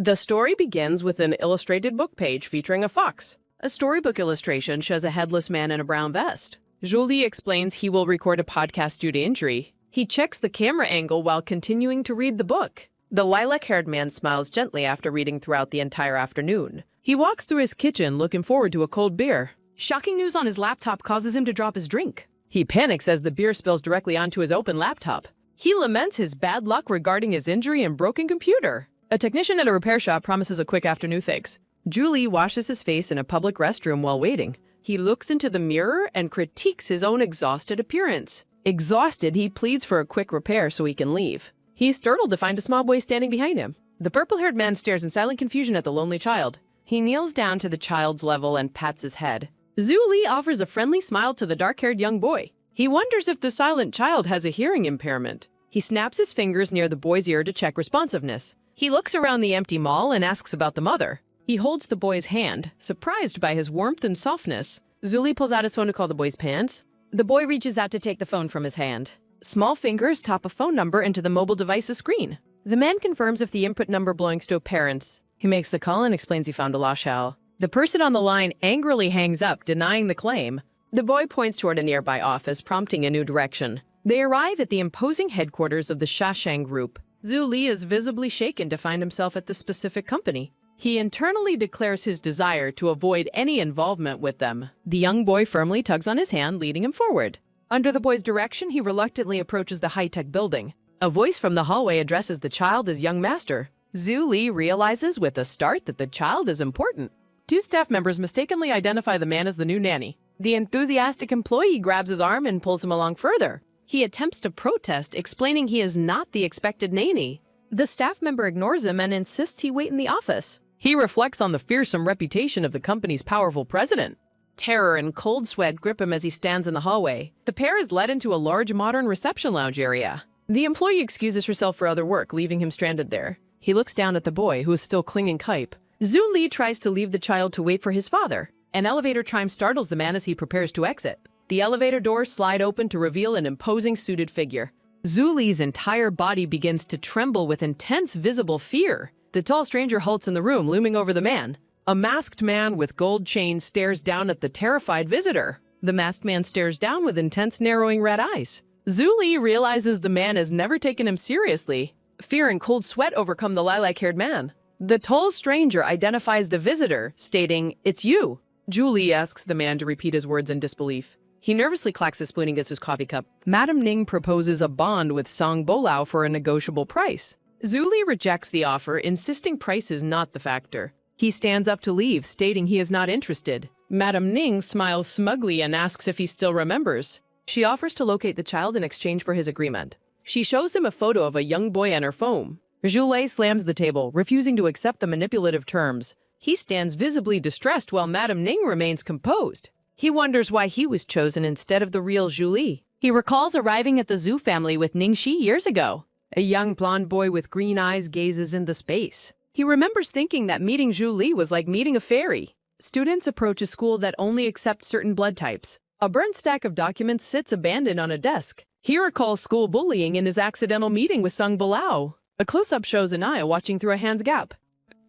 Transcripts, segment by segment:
The story begins with an illustrated book page featuring a fox. A storybook illustration shows a headless man in a brown vest. Julie explains he will record a podcast due to injury. He checks the camera angle while continuing to read the book. The lilac-haired man smiles gently after reading throughout the entire afternoon. He walks through his kitchen looking forward to a cold beer. Shocking news on his laptop causes him to drop his drink. He panics as the beer spills directly onto his open laptop. He laments his bad luck regarding his injury and broken computer. A technician at a repair shop promises a quick afternoon fix. Julie washes his face in a public restroom while waiting. He looks into the mirror and critiques his own exhausted appearance. Exhausted, he pleads for a quick repair so he can leave. He's startled to find a small boy standing behind him. The purple-haired man stares in silent confusion at the lonely child. He kneels down to the child's level and pats his head. Julie offers a friendly smile to the dark-haired young boy. He wonders if the silent child has a hearing impairment. He snaps his fingers near the boy's ear to check responsiveness. He looks around the empty mall and asks about the mother. He holds the boy's hand, surprised by his warmth and softness. Julie pulls out his phone to call the boy's parents. The boy reaches out to take the phone from his hand. Small fingers tap a phone number into the mobile device's screen. The man confirms if the input number belongs to a parent's. He makes the call and explains he found a lost child. The person on the line angrily hangs up, denying the claim. The boy points toward a nearby office, prompting a new direction. They arrive at the imposing headquarters of the Shashang Group. Julie is visibly shaken to find himself at the specific company. He internally declares his desire to avoid any involvement with them. The young boy firmly tugs on his hand, leading him forward. Under the boy's direction, he reluctantly approaches the high-tech building. A voice from the hallway addresses the child as young master. Julie realizes with a start that the child is important. Two staff members mistakenly identify the man as the new nanny. The enthusiastic employee grabs his arm and pulls him along further. He attempts to protest, explaining he is not the expected nanny. The staff member ignores him and insists he wait in the office. He reflects on the fearsome reputation of the company's powerful president. Terror and cold sweat grip him as he stands in the hallway. The pair is led into a large modern reception lounge area. The employee excuses herself for other work, leaving him stranded there. He looks down at the boy, who is still clinging tight. Julie tries to leave the child to wait for his father. An elevator chime startles the man as he prepares to exit. The elevator doors slide open to reveal an imposing suited figure. Julie's entire body begins to tremble with intense visible fear. The tall stranger halts in the room, looming over the man. A masked man with gold chains stares down at the terrified visitor. The masked man stares down with intense, narrowing red eyes. Julie realizes the man has never taken him seriously. Fear and cold sweat overcome the lilac-haired man. The tall stranger identifies the visitor, stating, "It's you." Julie asks the man to repeat his words in disbelief. He nervously clacks his spoon against his coffee cup. Madame Ning proposes a bond with Song Bolao for a negotiable price. Julie rejects the offer, insisting price is not the factor. He stands up to leave, stating he is not interested. Madame Ning smiles smugly and asks if he still remembers. She offers to locate the child in exchange for his agreement. She shows him a photo of a young boy on her phone. Julie slams the table, refusing to accept the manipulative terms. He stands visibly distressed while Madame Ning remains composed. He wonders why he was chosen instead of the real Julie. He recalls arriving at the Zhu family with Ningxi years ago. A young blonde boy with green eyes gazes into space. He remembers thinking that meeting Julie was like meeting a fairy. Students approach a school that only accepts certain blood types. A burnt stack of documents sits abandoned on a desk. He recalls school bullying in his accidental meeting with Sung Balao. A close-up shows Anaya watching through a hand's gap.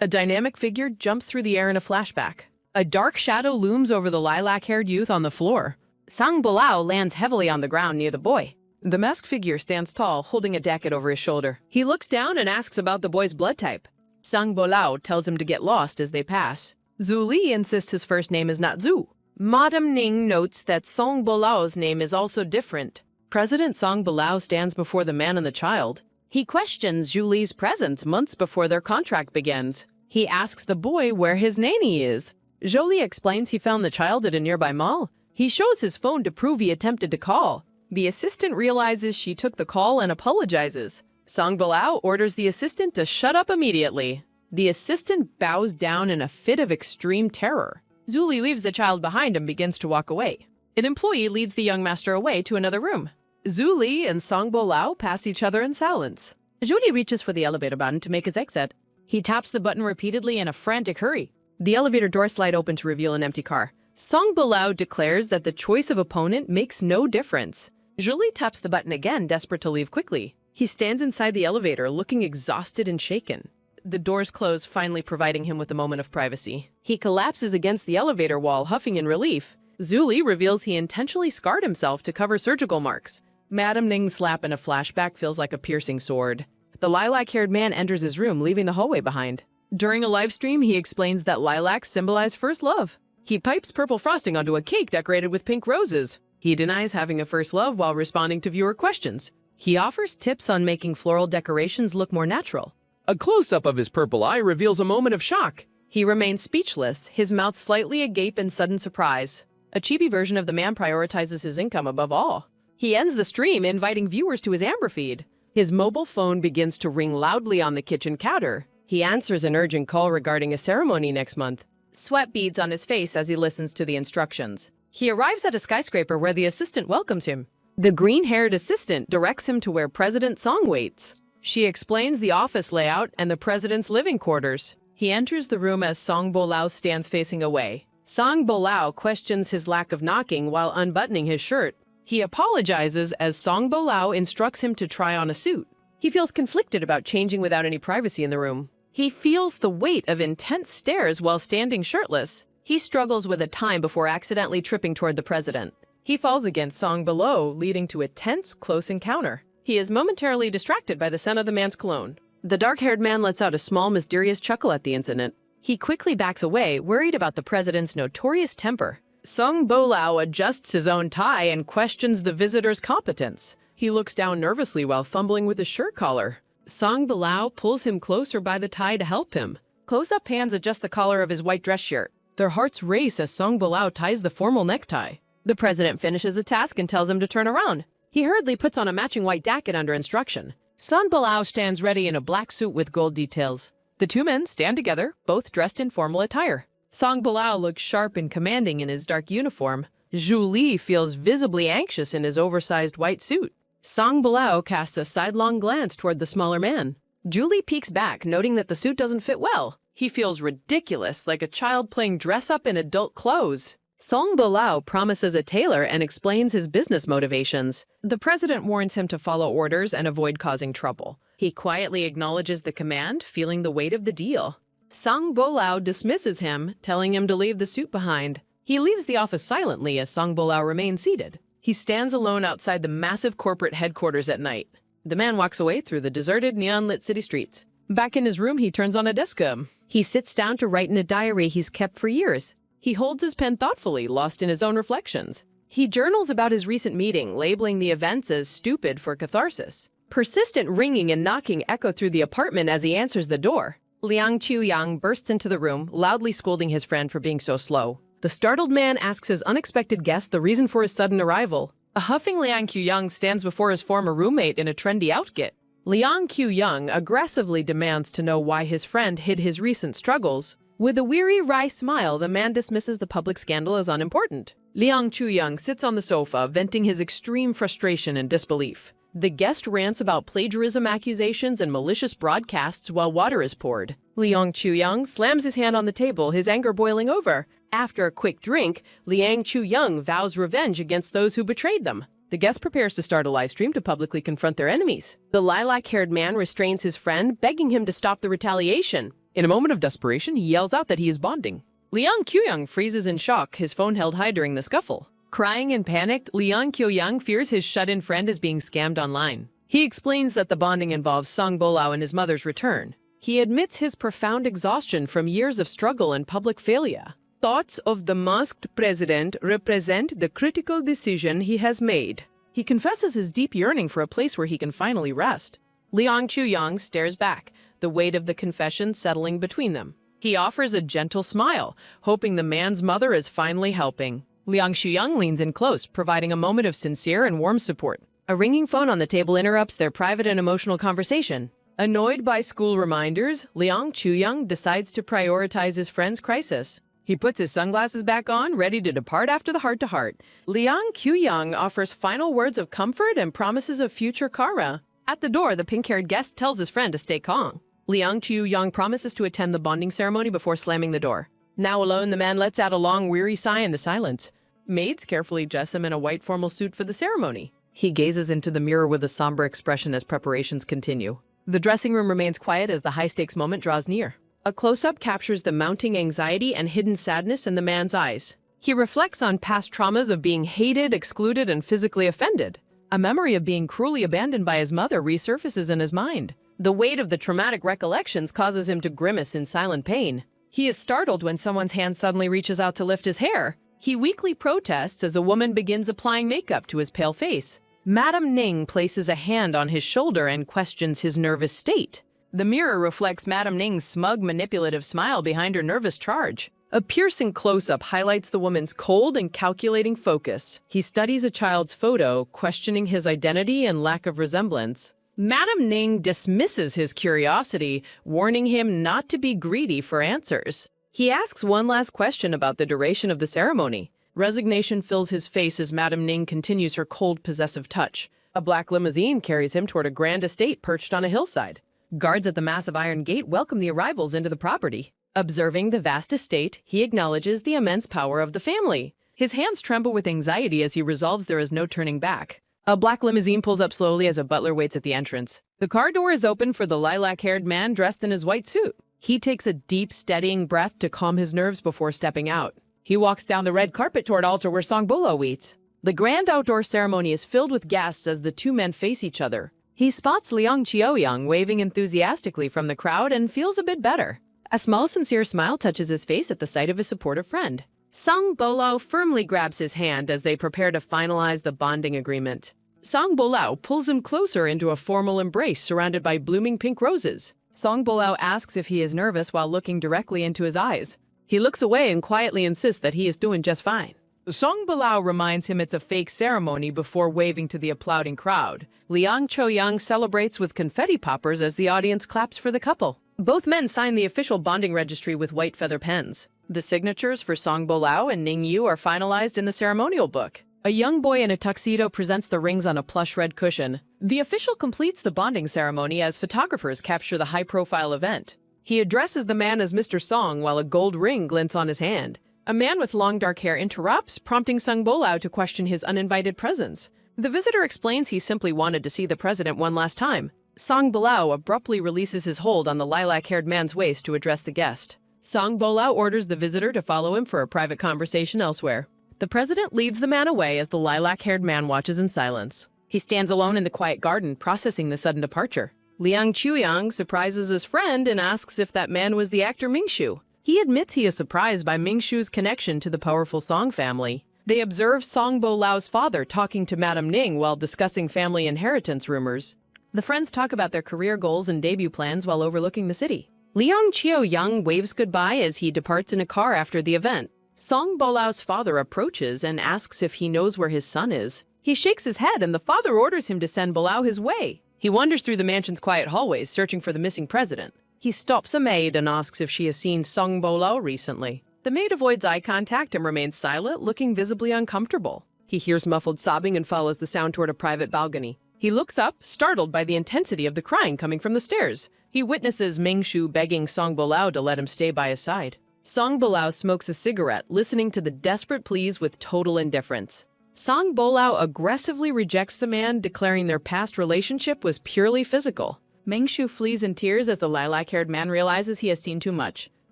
A dynamic figure jumps through the air in a flashback. A dark shadow looms over the lilac-haired youth on the floor. Sang Balao lands heavily on the ground near the boy. The masked figure stands tall, holding a jacket over his shoulder. He looks down and asks about the boy's blood type. Sang Balao tells him to get lost as they pass. Zhu Li insists his first name is not Zhu. Madame Ning notes that Song Balao's name is also different. President Song Balao stands before the man and the child. He questions Zhu Li's presence months before their contract begins. He asks the boy where his nanny is. Jolie explains he found the child at a nearby mall. He shows his phone to prove he attempted to call. The assistant realizes she took the call and apologizes. Song Balao orders the assistant to shut up immediately. The assistant bows down in a fit of extreme terror. Zuli leaves the child behind and begins to walk away. An employee leads the young master away to another room. Zuli and Song Bolao pass each other in silence. Julie reaches for the elevator button to make his exit. He taps the button repeatedly in a frantic hurry. The elevator doors slide open to reveal an empty car. Song Bolao declares that the choice of opponent makes no difference. Julie taps the button again, desperate to leave quickly. He stands inside the elevator, looking exhausted and shaken. The doors close, finally providing him with a moment of privacy. He collapses against the elevator wall, huffing in relief. Zuli reveals he intentionally scarred himself to cover surgical marks. Madam Ning's slap in a flashback feels like a piercing sword. The lilac-haired man enters his room, leaving the hallway behind. During a live stream, he explains that lilacs symbolize first love. He pipes purple frosting onto a cake decorated with pink roses. He denies having a first love while responding to viewer questions. He offers tips on making floral decorations look more natural. A close-up of his purple eye reveals a moment of shock. He remains speechless, his mouth slightly agape in sudden surprise. A chibi version of the man prioritizes his income above all. He ends the stream, inviting viewers to his Amber feed. His mobile phone begins to ring loudly on the kitchen counter. He answers an urgent call regarding a ceremony next month. Sweat beads on his face as he listens to the instructions. He arrives at a skyscraper where the assistant welcomes him. The green-haired assistant directs him to where President Song waits. She explains the office layout and the president's living quarters. He enters the room as Song Bolao stands facing away. Song Bolao questions his lack of knocking while unbuttoning his shirt. He apologizes as Song Bolao instructs him to try on a suit. He feels conflicted about changing without any privacy in the room. He feels the weight of intense stares while standing shirtless. He struggles with a time before accidentally tripping toward the president. He falls against Song below, leading to a tense, close encounter. He is momentarily distracted by the scent of the man's cologne. The dark-haired man lets out a small, mysterious chuckle at the incident. He quickly backs away, worried about the president's notorious temper. Song Bolao adjusts his own tie and questions the visitor's competence. He looks down nervously while fumbling with his shirt collar. Song Bolao pulls him closer by the tie to help him. Close-up hands adjust the collar of his white dress shirt. Their hearts race as Song Bolao ties the formal necktie. The president finishes the task and tells him to turn around. He hurriedly puts on a matching white jacket under instruction. Song Bolao stands ready in a black suit with gold details. The two men stand together, both dressed in formal attire. Song Bolao looks sharp and commanding in his dark uniform. Zhu Li feels visibly anxious in his oversized white suit. Song Bolao casts a sidelong glance toward the smaller man. Zhu Li peeks back, noting that the suit doesn't fit well. He feels ridiculous, like a child playing dress-up in adult clothes. Song Bolao promises a tailor and explains his business motivations. The president warns him to follow orders and avoid causing trouble. He quietly acknowledges the command, feeling the weight of the deal. Song Bolao dismisses him, telling him to leave the suit behind. He leaves the office silently as Song Bolao remains seated. He stands alone outside the massive corporate headquarters at night. The man walks away through the deserted, neon-lit city streets. Back in his room, he turns on a desk. He sits down to write in a diary he's kept for years. He holds his pen thoughtfully, lost in his own reflections. He journals about his recent meeting, labeling the events as stupid for catharsis. Persistent ringing and knocking echo through the apartment as he answers the door. Liang Qiuyang bursts into the room, loudly scolding his friend for being so slow. The startled man asks his unexpected guest the reason for his sudden arrival. A huffing Liang Qiuyang stands before his former roommate in a trendy outfit. Liang Qiuyang aggressively demands to know why his friend hid his recent struggles. With a weary, wry smile, the man dismisses the public scandal as unimportant. Liang Qiuyang sits on the sofa, venting his extreme frustration and disbelief. The guest rants about plagiarism accusations and malicious broadcasts while water is poured. Liang Qiuyang slams his hand on the table, his anger boiling over. After a quick drink, Liang Qiuyang vows revenge against those who betrayed them. The guest prepares to start a live stream to publicly confront their enemies. The lilac-haired man restrains his friend, begging him to stop the retaliation. In a moment of desperation, he yells out that he is bonding. Liang Qiuyang freezes in shock, his phone held high during the scuffle. Crying and panicked, Liang Qiuyang fears his shut-in friend is being scammed online. He explains that the bonding involves Song Bolao and his mother's return. He admits his profound exhaustion from years of struggle and public failure. Thoughts of the masked president represent the critical decision he has made. He confesses his deep yearning for a place where he can finally rest. Liang Qiuyang stares back, the weight of the confession settling between them. He offers a gentle smile, hoping the man's mother is finally helping. Liang Qiuyang leans in close, providing a moment of sincere and warm support. A ringing phone on the table interrupts their private and emotional conversation. Annoyed by school reminders, Liang Qiuyang decides to prioritize his friend's crisis. He puts his sunglasses back on, ready to depart after the heart-to-heart. Liang Qiuyang offers final words of comfort and promises a future kara. At the door, the pink-haired guest tells his friend to stay calm. Liang Qiuyang promises to attend the bonding ceremony before slamming the door. Now alone, the man lets out a long, weary sigh in the silence. Maids carefully dress him in a white formal suit for the ceremony. He gazes into the mirror with a somber expression as preparations continue. The dressing room remains quiet as the high-stakes moment draws near. A close-up captures the mounting anxiety and hidden sadness in the man's eyes. He reflects on past traumas of being hated, excluded, and physically offended. A memory of being cruelly abandoned by his mother resurfaces in his mind. The weight of the traumatic recollections causes him to grimace in silent pain. He is startled when someone's hand suddenly reaches out to lift his hair. He weakly protests as a woman begins applying makeup to his pale face. Madame Ning places a hand on his shoulder and questions his nervous state. The mirror reflects Madame Ning's smug, manipulative smile behind her nervous charge. A piercing close-up highlights the woman's cold and calculating focus. He studies a child's photo, questioning his identity and lack of resemblance. Madame Ning dismisses his curiosity, warning him not to be greedy for answers. He asks one last question about the duration of the ceremony. Resignation fills his face as Madame Ning continues her cold, possessive touch. A black limousine carries him toward a grand estate perched on a hillside. Guards at the massive iron gate welcome the arrivals into the property. Observing the vast estate, he acknowledges the immense power of the family. His hands tremble with anxiety as he resolves there is no turning back. A black limousine pulls up slowly as a butler waits at the entrance. The car door is open for the lilac-haired man dressed in his white suit. He takes a deep, steadying breath to calm his nerves before stepping out. He walks down the red carpet toward altar where Song Bolo waits. The grand outdoor ceremony is filled with guests as the two men face each other. He spots Liang Qiaoyang waving enthusiastically from the crowd and feels a bit better. A small, sincere smile touches his face at the sight of his supportive friend. Song Bolo firmly grabs his hand as they prepare to finalize the bonding agreement. Song Bolao pulls him closer into a formal embrace surrounded by blooming pink roses. Song Bolao asks if he is nervous while looking directly into his eyes. He looks away and quietly insists that he is doing just fine. Song Bolao reminds him it's a fake ceremony before waving to the applauding crowd. Liang Qiaoyang celebrates with confetti poppers as the audience claps for the couple. Both men sign the official bonding registry with white feather pens. The signatures for Song Bolao and Ning Yu are finalized in the ceremonial book. A young boy in a tuxedo presents the rings on a plush red cushion. The official completes the bonding ceremony as photographers capture the high-profile event. He addresses the man as Mr. Song while a gold ring glints on his hand. A man with long dark hair interrupts, prompting Song Bolao to question his uninvited presence. The visitor explains he simply wanted to see the president one last time. Song Bolao abruptly releases his hold on the lilac-haired man's waist to address the guest. Song Bolao orders the visitor to follow him for a private conversation elsewhere. The president leads the man away as the lilac-haired man watches in silence. He stands alone in the quiet garden, processing the sudden departure. Liang Qiaoyang surprises his friend and asks if that man was the actor Mingshu. He admits he is surprised by Mingshu's connection to the powerful Song family. They observe Song Bolao's father talking to Madame Ning while discussing family inheritance rumors. The friends talk about their career goals and debut plans while overlooking the city. Liang Qiaoyang waves goodbye as he departs in a car after the event. Song Bolao's father approaches and asks if he knows where his son is. He shakes his head and the father orders him to send Bolao his way. He wanders through the mansion's quiet hallways, searching for the missing president. He stops a maid and asks if she has seen Song Bolao recently. The maid avoids eye contact and remains silent, looking visibly uncomfortable. He hears muffled sobbing and follows the sound toward a private balcony. He looks up, startled by the intensity of the crying coming from the stairs. He witnesses Mingshu begging Song Bolao to let him stay by his side. Song Bolao smokes a cigarette, listening to the desperate pleas with total indifference. Song Bolao aggressively rejects the man, declaring their past relationship was purely physical. Mingshu flees in tears as the lilac-haired man realizes he has seen too much.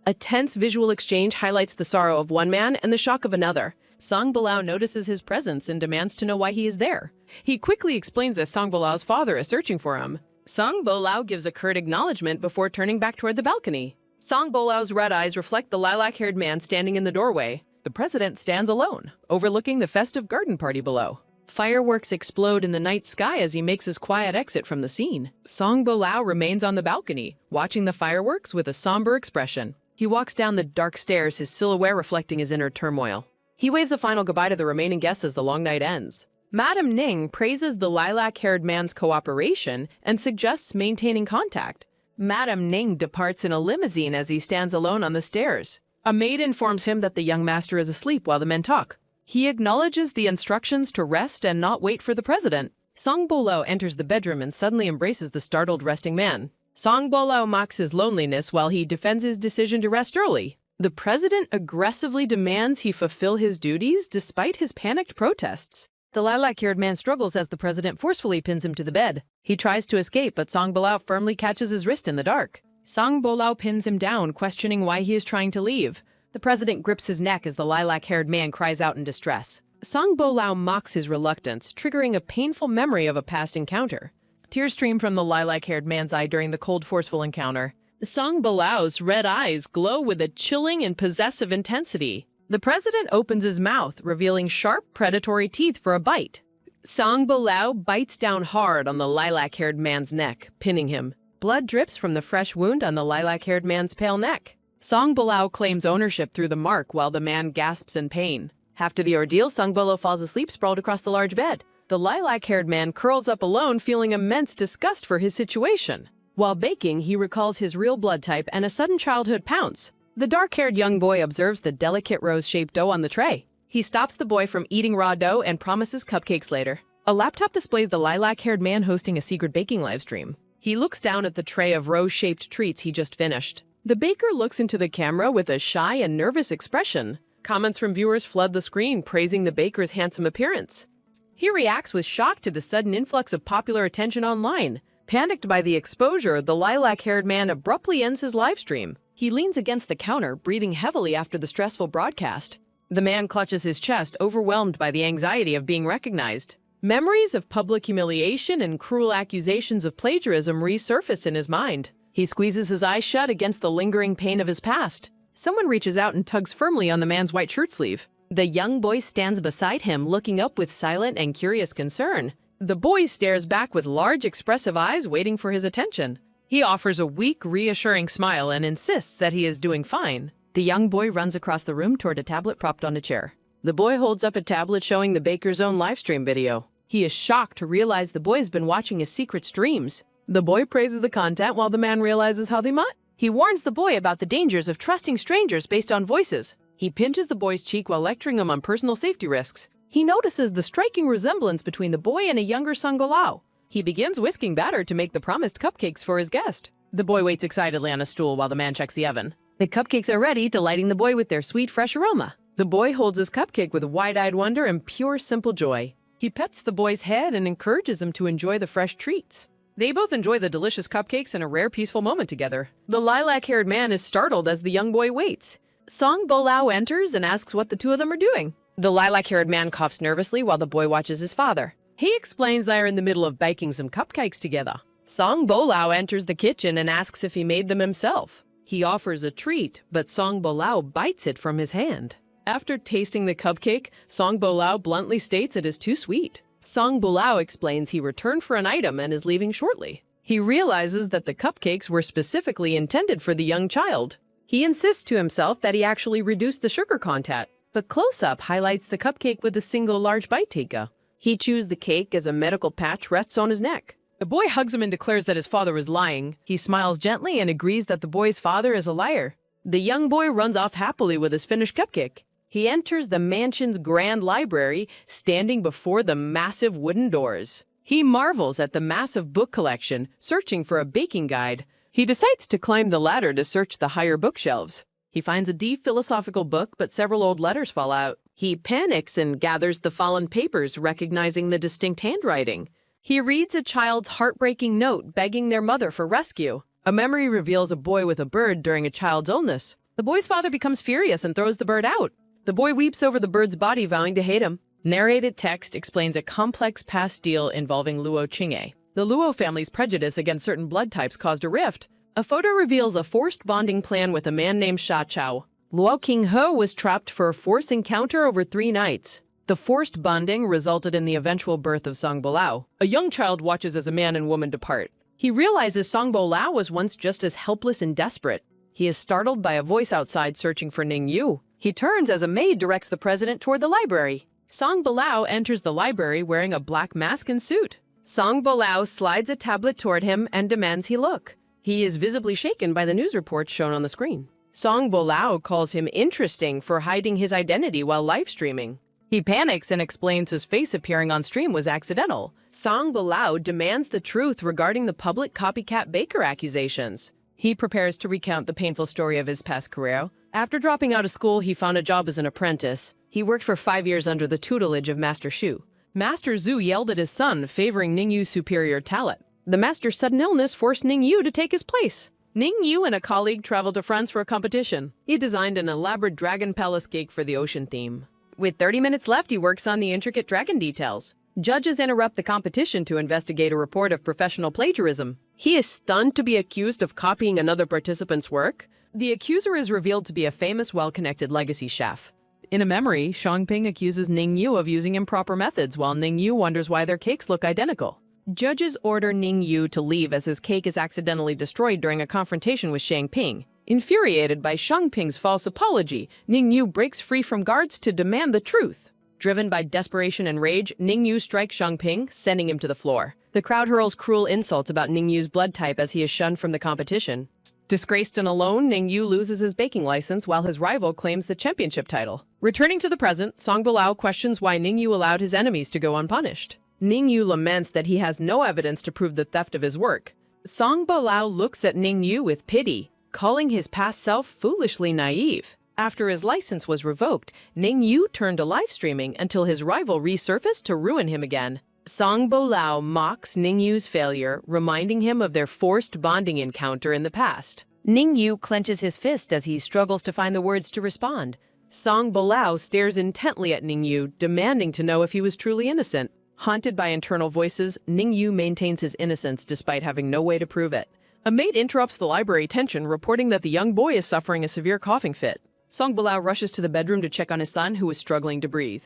A tense visual exchange highlights the sorrow of one man and the shock of another. Song Bolao notices his presence and demands to know why he is there. He quickly explains that Song Bolao's father is searching for him. Song Bolao gives a curt acknowledgement before turning back toward the balcony. Song Bolao's red eyes reflect the lilac-haired man standing in the doorway. The president stands alone, overlooking the festive garden party below. Fireworks explode in the night sky as he makes his quiet exit from the scene. Song Bolao remains on the balcony, watching the fireworks with a somber expression. He walks down the dark stairs, his silhouette reflecting his inner turmoil. He waves a final goodbye to the remaining guests as the long night ends. Madame Ning praises the lilac-haired man's cooperation and suggests maintaining contact. Madame Ning departs in a limousine as he stands alone on the stairs. A maid informs him that the young master is asleep while the men talk. He acknowledges the instructions to rest and not wait for the president. Song Bolao enters the bedroom and suddenly embraces the startled resting man. Song Bolao mocks his loneliness while he defends his decision to rest early. The president aggressively demands he fulfill his duties despite his panicked protests. The lilac-haired man struggles as the president forcefully pins him to the bed. He tries to escape, but Song Bolao firmly catches his wrist in the dark. Song Bolao pins him down, questioning why he is trying to leave. The president grips his neck as the lilac-haired man cries out in distress. Song Bolao mocks his reluctance, triggering a painful memory of a past encounter. Tears stream from the lilac-haired man's eye during the cold, forceful encounter. Song Bolao's red eyes glow with a chilling and possessive intensity. The president opens his mouth, revealing sharp, predatory teeth for a bite. Song Bolao bites down hard on the lilac-haired man's neck, pinning him. Blood drips from the fresh wound on the lilac-haired man's pale neck. Song Bolao claims ownership through the mark while the man gasps in pain. After the ordeal, Song Bolao falls asleep sprawled across the large bed. The lilac-haired man curls up alone, feeling immense disgust for his situation. While baking, he recalls his real blood type and a sudden childhood pounce. The dark-haired young boy observes the delicate rose-shaped dough on the tray. He stops the boy from eating raw dough and promises cupcakes later. A laptop displays the lilac-haired man hosting a secret baking livestream. He looks down at the tray of rose-shaped treats he just finished. The baker looks into the camera with a shy and nervous expression. Comments from viewers flood the screen, praising the baker's handsome appearance. He reacts with shock to the sudden influx of popular attention online. Panicked by the exposure, the lilac-haired man abruptly ends his livestream. He leans against the counter, breathing heavily after the stressful broadcast. The man clutches his chest, overwhelmed by the anxiety of being recognized. Memories of public humiliation and cruel accusations of plagiarism resurface in his mind. He squeezes his eyes shut against the lingering pain of his past. Someone reaches out and tugs firmly on the man's white shirt sleeve. The young boy stands beside him, looking up with silent and curious concern. The boy stares back with large, expressive eyes, waiting for his attention. He offers a weak, reassuring smile and insists that he is doing fine. The young boy runs across the room toward a tablet propped on a chair. The boy holds up a tablet showing the baker's own livestream video. He is shocked to realize the boy has been watching his secret streams. The boy praises the content while the man realizes how they met. He warns the boy about the dangers of trusting strangers based on voices. He pinches the boy's cheek while lecturing him on personal safety risks. He notices the striking resemblance between the boy and a younger Song Bolao. He begins whisking batter to make the promised cupcakes for his guest. The boy waits excitedly on a stool while the man checks the oven. The cupcakes are ready, delighting the boy with their sweet, fresh aroma. The boy holds his cupcake with wide-eyed wonder and pure, simple joy. He pets the boy's head and encourages him to enjoy the fresh treats. They both enjoy the delicious cupcakes and a rare, peaceful moment together. The lilac-haired man is startled as the young boy waits. Song Bolao enters and asks what the two of them are doing. The lilac-haired man coughs nervously while the boy watches his father. He explains they are in the middle of baking some cupcakes together. Song Bolao enters the kitchen and asks if he made them himself. He offers a treat, but Song Bolao bites it from his hand. After tasting the cupcake, Song Bolao bluntly states it is too sweet. Song Bolao explains he returned for an item and is leaving shortly. He realizes that the cupcakes were specifically intended for the young child. He insists to himself that he actually reduced the sugar content. The close-up highlights the cupcake with a single large bite taker. He chews the cake as a medical patch rests on his neck. The boy hugs him and declares that his father was lying. He smiles gently and agrees that the boy's father is a liar. The young boy runs off happily with his finished cupcake. He enters the mansion's grand library, standing before the massive wooden doors. He marvels at the massive book collection, searching for a baking guide. He decides to climb the ladder to search the higher bookshelves. He finds a deep philosophical book, but several old letters fall out. He panics and gathers the fallen papers, recognizing the distinct handwriting. He reads a child's heartbreaking note begging their mother for rescue. A memory reveals a boy with a bird during a child's illness. The boy's father becomes furious and throws the bird out. The boy weeps over the bird's body, vowing to hate him. Narrated text explains a complex past deal involving Luo Qing'e. The Luo family's prejudice against certain blood types caused a rift. A photo reveals a forced bonding plan with a man named Sha Chao. Luo Qinghe was trapped for a forced encounter over 3 nights. The forced bonding resulted in the eventual birth of Song Bolao. A young child watches as a man and woman depart. He realizes Song Bolao was once just as helpless and desperate. He is startled by a voice outside searching for Ning Yu. He turns as a maid directs the president toward the library. Song Bolao enters the library wearing a black mask and suit. Song Bolao slides a tablet toward him and demands he look. He is visibly shaken by the news reports shown on the screen. Song Bolao calls him interesting for hiding his identity while live streaming. He panics and explains his face appearing on stream was accidental. Song Bolao demands the truth regarding the public copycat baker accusations. He prepares to recount the painful story of his past career. After dropping out of school, he found a job as an apprentice. He worked for 5 years under the tutelage of Master Shu. Master Zhu yelled at his son, favoring Ningyu's superior talent. The master's sudden illness forced Ningyu to take his place. Ningyu and a colleague traveled to France for a competition. He designed an elaborate dragon palace cake for the ocean theme. With 30 minutes left, he works on the intricate dragon details. Judges interrupt the competition to investigate a report of professional plagiarism. He is stunned to be accused of copying another participant's work. The accuser is revealed to be a famous, well-connected legacy chef. In a memory, Shangping accuses Ningyu of using improper methods, while Ningyu wonders why their cakes look identical. Judges order Ningyu to leave as his cake is accidentally destroyed during a confrontation with Shangping. Infuriated by Shangping's false apology, Ningyu breaks free from guards to demand the truth. Driven by desperation and rage, Ningyu strikes Shangping, sending him to the floor. The crowd hurls cruel insults about Ningyu's blood type as he is shunned from the competition. Disgraced and alone, Ningyu loses his baking license while his rival claims the championship title. Returning to the present, Song Bilao questions why Ningyu allowed his enemies to go unpunished. Ningyu laments that he has no evidence to prove the theft of his work. Song Bilao looks at Ningyu with pity, calling his past self foolishly naive. After his license was revoked, Ningyu turned to live streaming until his rival resurfaced to ruin him again. Song Bilao mocks Ningyu's failure, reminding him of their forced bonding encounter in the past. Ningyu clenches his fist as he struggles to find the words to respond. Song Bilao stares intently at Ningyu, demanding to know if he was truly innocent. Haunted by internal voices, Ningyu maintains his innocence despite having no way to prove it. A maid interrupts the library tension, reporting that the young boy is suffering a severe coughing fit. Song Bilao rushes to the bedroom to check on his son, who is struggling to breathe.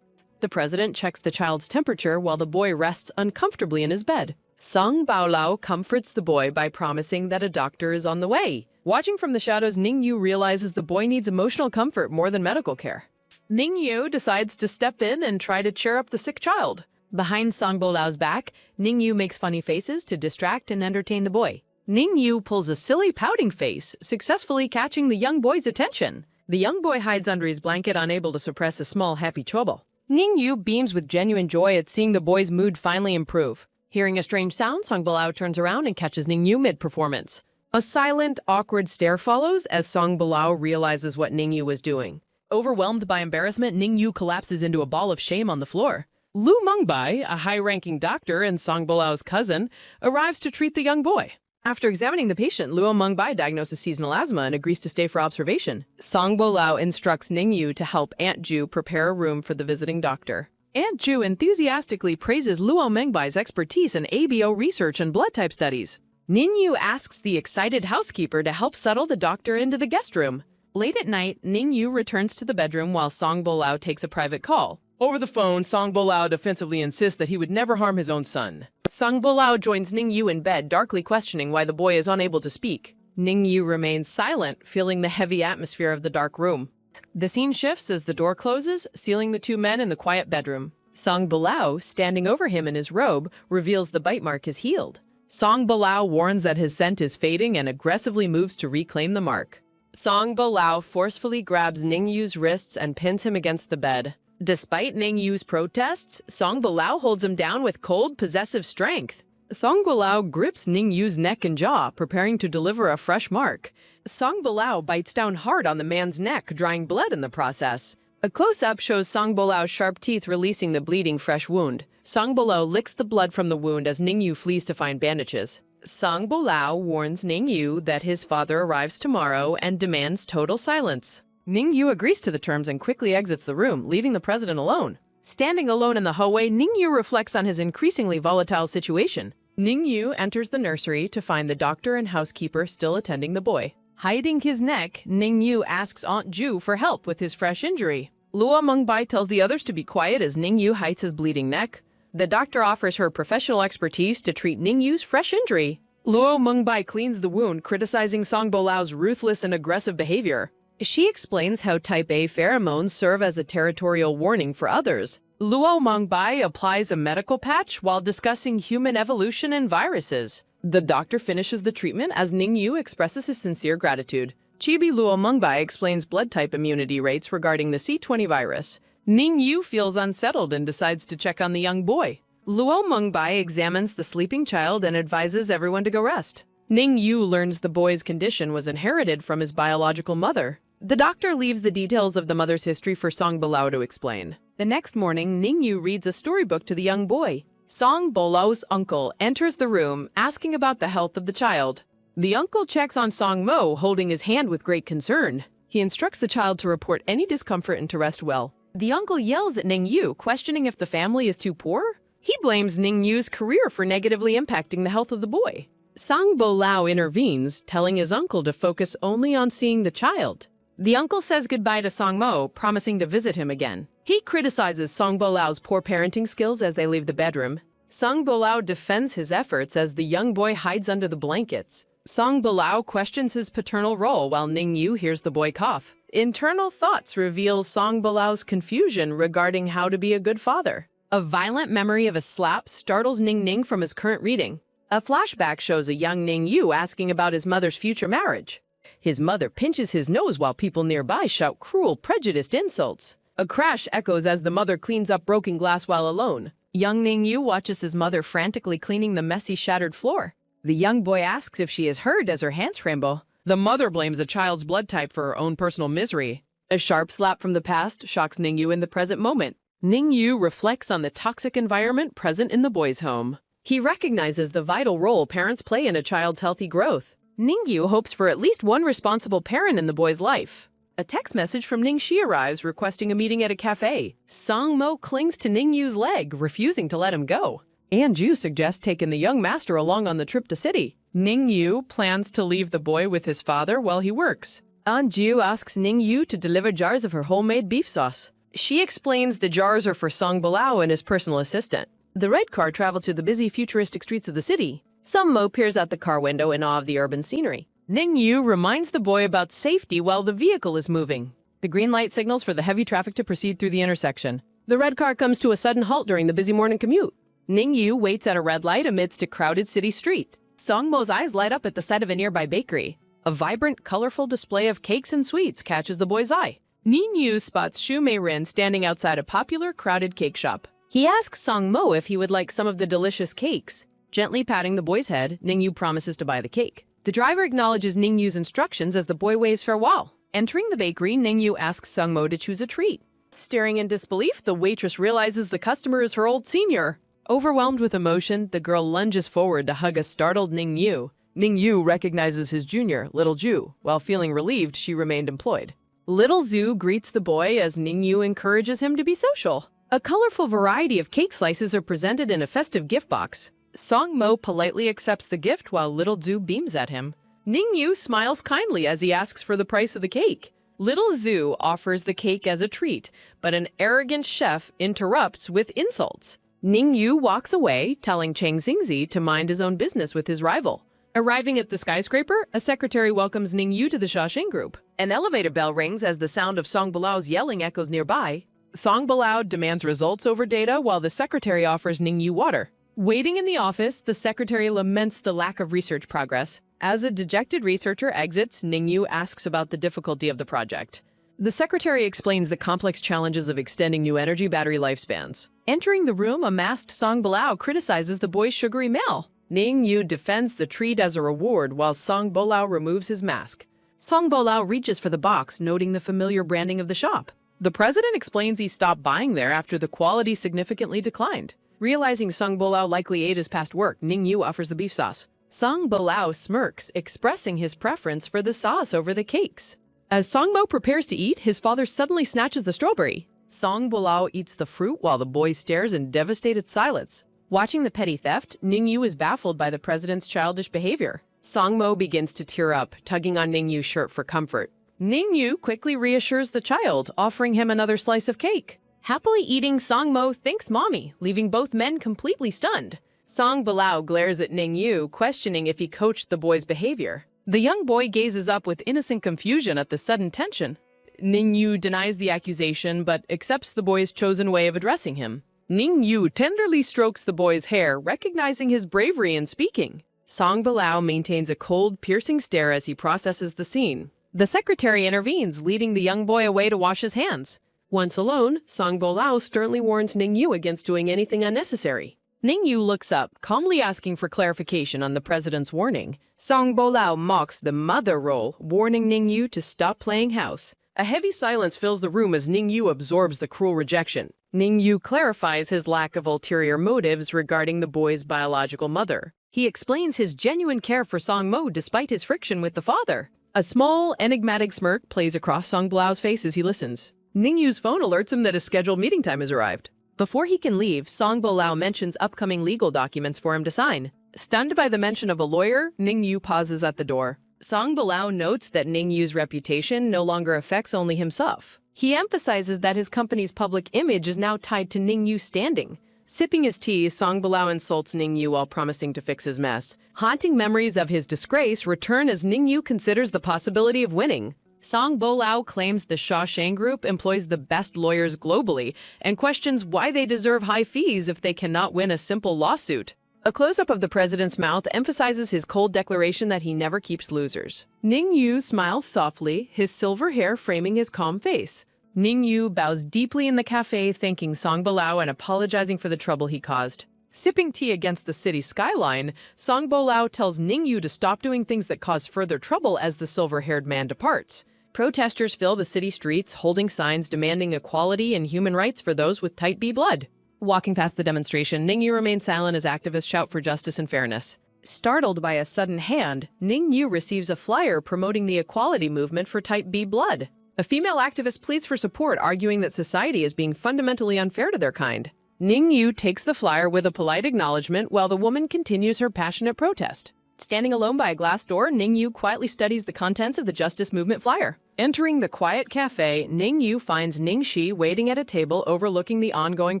The president checks the child's temperature while the boy rests uncomfortably in his bed. Song Bilao comforts the boy by promising that a doctor is on the way. Watching from the shadows, Ningyu realizes the boy needs emotional comfort more than medical care. Ningyu decides to step in and try to cheer up the sick child. Behind Song Bilao's back, Ningyu makes funny faces to distract and entertain the boy. Ningyu pulls a silly pouting face, successfully catching the young boy's attention. The young boy hides under his blanket, unable to suppress a small happy trouble. Ningyu beams with genuine joy at seeing the boy's mood finally improve. Hearing a strange sound, Song Bilao turns around and catches Ningyu mid-performance. A silent, awkward stare follows as Song Bilao realizes what Ningyu was doing. Overwhelmed by embarrassment, Ningyu collapses into a ball of shame on the floor. Lu Mengbai, a high-ranking doctor and Song Bilao's cousin, arrives to treat the young boy. After examining the patient, Luo Mengbai diagnoses seasonal asthma and agrees to stay for observation. Song Bilao instructs Ningyu to help Aunt Ju prepare a room for the visiting doctor. Aunt Ju enthusiastically praises Luo Mengbai's expertise in ABO research and blood type studies. Ningyu asks the excited housekeeper to help settle the doctor into the guest room. Late at night, Ningyu returns to the bedroom while Song Bilao takes a private call. Over the phone, Song Bilao defensively insists that he would never harm his own son. Song Bilao joins Ningyu in bed, darkly questioning why the boy is unable to speak. Ningyu remains silent, feeling the heavy atmosphere of the dark room. The scene shifts as the door closes, sealing the two men in the quiet bedroom. Song Bilao, standing over him in his robe, reveals the bite mark is healed. Song Bilao warns that his scent is fading and aggressively moves to reclaim the mark. Song Bilao forcefully grabs Ningyu's wrists and pins him against the bed. Despite Ningyu's protests, Song Bilao holds him down with cold, possessive strength. Song Bilao grips Ningyu's neck and jaw, preparing to deliver a fresh mark. Song Bilao bites down hard on the man's neck, drying blood in the process. A close-up shows Song Bilao's sharp teeth releasing the bleeding fresh wound. Song Bilao licks the blood from the wound as Ningyu flees to find bandages. Song Bilao warns Ningyu that his father arrives tomorrow and demands total silence. Ningyu agrees to the terms and quickly exits the room, leaving the president alone. Standing alone in the hallway, Ningyu reflects on his increasingly volatile situation. Ningyu enters the nursery to find the doctor and housekeeper still attending the boy. Hiding his neck, Ningyu asks Aunt Ju for help with his fresh injury. Luo Mengbai tells the others to be quiet as Ningyu hides his bleeding neck. The doctor offers her professional expertise to treat Ningyu's fresh injury. Luo Mengbai cleans the wound, criticizing Song Bilao's ruthless and aggressive behavior. She explains how type A pheromones serve as a territorial warning for others. Luo Mengbai applies a medical patch while discussing human evolution and viruses. The doctor finishes the treatment as Ningyu expresses his sincere gratitude. Chibi Luo Mengbai explains blood type immunity rates regarding the C20 virus. Ningyu feels unsettled and decides to check on the young boy. Luo Mengbai examines the sleeping child and advises everyone to go rest. Ningyu learns the boy's condition was inherited from his biological mother. The doctor leaves the details of the mother's history for Song Bilao to explain. The next morning, Ningyu reads a storybook to the young boy. Song Bolao's uncle enters the room, asking about the health of the child. The uncle checks on Song Mo, holding his hand with great concern. He instructs the child to report any discomfort and to rest well. The uncle yells at Ningyu, questioning if the family is too poor. He blames Ningyu's career for negatively impacting the health of the boy. Song Bolao intervenes, telling his uncle to focus only on seeing the child. The uncle says goodbye to Song Mo, promising to visit him again. He criticizes Song Bolao's poor parenting skills as they leave the bedroom. Song Bolao defends his efforts as the young boy hides under the blankets. Song Bolao questions his paternal role while Ningyu hears the boy cough. Internal thoughts reveal Song Bolao's confusion regarding how to be a good father. A violent memory of a slap startles Ning from his current reading. A flashback shows a young Ningyu asking about his mother's future marriage. His mother pinches his nose while people nearby shout cruel, prejudiced insults. A crash echoes as the mother cleans up broken glass while alone. Young Ningyu watches his mother frantically cleaning the messy, shattered floor. The young boy asks if she is hurt as her hands tremble. The mother blames the child's blood type for her own personal misery. A sharp slap from the past shocks Ningyu in the present moment. Ningyu reflects on the toxic environment present in the boy's home. He recognizes the vital role parents play in a child's healthy growth. Ningyu hopes for at least one responsible parent in the boy's life. A text message from Ningxi arrives requesting a meeting at a cafe. Song Mo clings to Ningyu's leg, refusing to let him go. Anju suggests taking the young master along on the trip to city. Ningyu plans to leave the boy with his father while he works. Anju asks Ningyu to deliver jars of her homemade beef sauce. She explains the jars are for Song Bolao and his personal assistant. The red car travels through the busy futuristic streets of the city. Song Mo peers out the car window in awe of the urban scenery. Ningyu reminds the boy about safety while the vehicle is moving. The green light signals for the heavy traffic to proceed through the intersection. The red car comes to a sudden halt during the busy morning commute. Ningyu waits at a red light amidst a crowded city street. Song Mo's eyes light up at the sight of a nearby bakery. A vibrant, colorful display of cakes and sweets catches the boy's eye. Ningyu spots Shu Mei-rin standing outside a popular, crowded cake shop. He asks Song Mo if he would like some of the delicious cakes. Gently patting the boy's head, Ningyu promises to buy the cake. The driver acknowledges Ningyu's instructions as the boy waves farewell. Entering the bakery, Ningyu asks Song Mo to choose a treat. Staring in disbelief, the waitress realizes the customer is her old senior. Overwhelmed with emotion, the girl lunges forward to hug a startled Ningyu. Ningyu recognizes his junior, Little Ju. While feeling relieved, she remained employed. Little Zhu greets the boy as Ningyu encourages him to be social. A colorful variety of cake slices are presented in a festive gift box. Song Mo politely accepts the gift while Little Zhu beams at him. Ningyu smiles kindly as he asks for the price of the cake. Little Zhu offers the cake as a treat, but an arrogant chef interrupts with insults. Ningyu walks away, telling Chang Xingzi to mind his own business with his rival. Arriving at the skyscraper, a secretary welcomes Ningyu to the Shaoxing group. An elevator bell rings as the sound of Song Balao's yelling echoes nearby. Song Balao demands results over data while the secretary offers Ningyu water. Waiting in the office, the secretary laments the lack of research progress. As a dejected researcher exits, Ningyu asks about the difficulty of the project. The secretary explains the complex challenges of extending new energy battery lifespans. Entering the room, a masked Song Balao criticizes the boy's sugary meal. Ningyu defends the treat as a reward while Song Bolao removes his mask. Song Bolao reaches for the box, noting the familiar branding of the shop. The president explains he stopped buying there after the quality significantly declined. Realizing Song Bolao likely ate his past work, Ningyu offers the beef sauce. Song Bolao smirks, expressing his preference for the sauce over the cakes. As Song Mo prepares to eat, his father suddenly snatches the strawberry. Song Bolao eats the fruit while the boy stares in devastated silence. Watching the petty theft, Ningyu is baffled by the president's childish behavior. Song Mo begins to tear up, tugging on Ningyu's shirt for comfort. Ningyu quickly reassures the child, offering him another slice of cake. Happily eating, Song Mo thanks mommy, leaving both men completely stunned. Song Balao glares at Ningyu, questioning if he coached the boy's behavior. The young boy gazes up with innocent confusion at the sudden tension. Ningyu denies the accusation, but accepts the boy's chosen way of addressing him. Ningyu tenderly strokes the boy's hair, recognizing his bravery in speaking. Song Balao maintains a cold, piercing stare as he processes the scene. The secretary intervenes, leading the young boy away to wash his hands. Once alone, Song Bolao sternly warns Ningyu against doing anything unnecessary. Ningyu looks up, calmly asking for clarification on the president's warning. Song Bolao mocks the mother role, warning Ningyu to stop playing house. A heavy silence fills the room as Ning Yu absorbs the cruel rejection. Ning Yu clarifies his lack of ulterior motives regarding the boy's biological mother. He explains his genuine care for Song Mo despite his friction with the father. A small, enigmatic smirk plays across Song Blao's face as he listens. Ning Yu's phone alerts him that his scheduled meeting time has arrived. Before he can leave, Song Bo-lao mentions upcoming legal documents for him to sign. Stunned by the mention of a lawyer, Ning Yu pauses at the door. Song Bo-lao notes that Ning Yu's reputation no longer affects only himself. He emphasizes that his company's public image is now tied to Ning Yu's standing. Sipping his tea, Song Bo-lao insults Ning Yu while promising to fix his mess. Haunting memories of his disgrace return as Ning Yu considers the possibility of winning. Song Bo-lao claims the Shawshang Group employs the best lawyers globally and questions why they deserve high fees if they cannot win a simple lawsuit. A close-up of the president's mouth emphasizes his cold declaration that he never keeps losers. Ning Yu smiles softly, his silver hair framing his calm face. Ning Yu bows deeply in the cafe, thanking Song Bo-lao and apologizing for the trouble he caused. Sipping tea against the city skyline, Song Bo-lao tells Ning Yu to stop doing things that cause further trouble as the silver-haired man departs. Protesters fill the city streets, holding signs demanding equality and human rights for those with type B blood. Walking past the demonstration, Ning Yu remains silent as activists shout for justice and fairness. Startled by a sudden hand, Ning Yu receives a flyer promoting the equality movement for type B blood. A female activist pleads for support, arguing that society is being fundamentally unfair to their kind. Ning Yu takes the flyer with a polite acknowledgement while the woman continues her passionate protest. Standing alone by a glass door, Ning Yu quietly studies the contents of the Justice Movement flyer. Entering the quiet cafe, Ning Yu finds Ning Shi waiting at a table overlooking the ongoing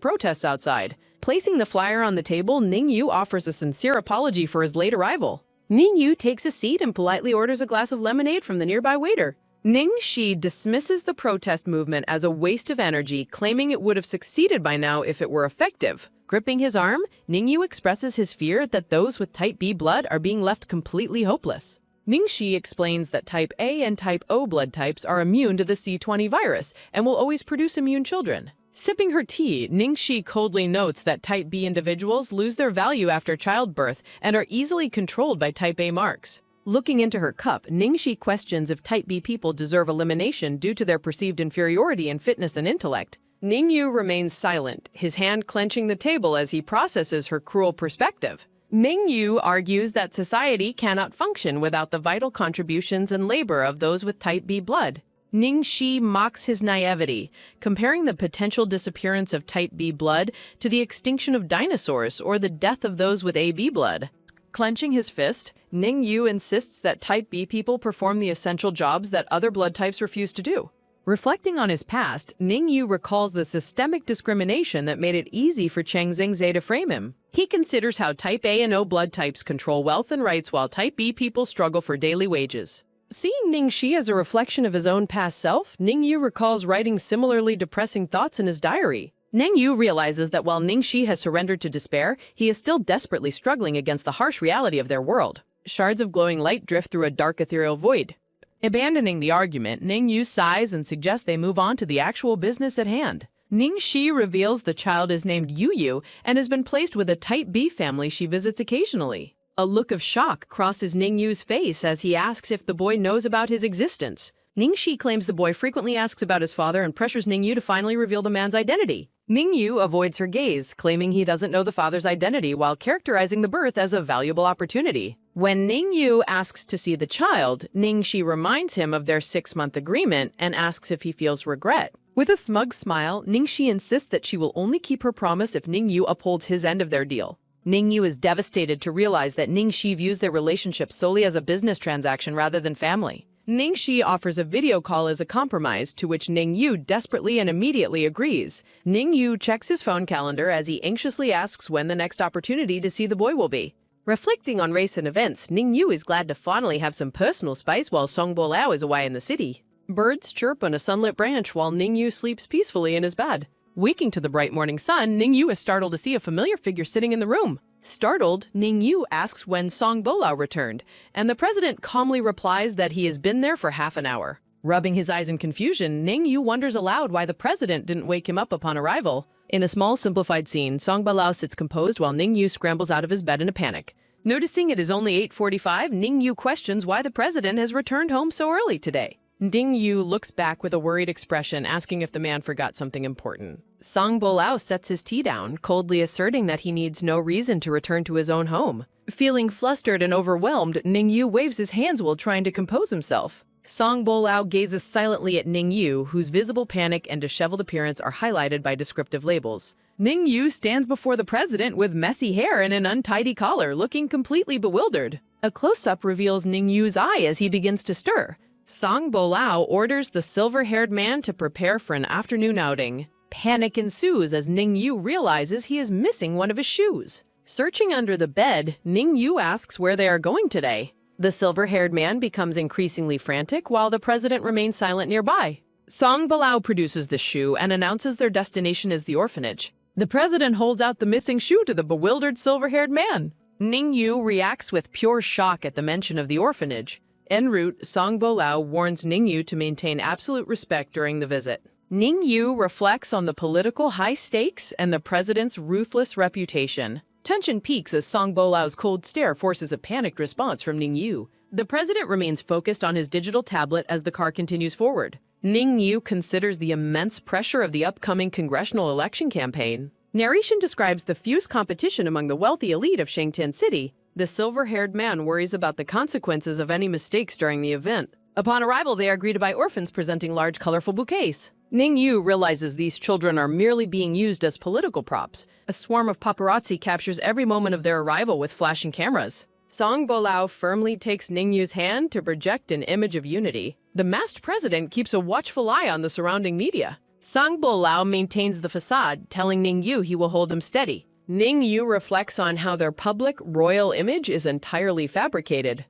protests outside. Placing the flyer on the table, Ning Yu offers a sincere apology for his late arrival. Ning Yu takes a seat and politely orders a glass of lemonade from the nearby waiter. Ning Shi dismisses the protest movement as a waste of energy, claiming it would have succeeded by now if it were effective. Gripping his arm, Ning Yu expresses his fear that those with type B blood are being left completely hopeless. Ning Shi explains that type A and type O blood types are immune to the C20 virus and will always produce immune children. Sipping her tea, Ning Shi coldly notes that type B individuals lose their value after childbirth and are easily controlled by type A marks. Looking into her cup, Ning Shi questions if type B people deserve elimination due to their perceived inferiority in fitness and intellect. Ning Yu remains silent, his hand clenching the table as he processes her cruel perspective. Ning Yu argues that society cannot function without the vital contributions and labor of those with type B blood. Ning Shi mocks his naivety, comparing the potential disappearance of type B blood to the extinction of dinosaurs or the death of those with AB blood. Clenching his fist, Ning Yu insists that type B people perform the essential jobs that other blood types refuse to do. Reflecting on his past, Ning Yu recalls the systemic discrimination that made it easy for Cheng Xingze to frame him. He considers how type A and O blood types control wealth and rights while type B people struggle for daily wages. Seeing Ning Shi as a reflection of his own past self, Ning Yu recalls writing similarly depressing thoughts in his diary. Ning Yu realizes that while Ning Shi has surrendered to despair, he is still desperately struggling against the harsh reality of their world. Shards of glowing light drift through a dark ethereal void. Abandoning the argument, Ning Yu sighs and suggests they move on to the actual business at hand. Ning Shi reveals the child is named Yu Yu and has been placed with a type B family she visits occasionally. A look of shock crosses Ning Yu's face as he asks if the boy knows about his existence. Ning Shi claims the boy frequently asks about his father and pressures Ning Yu to finally reveal the man's identity. Ning Yu avoids her gaze, claiming he doesn't know the father's identity while characterizing the birth as a valuable opportunity. When Ning Yu asks to see the child, Ning Shi reminds him of their 6-month agreement and asks if he feels regret. With a smug smile, Ning Shi insists that she will only keep her promise if Ning Yu upholds his end of their deal. Ning Yu is devastated to realize that Ning Shi views their relationship solely as a business transaction rather than family. Ning Shi offers a video call as a compromise, to which Ning Yu desperately and immediately agrees. Ning Yu checks his phone calendar as he anxiously asks when the next opportunity to see the boy will be. Reflecting on recent events, Ning Yu is glad to finally have some personal space while Song Bo-lao is away in the city. Birds chirp on a sunlit branch while Ning Yu sleeps peacefully in his bed. Waking to the bright morning sun, Ning Yu is startled to see a familiar figure sitting in the room. Startled, Ning Yu asks when Song Bo-lao returned, and the president calmly replies that he has been there for half an hour. Rubbing his eyes in confusion, Ning Yu wonders aloud why the president didn't wake him up upon arrival. In a small simplified scene, Song Bo-lao sits composed while Ning Yu scrambles out of his bed in a panic. Noticing it is only 8:45, Ning Yu questions why the president has returned home so early today. Ning-yu looks back with a worried expression, asking if the man forgot something important. Song Bo-lao sets his tea down, coldly asserting that he needs no reason to return to his own home. Feeling flustered and overwhelmed, Ning-yu waves his hands while trying to compose himself. Song Bo-lao gazes silently at Ning-yu, whose visible panic and disheveled appearance are highlighted by descriptive labels. Ning-yu stands before the president with messy hair and an untidy collar, looking completely bewildered. A close-up reveals Ning-yu's eye as he begins to stir. Song Bo-lao orders the silver-haired man to prepare for an afternoon outing. Panic ensues as Ning-yu realizes he is missing one of his shoes. Searching under the bed, Ning-yu asks where they are going today. The silver-haired man becomes increasingly frantic while the president remains silent nearby. Song Bo-lao produces the shoe and announces their destination is the orphanage. The president holds out the missing shoe to the bewildered silver-haired man. Ning-yu reacts with pure shock at the mention of the orphanage. En route, Song Bo-lao warns Ning-yu to maintain absolute respect during the visit. Ning-yu reflects on the political high stakes and the president's ruthless reputation. Tension peaks as Song Bo-lao's cold stare forces a panicked response from Ning-yu. The president remains focused on his digital tablet as the car continues forward. Ning-yu considers the immense pressure of the upcoming congressional election campaign. Narration describes the fierce competition among the wealthy elite of Shangtin City. The silver-haired man worries about the consequences of any mistakes during the event. Upon arrival, they are greeted by orphans presenting large, colorful bouquets. Ning-yu realizes these children are merely being used as political props. A swarm of paparazzi captures every moment of their arrival with flashing cameras. Song Bo-lao firmly takes Ning-yu's hand to project an image of unity. The masked president keeps a watchful eye on the surrounding media. Song Bo-lao maintains the facade, telling Ning-yu he will hold him steady. Ning-yu reflects on how their public, royal image is entirely fabricated.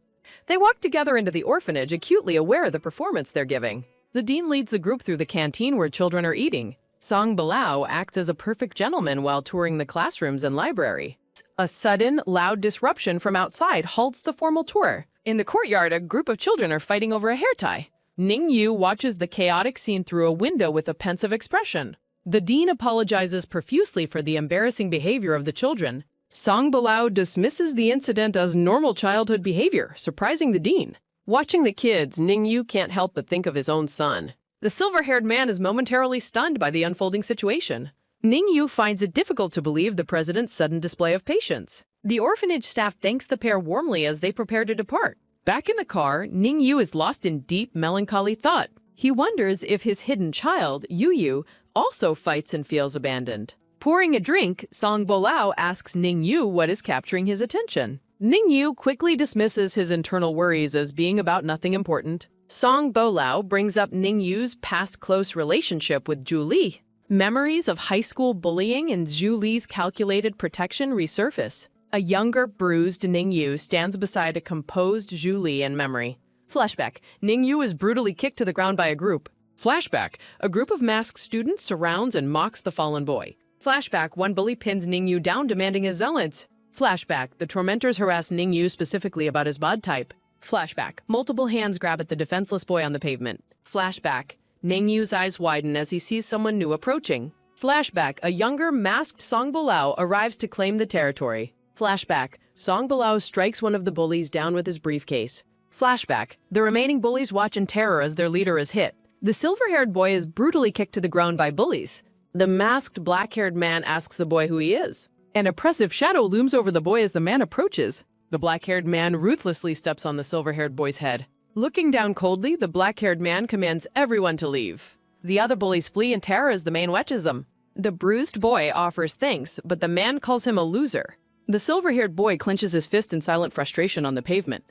They walk together into the orphanage, acutely aware of the performance they're giving. The dean leads the group through the canteen where children are eating. Song Bo-lao acts as a perfect gentleman while touring the classrooms and library. A sudden, loud disruption from outside halts the formal tour. In the courtyard, a group of children are fighting over a hair tie. Ning-yu watches the chaotic scene through a window with a pensive expression. The dean apologizes profusely for the embarrassing behavior of the children. Song Bo-lao dismisses the incident as normal childhood behavior, surprising the dean. Watching the kids, Ning-yu can't help but think of his own son. The silver-haired man is momentarily stunned by the unfolding situation. Ning-yu finds it difficult to believe the president's sudden display of patience. The orphanage staff thanks the pair warmly as they prepare to depart. Back in the car, Ning-yu is lost in deep, melancholy thought. He wonders if his hidden child, Yu-yu, also fights and feels abandoned. Pouring a drink, Song Bo-lao asks Ning-yu what is capturing his attention. Ning-yu quickly dismisses his internal worries as being about nothing important. Song Bo-lao brings up Ning-yu's past close relationship with Zhu Li. Memories of high school bullying and Zhu Li's calculated protection resurface. A younger, bruised Ning-yu stands beside a composed Zhu Li in memory. Flashback. Ning-yu is brutally kicked to the ground by a group. Flashback. A group of masked students surrounds and mocks the fallen boy. Flashback. One bully pins Ning-yu down, demanding his zealots. Flashback. The tormentors harass Ning-yu specifically about his bod type. Flashback. Multiple hands grab at the defenseless boy on the pavement. Flashback. Ning-yu's eyes widen as he sees someone new approaching. Flashback. A younger, masked Song Bo-lao arrives to claim the territory. Flashback. Song Bo-lao strikes one of the bullies down with his briefcase. Flashback. The remaining bullies watch in terror as their leader is hit. The silver-haired boy is brutally kicked to the ground by bullies. The masked, black-haired man asks the boy who he is. An oppressive shadow looms over the boy as the man approaches. The black-haired man ruthlessly steps on the silver-haired boy's head. Looking down coldly, the black-haired man commands everyone to leave. The other bullies flee in terror as the man wedges them. The bruised boy offers thanks, but the man calls him a loser. The silver-haired boy clenches his fist in silent frustration on the pavement.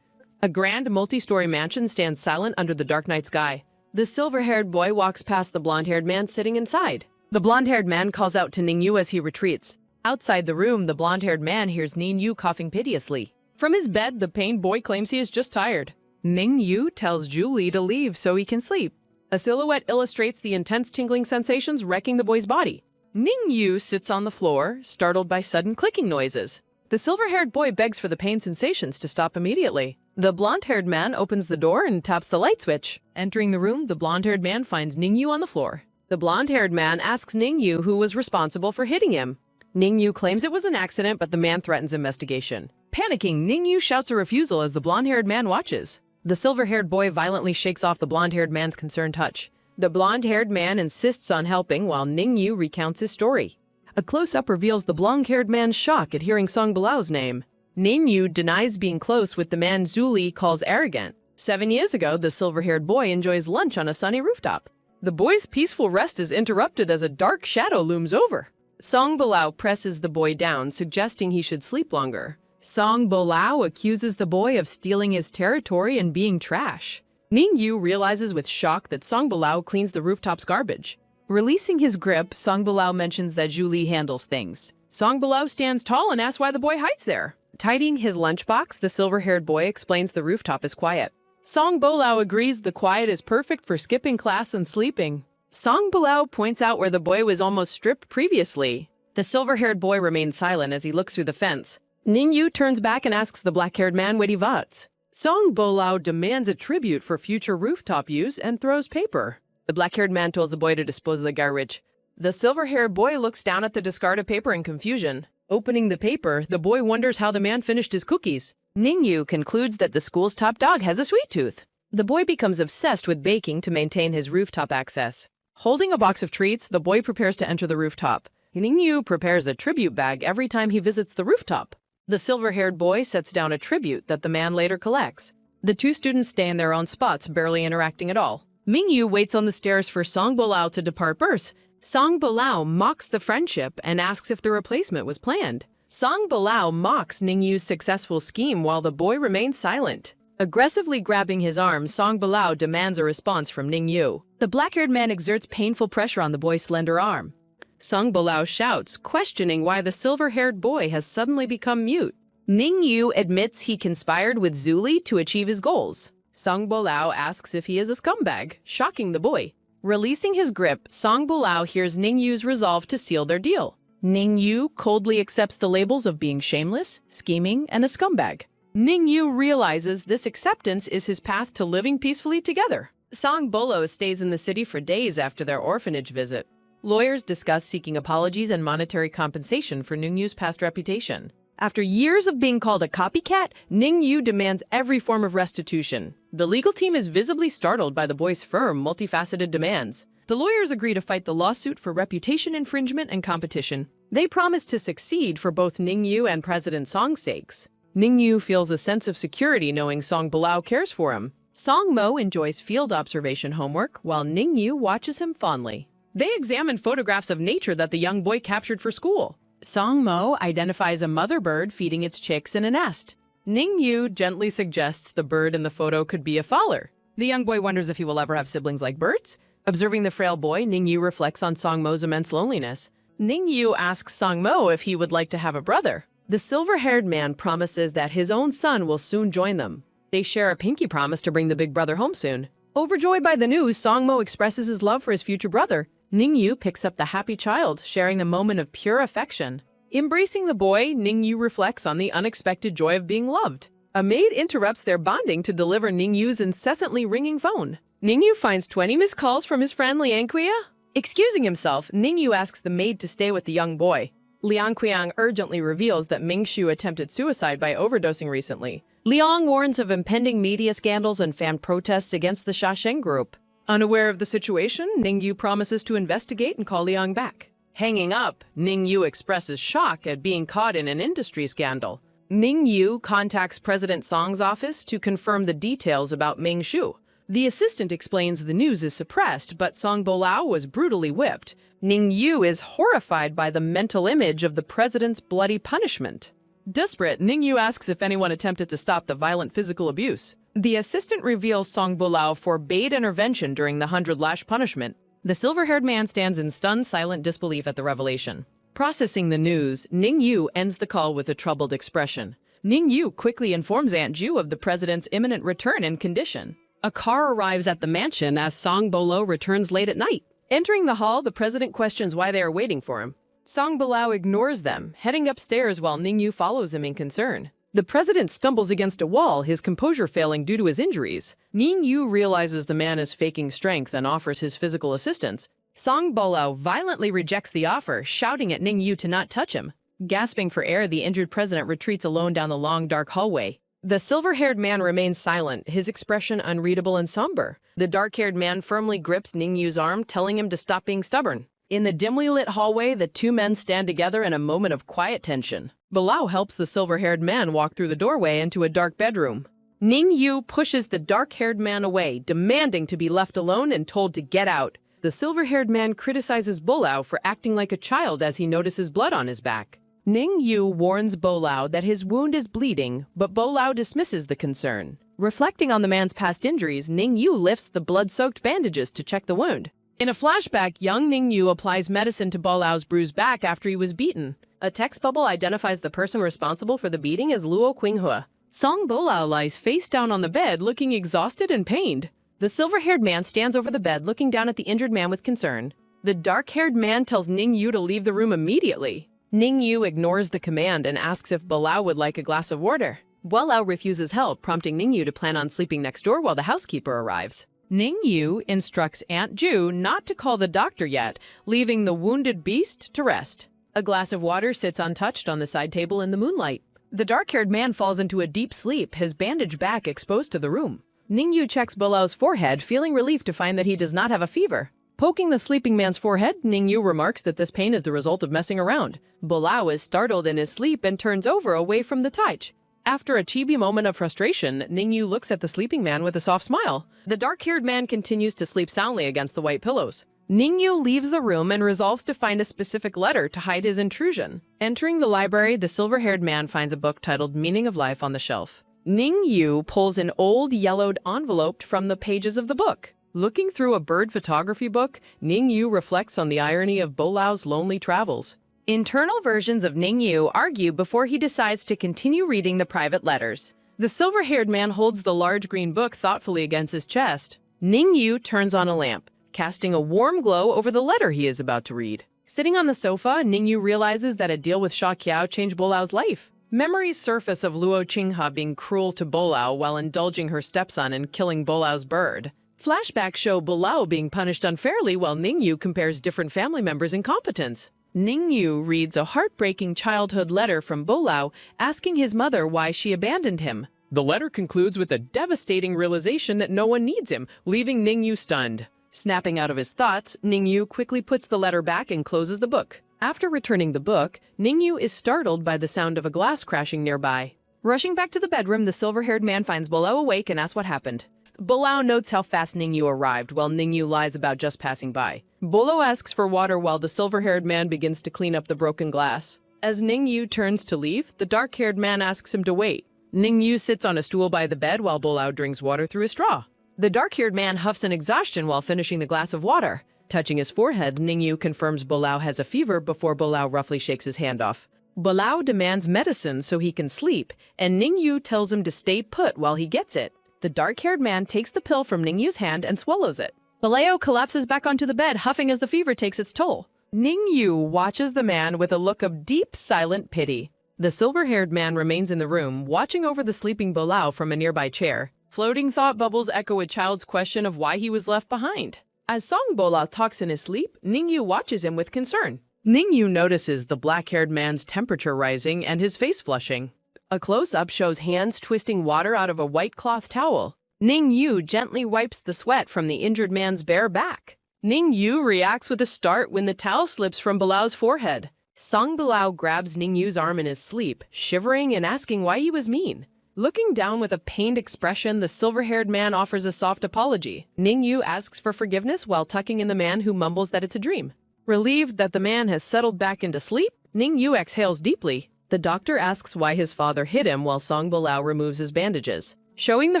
A grand multi-story mansion stands silent under the dark night sky. The silver-haired boy walks past the blonde-haired man sitting inside. The blonde-haired man calls out to Ning-yu as he retreats. Outside the room, the blonde-haired man hears Ning-yu coughing piteously. From his bed, the pained boy claims he is just tired. Ning-yu tells Zhu Li to leave so he can sleep. A silhouette illustrates the intense tingling sensations wrecking the boy's body. Ning-yu sits on the floor, startled by sudden clicking noises. The silver-haired boy begs for the pain sensations to stop immediately. The blonde-haired man opens the door and taps the light switch. Entering the room, the blonde-haired man finds Ning-yu on the floor. The blonde-haired man asks Ning-yu who was responsible for hitting him. Ning-yu claims it was an accident, but the man threatens investigation. Panicking, Ning-yu shouts a refusal as the blonde-haired man watches. The silver-haired boy violently shakes off the blonde-haired man's concerned touch. The blonde-haired man insists on helping while Ningyu recounts his story. A close-up reveals the blonde-haired man's shock at hearing Song Bilao's name. Ningyu denies being close with the man Zuli calls arrogant. 7 years ago, the silver-haired boy enjoys lunch on a sunny rooftop. The boy's peaceful rest is interrupted as a dark shadow looms over. Song Bilao presses the boy down, suggesting he should sleep longer. Song Bilao accuses the boy of stealing his territory and being trash. Ningyu realizes with shock that Song Bilao cleans the rooftop's garbage. Releasing his grip, Song Bilao mentions that Julie handles things. Song Bilao stands tall and asks why the boy hides there. Tidying his lunchbox, the silver-haired boy explains the rooftop is quiet. Song Bilao agrees the quiet is perfect for skipping class and sleeping. Song Bilao points out where the boy was almost stripped previously. The silver-haired boy remains silent as he looks through the fence. Ningyu turns back and asks the black-haired man what he wants. Song Bilao demands a tribute for future rooftop use and throws paper. The black-haired man tells the boy to dispose of the garbage. The silver-haired boy looks down at the discarded paper in confusion. Opening the paper, the boy wonders how the man finished his cookies. Ningyu concludes that the school's top dog has a sweet tooth. The boy becomes obsessed with baking to maintain his rooftop access. Holding a box of treats, the boy prepares to enter the rooftop. Ningyu prepares a tribute bag every time he visits the rooftop. The silver-haired boy sets down a tribute that the man later collects. The two students stay in their own spots, barely interacting at all. Mingyu waits on the stairs for Song Bilao to depart first. Song Bilao mocks the friendship and asks if the replacement was planned. Song Bilao mocks Ningyu's successful scheme while the boy remains silent. Aggressively grabbing his arm, Song Bilao demands a response from Ningyu. The black-haired man exerts painful pressure on the boy's slender arm. Song Bilao shouts, questioning why the silver-haired boy has suddenly become mute. Ningyu admits he conspired with Zuli to achieve his goals. Song Bilao asks if he is a scumbag, shocking the boy. Releasing his grip, Song Bilao hears Ningyu's resolve to seal their deal. Ningyu coldly accepts the labels of being shameless, scheming, and a scumbag. Ningyu realizes this acceptance is his path to living peacefully together. Song Bilao stays in the city for days after their orphanage visit. Lawyers discuss seeking apologies and monetary compensation for Ningyu's past reputation. After years of being called a copycat, Ningyu demands every form of restitution. The legal team is visibly startled by the boy's firm, multifaceted demands. The lawyers agree to fight the lawsuit for reputation infringement and competition. They promise to succeed for both Ningyu and President Song's sakes. Ningyu feels a sense of security knowing Song Bilao cares for him. Song Mo enjoys field observation homework while Ningyu watches him fondly. They examine photographs of nature that the young boy captured for school. Song Mo identifies a mother bird feeding its chicks in a nest. Ningyu gently suggests the bird in the photo could be a faller. The young boy wonders if he will ever have siblings like birds. Observing the frail boy, Ningyu reflects on Song Mo's immense loneliness. Ningyu asks Song Mo if he would like to have a brother. The silver-haired man promises that his own son will soon join them. They share a pinky promise to bring the big brother home soon. Overjoyed by the news, Song Mo expresses his love for his future brother. Ningyu picks up the happy child, sharing the moment of pure affection. Embracing the boy, Ningyu reflects on the unexpected joy of being loved. A maid interrupts their bonding to deliver Ningyu's incessantly ringing phone. Ningyu finds 20 missed calls from his friend Liang Kuya. Excusing himself, Ningyu asks the maid to stay with the young boy. Liang Qiang urgently reveals that Mingshu attempted suicide by overdosing recently. Liang warns of impending media scandals and fan protests against the Shasheng group. Unaware of the situation, Ningyu promises to investigate and call Liang back. Hanging up, Ningyu expresses shock at being caught in an industry scandal. Ningyu contacts President Song's office to confirm the details about Mingshu. The assistant explains the news is suppressed, but Song Bilao was brutally whipped. Ningyu is horrified by the mental image of the president's bloody punishment. Desperate, Ningyu asks if anyone attempted to stop the violent physical abuse. The assistant reveals Song Bilao forbade intervention during the 100-lash punishment. The silver-haired man stands in stunned, silent disbelief at the revelation. Processing the news, Ningyu ends the call with a troubled expression. Ningyu quickly informs Aunt Ju of the president's imminent return and condition. A car arrives at the mansion as Song Bilao returns late at night. Entering the hall, the president questions why they are waiting for him. Song Bilao ignores them, heading upstairs while Ningyu follows him in concern. The president stumbles against a wall, his composure failing due to his injuries. Ningyu realizes the man is faking strength and offers his physical assistance. Song Bilao violently rejects the offer, shouting at Ningyu to not touch him. Gasping for air, the injured president retreats alone down the long, dark hallway. The silver-haired man remains silent, his expression unreadable and somber. The dark-haired man firmly grips Ningyu's arm, telling him to stop being stubborn. In the dimly lit hallway, the two men stand together in a moment of quiet tension. Bilao helps the silver-haired man walk through the doorway into a dark bedroom. Ningyu pushes the dark-haired man away, demanding to be left alone and told to get out. The silver-haired man criticizes Bilao for acting like a child as he notices blood on his back. Ningyu warns Bilao that his wound is bleeding, but Bilao dismisses the concern. Reflecting on the man's past injuries, Ningyu lifts the blood-soaked bandages to check the wound. In a flashback, young Ningyu applies medicine to Bilao's bruised back after he was beaten. A text bubble identifies the person responsible for the beating as Luo Qinghua. Song Bilao lies face down on the bed, looking exhausted and pained. The silver-haired man stands over the bed, looking down at the injured man with concern. The dark-haired man tells Ningyu to leave the room immediately. Ningyu ignores the command and asks if Bilao would like a glass of water. Bilao refuses help, prompting Ningyu to plan on sleeping next door while the housekeeper arrives. Ningyu instructs Aunt Ju not to call the doctor yet, leaving the wounded beast to rest. A glass of water sits untouched on the side table in the moonlight. The dark-haired man falls into a deep sleep, his bandaged back exposed to the room. Ningyu checks Bilao's forehead, feeling relief to find that he does not have a fever. Poking the sleeping man's forehead, Ningyu remarks that this pain is the result of messing around. Bilao is startled in his sleep and turns over away from the touch. After a chibi moment of frustration, Ningyu looks at the sleeping man with a soft smile. The dark-haired man continues to sleep soundly against the white pillows. Ningyu leaves the room and resolves to find a specific letter to hide his intrusion. Entering the library, the silver-haired man finds a book titled Meaning of Life on the shelf. Ningyu pulls an old yellowed envelope from the pages of the book. Looking through a bird photography book, Ningyu reflects on the irony of Bilao's lonely travels. Internal versions of Ningyu argue before he decides to continue reading the private letters. The silver-haired man holds the large green book thoughtfully against his chest. Ningyu turns on a lamp, casting a warm glow over the letter he is about to read. Sitting on the sofa, Ningyu realizes that a deal with Sha Qiao changed Bilao's life. Memories surface of Luo Qinghua being cruel to Bilao while indulging her stepson and killing Bilao's bird. Flashbacks show Bilao being punished unfairly while Ningyu compares different family members' incompetence. Ningyu reads a heartbreaking childhood letter from Bilao asking his mother why she abandoned him. The letter concludes with a devastating realization that no one needs him, leaving Ningyu stunned. Snapping out of his thoughts, Ningyu quickly puts the letter back and closes the book. After returning the book, Ningyu is startled by the sound of a glass crashing nearby. Rushing back to the bedroom, the silver-haired man finds Bilao awake and asks what happened. Bilao notes how fast Ningyu arrived, while Ningyu lies about just passing by. Bilao asks for water while the silver-haired man begins to clean up the broken glass. As Ningyu turns to leave, the dark-haired man asks him to wait. Ningyu sits on a stool by the bed while Bilao drinks water through a straw. The dark-haired man huffs in exhaustion while finishing the glass of water. Touching his forehead, Ningyu confirms Bilao has a fever before Bilao roughly shakes his hand off. Bilao demands medicine so he can sleep, and Ningyu tells him to stay put while he gets it. The dark-haired man takes the pill from Ningyu's hand and swallows it. Bilao collapses back onto the bed, huffing as the fever takes its toll. Ningyu watches the man with a look of deep, silent pity. The silver-haired man remains in the room, watching over the sleeping Bilao from a nearby chair. Floating thought bubbles echo a child's question of why he was left behind. As Song Bilao talks in his sleep, Ningyu watches him with concern. Ningyu notices the black-haired man's temperature rising and his face flushing. A close-up shows hands twisting water out of a white cloth towel. Ningyu gently wipes the sweat from the injured man's bare back. Ningyu reacts with a start when the towel slips from Bilao's forehead. Song Bilao grabs Ningyu's arm in his sleep, shivering and asking why he was mean. Looking down with a pained expression, the silver-haired man offers a soft apology. Ningyu asks for forgiveness while tucking in the man who mumbles that it's a dream. Relieved that the man has settled back into sleep, Ningyu exhales deeply. The doctor asks why his father hit him while Song Bilao removes his bandages. Showing the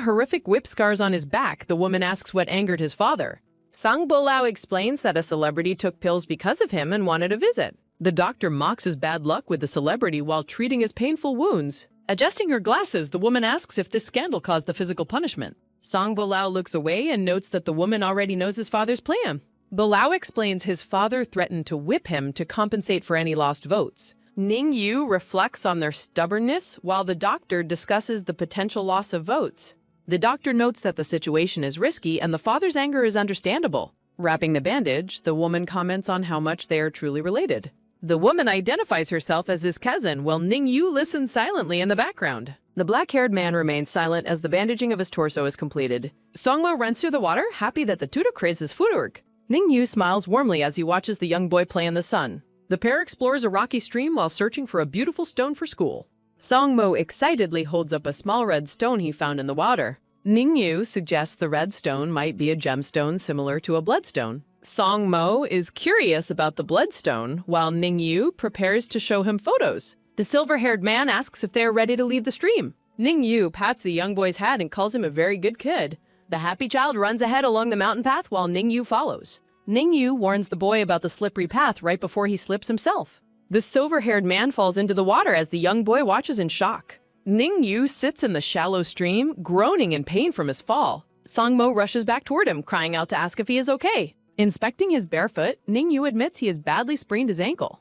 horrific whip scars on his back, the woman asks what angered his father. Song Bilao explains that a celebrity took pills because of him and wanted a visit. The doctor mocks his bad luck with the celebrity while treating his painful wounds. Adjusting her glasses, the woman asks if this scandal caused the physical punishment. Song Bilao looks away and notes that the woman already knows his father's plan. Bilao explains his father threatened to whip him to compensate for any lost votes. Ningyu reflects on their stubbornness while the doctor discusses the potential loss of votes. The doctor notes that the situation is risky and the father's anger is understandable. Wrapping the bandage, the woman comments on how much they are truly related. The woman identifies herself as his cousin while Ningyu listens silently in the background. The black-haired man remains silent as the bandaging of his torso is completed. Songmo runs through the water, happy that the tutor craze his footwork. Ningyu smiles warmly as he watches the young boy play in the sun. The pair explores a rocky stream while searching for a beautiful stone for school. Songmo excitedly holds up a small red stone he found in the water. Ningyu suggests the red stone might be a gemstone similar to a bloodstone. Songmo is curious about the bloodstone, while Ningyu prepares to show him photos. The silver-haired man asks if they are ready to leave the stream. Ningyu pats the young boy's head and calls him a very good kid. The happy child runs ahead along the mountain path while Ningyu follows. Ningyu warns the boy about the slippery path right before he slips himself. The silver-haired man falls into the water as the young boy watches in shock. Ningyu sits in the shallow stream, groaning in pain from his fall. Songmo rushes back toward him, crying out to ask if he is okay. Inspecting his bare foot, Ningyu admits he has badly sprained his ankle.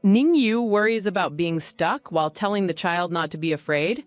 Ningyu worries about being stuck while telling the child not to be afraid.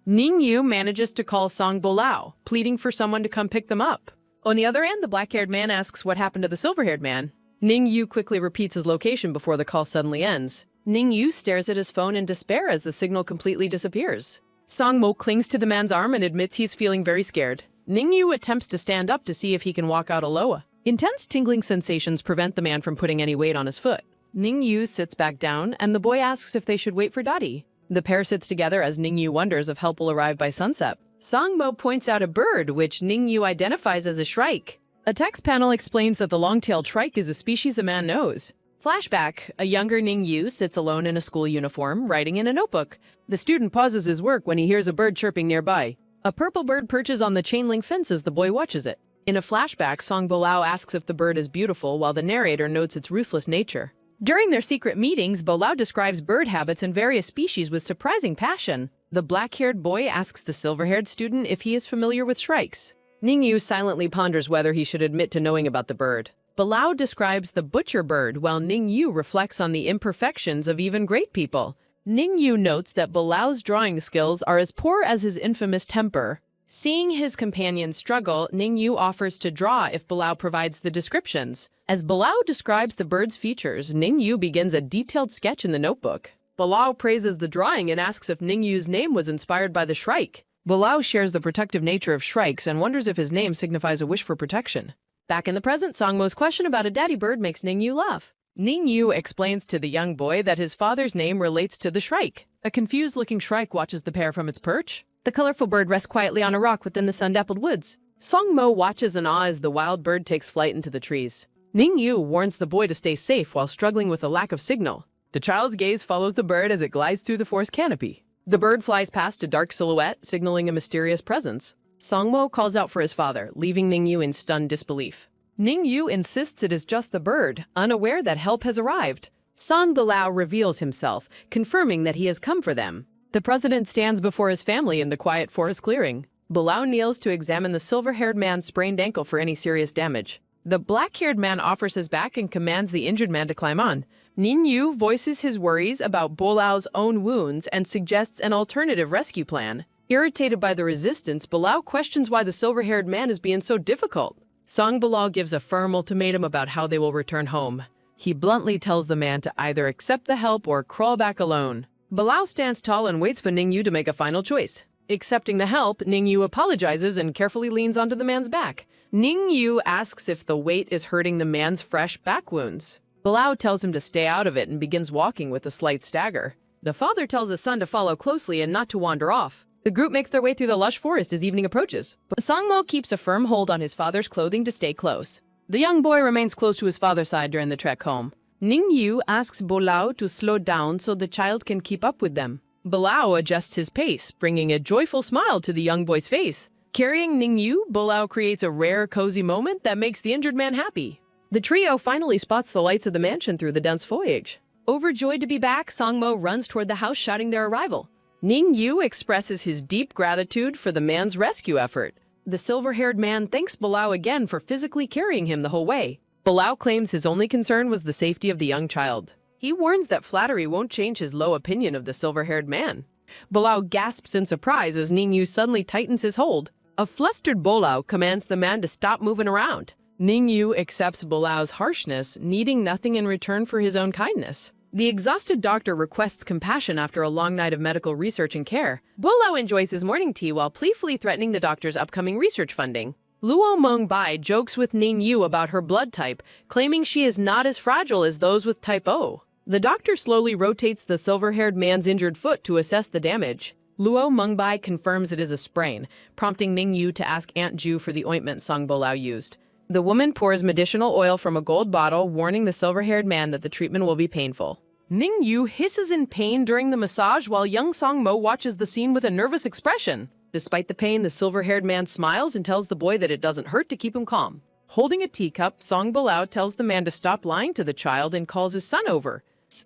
Ningyu manages to call Song Bolao, pleading for someone to come pick them up. On the other end, the black-haired man asks what happened to the silver-haired man. Ningyu quickly repeats his location before the call suddenly ends. Ningyu stares at his phone in despair as the signal completely disappears. Songmo clings to the man's arm and admits he's feeling very scared. Ningyu attempts to stand up to see if he can walk out Aloha. Intense tingling sensations prevent the man from putting any weight on his foot. Ningyu sits back down, and the boy asks if they should wait for Daddy. The pair sits together as Ningyu wonders if help will arrive by sunset. Songmo points out a bird, which Ningyu identifies as a shrike. A text panel explains that the long-tailed shrike is a species the man knows. Flashback, a younger Ningyu sits alone in a school uniform, writing in a notebook. The student pauses his work when he hears a bird chirping nearby. A purple bird perches on the chain-link fence as the boy watches it. In a flashback, Song Bolao asks if the bird is beautiful, while the narrator notes its ruthless nature. During their secret meetings, Bolao describes bird habits and various species with surprising passion. The black-haired boy asks the silver-haired student if he is familiar with shrikes. Ningyu silently ponders whether he should admit to knowing about the bird. Bolao describes the butcher bird, while Ningyu reflects on the imperfections of even great people. Ningyu notes that Bolao's drawing skills are as poor as his infamous temper. Seeing his companion struggle, Ningyu offers to draw if Bolao provides the descriptions. As Bolao describes the bird's features, Ningyu begins a detailed sketch in the notebook. Bolao praises the drawing and asks if Ningyu's name was inspired by the shrike. Bolao shares the protective nature of shrikes and wonders if his name signifies a wish for protection. Back in the present, Songmo's question about a daddy bird makes Ningyu laugh. Ningyu explains to the young boy that his father's name relates to the shrike. A confused-looking shrike watches the pair from its perch. The colorful bird rests quietly on a rock within the sun-dappled woods. Songmo watches in awe as the wild bird takes flight into the trees. Ningyu warns the boy to stay safe while struggling with a lack of signal. The child's gaze follows the bird as it glides through the forest canopy. The bird flies past a dark silhouette, signaling a mysterious presence. Songmo calls out for his father, leaving Ningyu in stunned disbelief. Ningyu insists it is just the bird, unaware that help has arrived. Song Bolao reveals himself, confirming that he has come for them. The president stands before his family in the quiet forest clearing. Bolao kneels to examine the silver-haired man's sprained ankle for any serious damage. The black-haired man offers his back and commands the injured man to climb on. Ningyu voices his worries about Bolao's own wounds and suggests an alternative rescue plan. Irritated by the resistance, Bolao questions why the silver-haired man is being so difficult. Song Bolao gives a firm ultimatum about how they will return home. He bluntly tells the man to either accept the help or crawl back alone. Bolao stands tall and waits for Ningyu to make a final choice. Accepting the help, Ningyu apologizes and carefully leans onto the man's back. Ningyu asks if the weight is hurting the man's fresh back wounds. Bolao tells him to stay out of it and begins walking with a slight stagger. The father tells his son to follow closely and not to wander off. The group makes their way through the lush forest as evening approaches. But Songmo keeps a firm hold on his father's clothing to stay close. The young boy remains close to his father's side during the trek home. Ningyu asks Bolao to slow down so the child can keep up with them. Bolao adjusts his pace, bringing a joyful smile to the young boy's face. Carrying Ningyu, Bolao creates a rare, cozy moment that makes the injured man happy. The trio finally spots the lights of the mansion through the dense foliage. Overjoyed to be back, Songmo runs toward the house shouting their arrival. Ningyu expresses his deep gratitude for the man's rescue effort. The silver-haired man thanks Bolao again for physically carrying him the whole way. Bolao claims his only concern was the safety of the young child. He warns that flattery won't change his low opinion of the silver-haired man. Bolao gasps in surprise as Ningyu suddenly tightens his hold. A flustered Bolao commands the man to stop moving around. Ningyu accepts Bolao's harshness, needing nothing in return for his own kindness. The exhausted doctor requests compassion after a long night of medical research and care. Bolao enjoys his morning tea while playfully threatening the doctor's upcoming research funding. Luo Mengbai jokes with Ning Yu about her blood type, claiming she is not as fragile as those with type O. The doctor slowly rotates the silver-haired man's injured foot to assess the damage. Luo Mengbai confirms it is a sprain, prompting Ning Yu to ask Aunt Ju for the ointment Song Bolao used. The woman pours medicinal oil from a gold bottle, warning the silver-haired man that the treatment will be painful. Ning Yu hisses in pain during the massage while young Song Mo watches the scene with a nervous expression. Despite the pain, the silver-haired man smiles and tells the boy that it doesn't hurt to keep him calm. Holding a teacup, Song Bolao tells the man to stop lying to the child and calls his son over.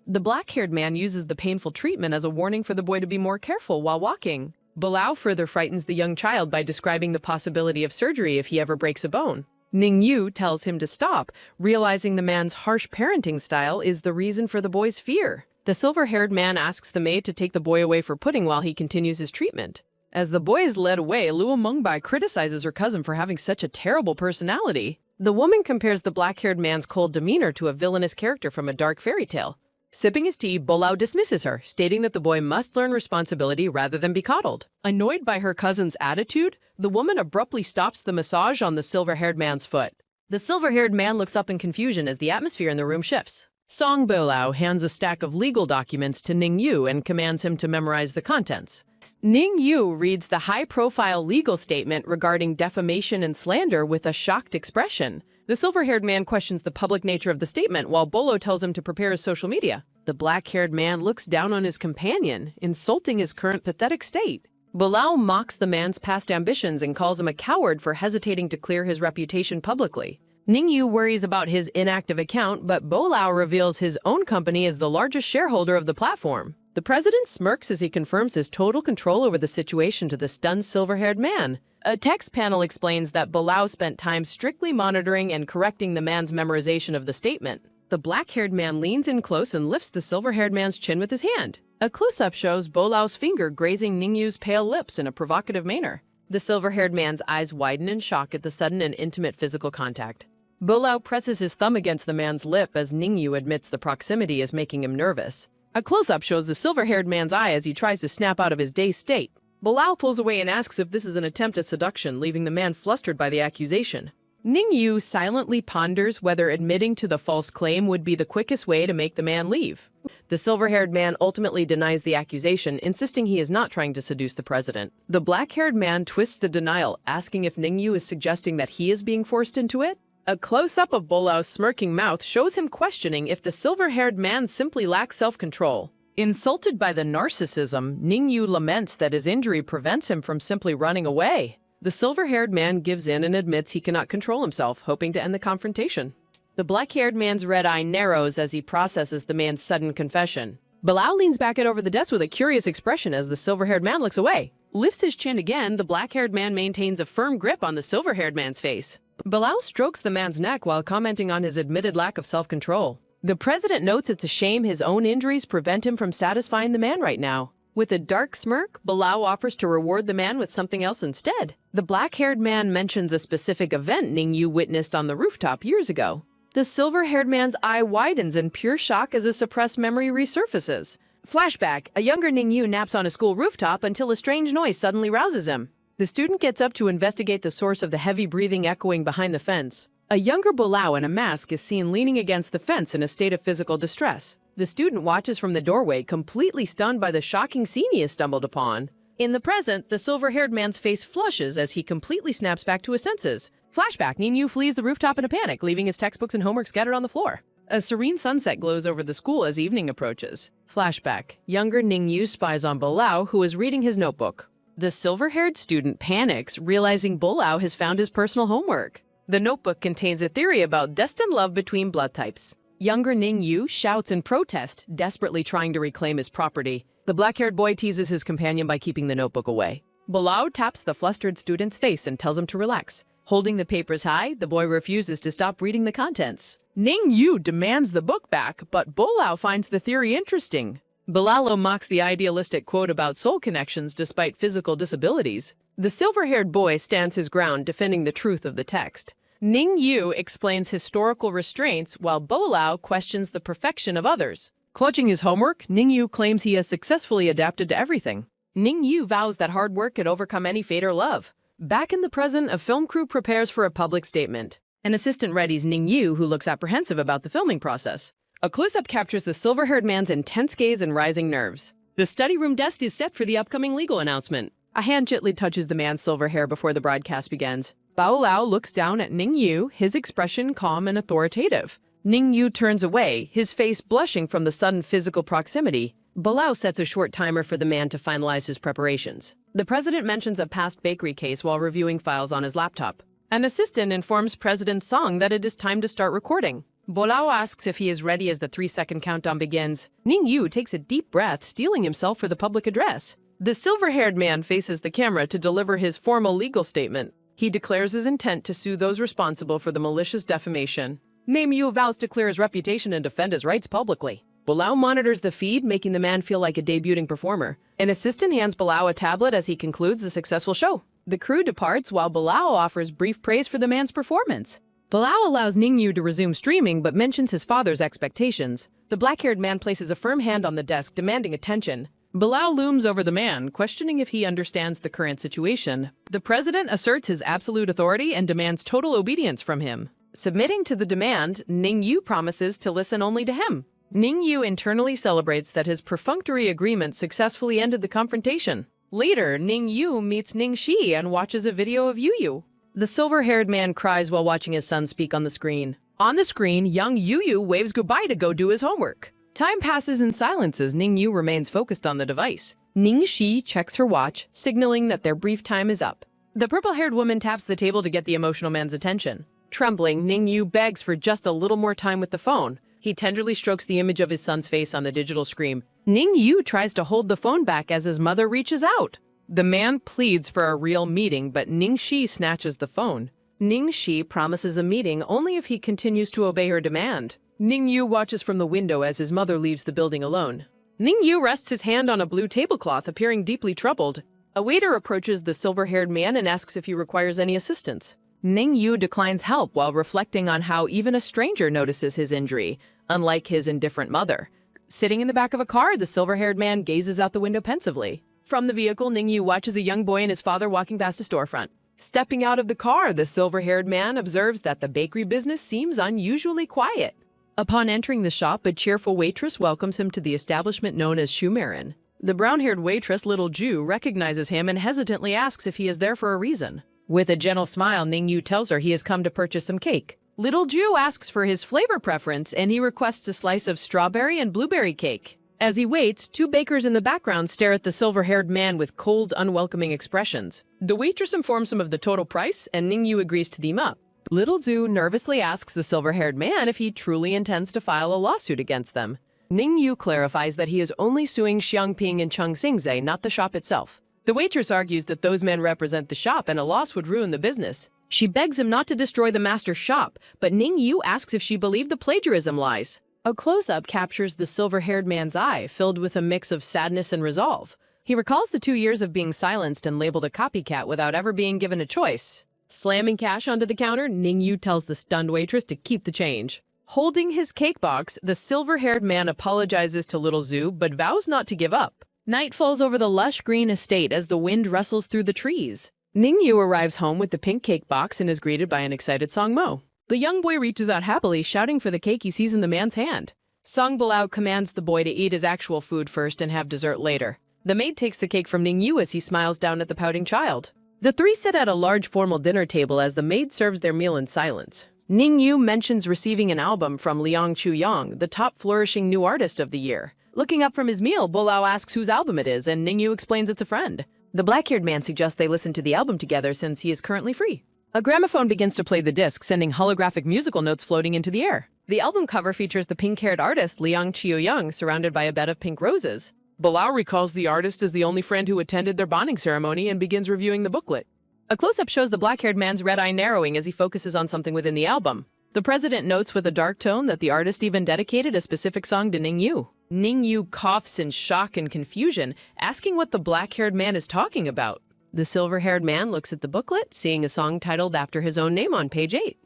The black-haired man uses the painful treatment as a warning for the boy to be more careful while walking. Bolao further frightens the young child by describing the possibility of surgery if he ever breaks a bone. Ning Yu tells him to stop, realizing the man's harsh parenting style is the reason for the boy's fear. The silver-haired man asks the maid to take the boy away for pudding while he continues his treatment. As the boy is led away, Luo Mengbai criticizes her cousin for having such a terrible personality. The woman compares the black-haired man's cold demeanor to a villainous character from a dark fairy tale. Sipping his tea, Bolao dismisses her, stating that the boy must learn responsibility rather than be coddled. Annoyed by her cousin's attitude, the woman abruptly stops the massage on the silver-haired man's foot. The silver-haired man looks up in confusion as the atmosphere in the room shifts. Song Bolao hands a stack of legal documents to Ning Yu and commands him to memorize the contents. Ning Yu reads the high-profile legal statement regarding defamation and slander with a shocked expression. The silver-haired man questions the public nature of the statement while Bolo tells him to prepare his social media. The black-haired man looks down on his companion, insulting his current pathetic state. Bolao mocks the man's past ambitions and calls him a coward for hesitating to clear his reputation publicly. Ning Yu worries about his inactive account, but Bolao reveals his own company is the largest shareholder of the platform. The president smirks as he confirms his total control over the situation to the stunned silver-haired man. A text panel explains that Bolao spent time strictly monitoring and correcting the man's memorization of the statement. The black-haired man leans in close and lifts the silver-haired man's chin with his hand. A close-up shows Bolao's finger grazing Ning Yu's pale lips in a provocative manner. The silver-haired man's eyes widen in shock at the sudden and intimate physical contact. Bolao presses his thumb against the man's lip as Ning Yu admits the proximity is making him nervous. A close-up shows the silver-haired man's eye as he tries to snap out of his dazed state. Bolao pulls away and asks if this is an attempt at seduction, leaving the man flustered by the accusation. Ning Yu silently ponders whether admitting to the false claim would be the quickest way to make the man leave. The silver-haired man ultimately denies the accusation, insisting he is not trying to seduce the president. The black-haired man twists the denial, asking if Ning Yu is suggesting that he is being forced into it. A close-up of Bolao's smirking mouth shows him questioning if the silver-haired man simply lacks self-control. Insulted by the narcissism, Ning Yu laments that his injury prevents him from simply running away. The silver-haired man gives in and admits he cannot control himself, hoping to end the confrontation. The black-haired man's red eye narrows as he processes the man's sudden confession. Bolao leans back over the desk with a curious expression as the silver-haired man looks away. Lifts his chin again, the black-haired man maintains a firm grip on the silver-haired man's face. Bolao strokes the man's neck while commenting on his admitted lack of self-control. The president notes it's a shame his own injuries prevent him from satisfying the man right now. With a dark smirk, Bolao offers to reward the man with something else instead. The black-haired man mentions a specific event Ning Yu witnessed on the rooftop years ago. The silver-haired man's eye widens in pure shock as a suppressed memory resurfaces. Flashback, a younger Ning Yu naps on a school rooftop until a strange noise suddenly rouses him. The student gets up to investigate the source of the heavy breathing echoing behind the fence. A younger Bolao in a mask is seen leaning against the fence in a state of physical distress. The student watches from the doorway, completely stunned by the shocking scene he has stumbled upon. In the present, the silver-haired man's face flushes as he completely snaps back to his senses. Flashback, Ning Yu flees the rooftop in a panic, leaving his textbooks and homework scattered on the floor. A serene sunset glows over the school as evening approaches. Flashback, younger Ning Yu spies on Bolao, who is reading his notebook. The silver-haired student panics, realizing Bolao has found his personal homework. The notebook contains a theory about destined love between blood types. Younger Ning Yu shouts in protest, desperately trying to reclaim his property. The black-haired boy teases his companion by keeping the notebook away. Bolao taps the flustered student's face and tells him to relax. Holding the papers high, the boy refuses to stop reading the contents. Ning Yu demands the book back, but Bolao finds the theory interesting. Bolao mocks the idealistic quote about soul connections despite physical disabilities. The silver-haired boy stands his ground, defending the truth of the text. Ning Yu explains historical restraints while Bolao questions the perfection of others. Clutching his homework, Ningyu claims he has successfully adapted to everything. Ningyu vows that hard work could overcome any fate or love. Back in the present, a film crew prepares for a public statement. An assistant readies Ningyu, who looks apprehensive about the filming process. A close-up captures the silver-haired man's intense gaze and rising nerves. The study room desk is set for the upcoming legal announcement. A hand gently touches the man's silver hair before the broadcast begins. Bao Lao looks down at Ningyu, his expression calm and authoritative. Ningyu turns away, his face blushing from the sudden physical proximity. Bao sets a short timer for the man to finalize his preparations. The president mentions a past bakery case while reviewing files on his laptop. An assistant informs President Song that it is time to start recording. Bolao asks if he is ready as the 3-second countdown begins. Ningyu takes a deep breath, steeling himself for the public address. The silver-haired man faces the camera to deliver his formal legal statement. He declares his intent to sue those responsible for the malicious defamation. Ningyu vows to clear his reputation and defend his rights publicly. Bolao monitors the feed, making the man feel like a debuting performer. An assistant hands Bolao a tablet as he concludes the successful show. The crew departs while Bolao offers brief praise for the man's performance. Bolao allows Ningyu to resume streaming but mentions his father's expectations. The black-haired man places a firm hand on the desk, demanding attention. Bolao looms over the man, questioning if he understands the current situation. The president asserts his absolute authority and demands total obedience from him. Submitting to the demand, Ningyu promises to listen only to him. Ningyu internally celebrates that his perfunctory agreement successfully ended the confrontation. Later, Ningyu meets Ningxi and watches a video of Yuyu. The silver-haired man cries while watching his son speak on the screen. On the screen, young Yuyu waves goodbye to go do his homework. Time passes in silence as Ningyu remains focused on the device. Ningxi checks her watch, signaling that their brief time is up. The purple-haired woman taps the table to get the emotional man's attention. Trembling, Ningyu begs for just a little more time with the phone. He tenderly strokes the image of his son's face on the digital screen. Ningyu tries to hold the phone back as his mother reaches out. The man pleads for a real meeting, but Ningxi snatches the phone. Ningxi promises a meeting only if he continues to obey her demand. Ningyu watches from the window as his mother leaves the building alone. Ningyu rests his hand on a blue tablecloth, appearing deeply troubled. A waiter approaches the silver-haired man and asks if he requires any assistance. Ningyu declines help while reflecting on how even a stranger notices his injury, unlike his indifferent mother. Sitting in the back of a car, the silver-haired man gazes out the window pensively. From the vehicle, Ningyu watches a young boy and his father walking past a storefront. Stepping out of the car, the silver-haired man observes that the bakery business seems unusually quiet. Upon entering the shop, a cheerful waitress welcomes him to the establishment known as Shumarin. The brown-haired waitress, Little Ju, recognizes him and hesitantly asks if he is there for a reason. With a gentle smile, Ningyu tells her he has come to purchase some cake. Little Ju asks for his flavor preference, and he requests a slice of strawberry and blueberry cake. As he waits, two bakers in the background stare at the silver-haired man with cold, unwelcoming expressions. The waitress informs him of the total price, and Ningyu agrees to team up. Little Ju nervously asks the silver-haired man if he truly intends to file a lawsuit against them. Ningyu clarifies that he is only suing Xiangping and Chengxingze, not the shop itself. The waitress argues that those men represent the shop and a loss would ruin the business. She begs him not to destroy the master's shop, but Ningyu asks if she believed the plagiarism lies. A close-up captures the silver-haired man's eye, filled with a mix of sadness and resolve. He recalls the 2 years of being silenced and labeled a copycat without ever being given a choice. Slamming cash onto the counter, Ningyu tells the stunned waitress to keep the change. Holding his cake box, the silver-haired man apologizes to Little Zhu but vows not to give up. Night falls over the lush green estate as the wind rustles through the trees. Ningyu arrives home with the pink cake box and is greeted by an excited Song Mo. The young boy reaches out happily, shouting for the cake he sees in the man's hand. Song Bilao commands the boy to eat his actual food first and have dessert later. The maid takes the cake from Ningyu as he smiles down at the pouting child. The three sit at a large formal dinner table as the maid serves their meal in silence. Ningyu mentions receiving an album from Liang Chuyang, the top flourishing new artist of the year. Looking up from his meal, Bolao asks whose album it is, and Ningyu explains it's a friend. The black-haired man suggests they listen to the album together since he is currently free. A gramophone begins to play the disc, sending holographic musical notes floating into the air. The album cover features the pink-haired artist Liang Qiuyang surrounded by a bed of pink roses. Bolao recalls the artist as the only friend who attended their bonding ceremony and begins reviewing the booklet. A close-up shows the black-haired man's red eye narrowing as he focuses on something within the album. The president notes with a dark tone that the artist even dedicated a specific song to Ningyu. Ningyu coughs in shock and confusion, asking what the black-haired man is talking about. The silver-haired man looks at the booklet, seeing a song titled after his own name on page 8.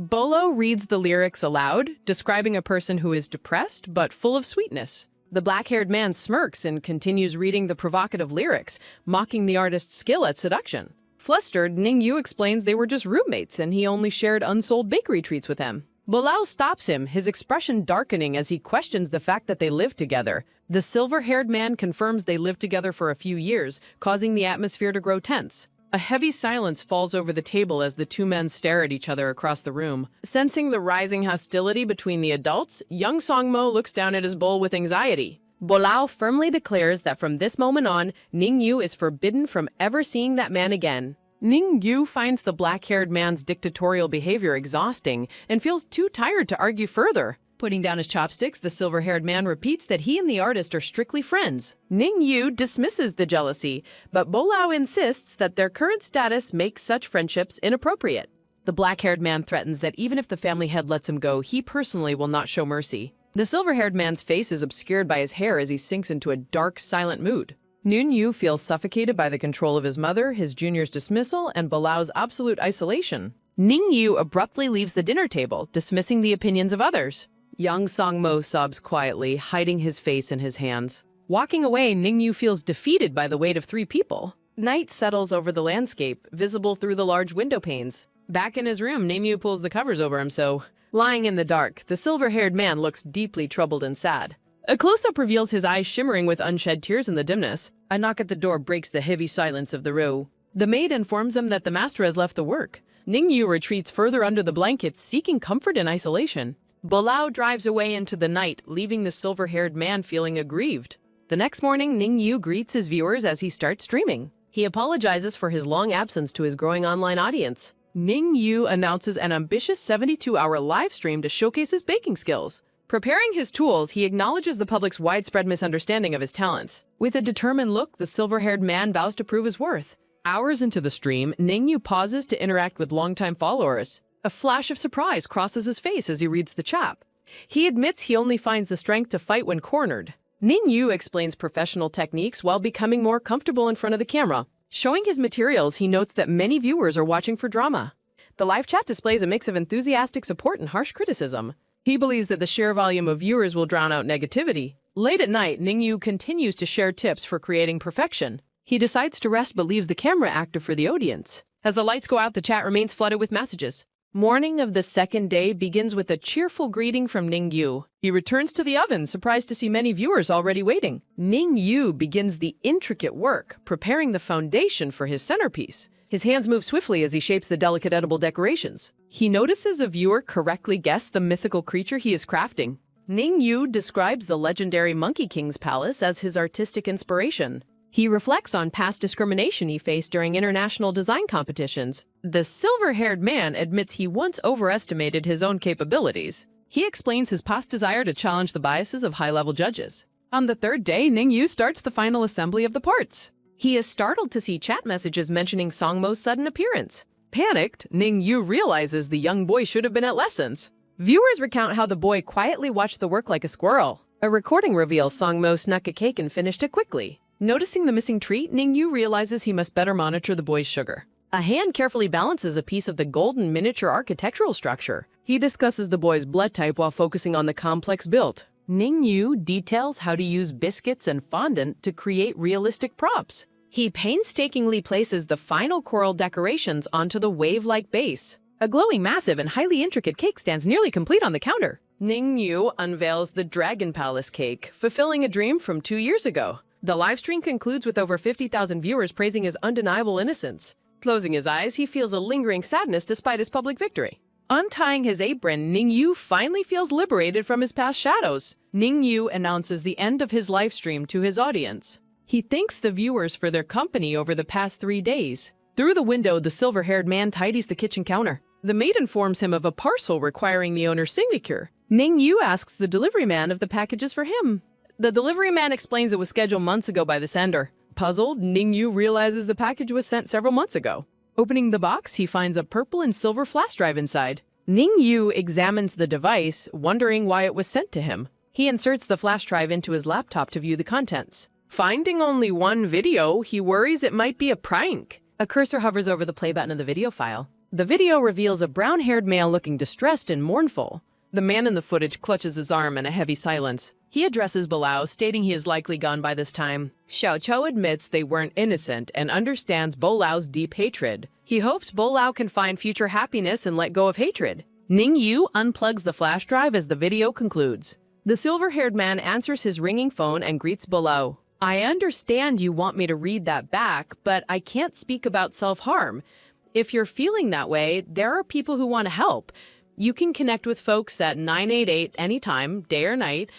Bolo reads the lyrics aloud, describing a person who is depressed but full of sweetness. The black-haired man smirks and continues reading the provocative lyrics, mocking the artist's skill at seduction. Flustered, Ningyu explains they were just roommates and he only shared unsold bakery treats with him. Bolao stops him, his expression darkening as he questions the fact that they live together. The silver-haired man confirms they lived together for a few years, causing the atmosphere to grow tense. A heavy silence falls over the table as the two men stare at each other across the room. Sensing the rising hostility between the adults, young Songmo looks down at his bowl with anxiety. Bolao firmly declares that from this moment on, Ningyu is forbidden from ever seeing that man again. Ningyu finds the black-haired man's dictatorial behavior exhausting and feels too tired to argue further. Putting down his chopsticks, the silver-haired man repeats that he and the artist are strictly friends. Ningyu dismisses the jealousy, but Bolao insists that their current status makes such friendships inappropriate. The black-haired man threatens that even if the family head lets him go, he personally will not show mercy. The silver-haired man's face is obscured by his hair as he sinks into a dark, silent mood. Ningyu feels suffocated by the control of his mother, his junior's dismissal, and Bolao's absolute isolation. Ningyu abruptly leaves the dinner table, dismissing the opinions of others. Young Songmo sobs quietly, hiding his face in his hands. Walking away, Ningyu feels defeated by the weight of three people. Night settles over the landscape, visible through the large window panes. Back in his room, Ningyu pulls the covers over him so... Lying in the dark, the silver-haired man looks deeply troubled and sad. A close-up reveals his eyes shimmering with unshed tears in the dimness. A knock at the door breaks the heavy silence of the room. The maid informs him that the master has left the work. Ningyu retreats further under the blankets, seeking comfort in isolation. Bolao drives away into the night, leaving the silver-haired man feeling aggrieved. The next morning, Ningyu greets his viewers as he starts streaming. He apologizes for his long absence to his growing online audience. Ningyu announces an ambitious 72-hour live stream to showcase his baking skills. Preparing his tools, he acknowledges the public's widespread misunderstanding of his talents. With a determined look, the silver-haired man vows to prove his worth. Hours into the stream, Ningyu pauses to interact with longtime followers. A flash of surprise crosses his face as he reads the chat. He admits he only finds the strength to fight when cornered. Ningyu explains professional techniques while becoming more comfortable in front of the camera. Showing his materials, he notes that many viewers are watching for drama. The live chat displays a mix of enthusiastic support and harsh criticism. He believes that the sheer volume of viewers will drown out negativity. Late at night, Ningyu continues to share tips for creating perfection. He decides to rest but leaves the camera active for the audience. As the lights go out, the chat remains flooded with messages. Morning of the second day begins with a cheerful greeting from Ningyu. He returns to the oven, surprised to see many viewers already waiting. Ningyu begins the intricate work, preparing the foundation for his centerpiece. His hands move swiftly as he shapes the delicate edible decorations. He notices a viewer correctly guess the mythical creature he is crafting. Ningyu describes the legendary Monkey King's palace as his artistic inspiration. He reflects on past discrimination he faced during international design competitions. The silver-haired man admits he once overestimated his own capabilities. He explains his past desire to challenge the biases of high-level judges. On the third day, Ningyu starts the final assembly of the parts. He is startled to see chat messages mentioning Songmo's sudden appearance. Panicked, Ningyu realizes the young boy should have been at lessons. Viewers recount how the boy quietly watched the work like a squirrel. A recording reveals Songmo snuck a cake and finished it quickly. Noticing the missing treat, Ningyu realizes he must better monitor the boy's sugar. A hand carefully balances a piece of the golden miniature architectural structure. He discusses the boy's blood type while focusing on the complex build. Ningyu details how to use biscuits and fondant to create realistic props. He painstakingly places the final coral decorations onto the wave-like base. A glowing, massive, and highly intricate cake stands nearly complete on the counter. Ningyu unveils the Dragon Palace cake, fulfilling a dream from 2 years ago. The livestream concludes with over 50,000 viewers praising his undeniable innocence. Closing his eyes, he feels a lingering sadness despite his public victory. Untying his apron, Ningyu finally feels liberated from his past shadows. Ningyu announces the end of his livestream to his audience. He thanks the viewers for their company over the past 3 days. Through the window, the silver-haired man tidies the kitchen counter. The maid informs him of a parcel requiring the owner's signature. Ningyu asks the delivery man if the package is for him. The delivery man explains it was scheduled months ago by the sender. Puzzled, Ningyu realizes the package was sent several months ago. Opening the box, he finds a purple and silver flash drive inside. Ningyu examines the device, wondering why it was sent to him. He inserts the flash drive into his laptop to view the contents. Finding only one video, he worries it might be a prank. A cursor hovers over the play button of the video file. The video reveals a brown-haired male looking distressed and mournful. The man in the footage clutches his arm in a heavy silence. He addresses Bilao, stating he is likely gone by this time. Xiaoqiao admits they weren't innocent and understands Bolao's deep hatred. He hopes Bolao can find future happiness and let go of hatred. Ningyu unplugs the flash drive as the video concludes. The silver-haired man answers his ringing phone and greets Bolao. I understand you want me to read that back, but I can't speak about self-harm. If you're feeling that way, there are people who want to help. You can connect with folks at 988 anytime, day or night.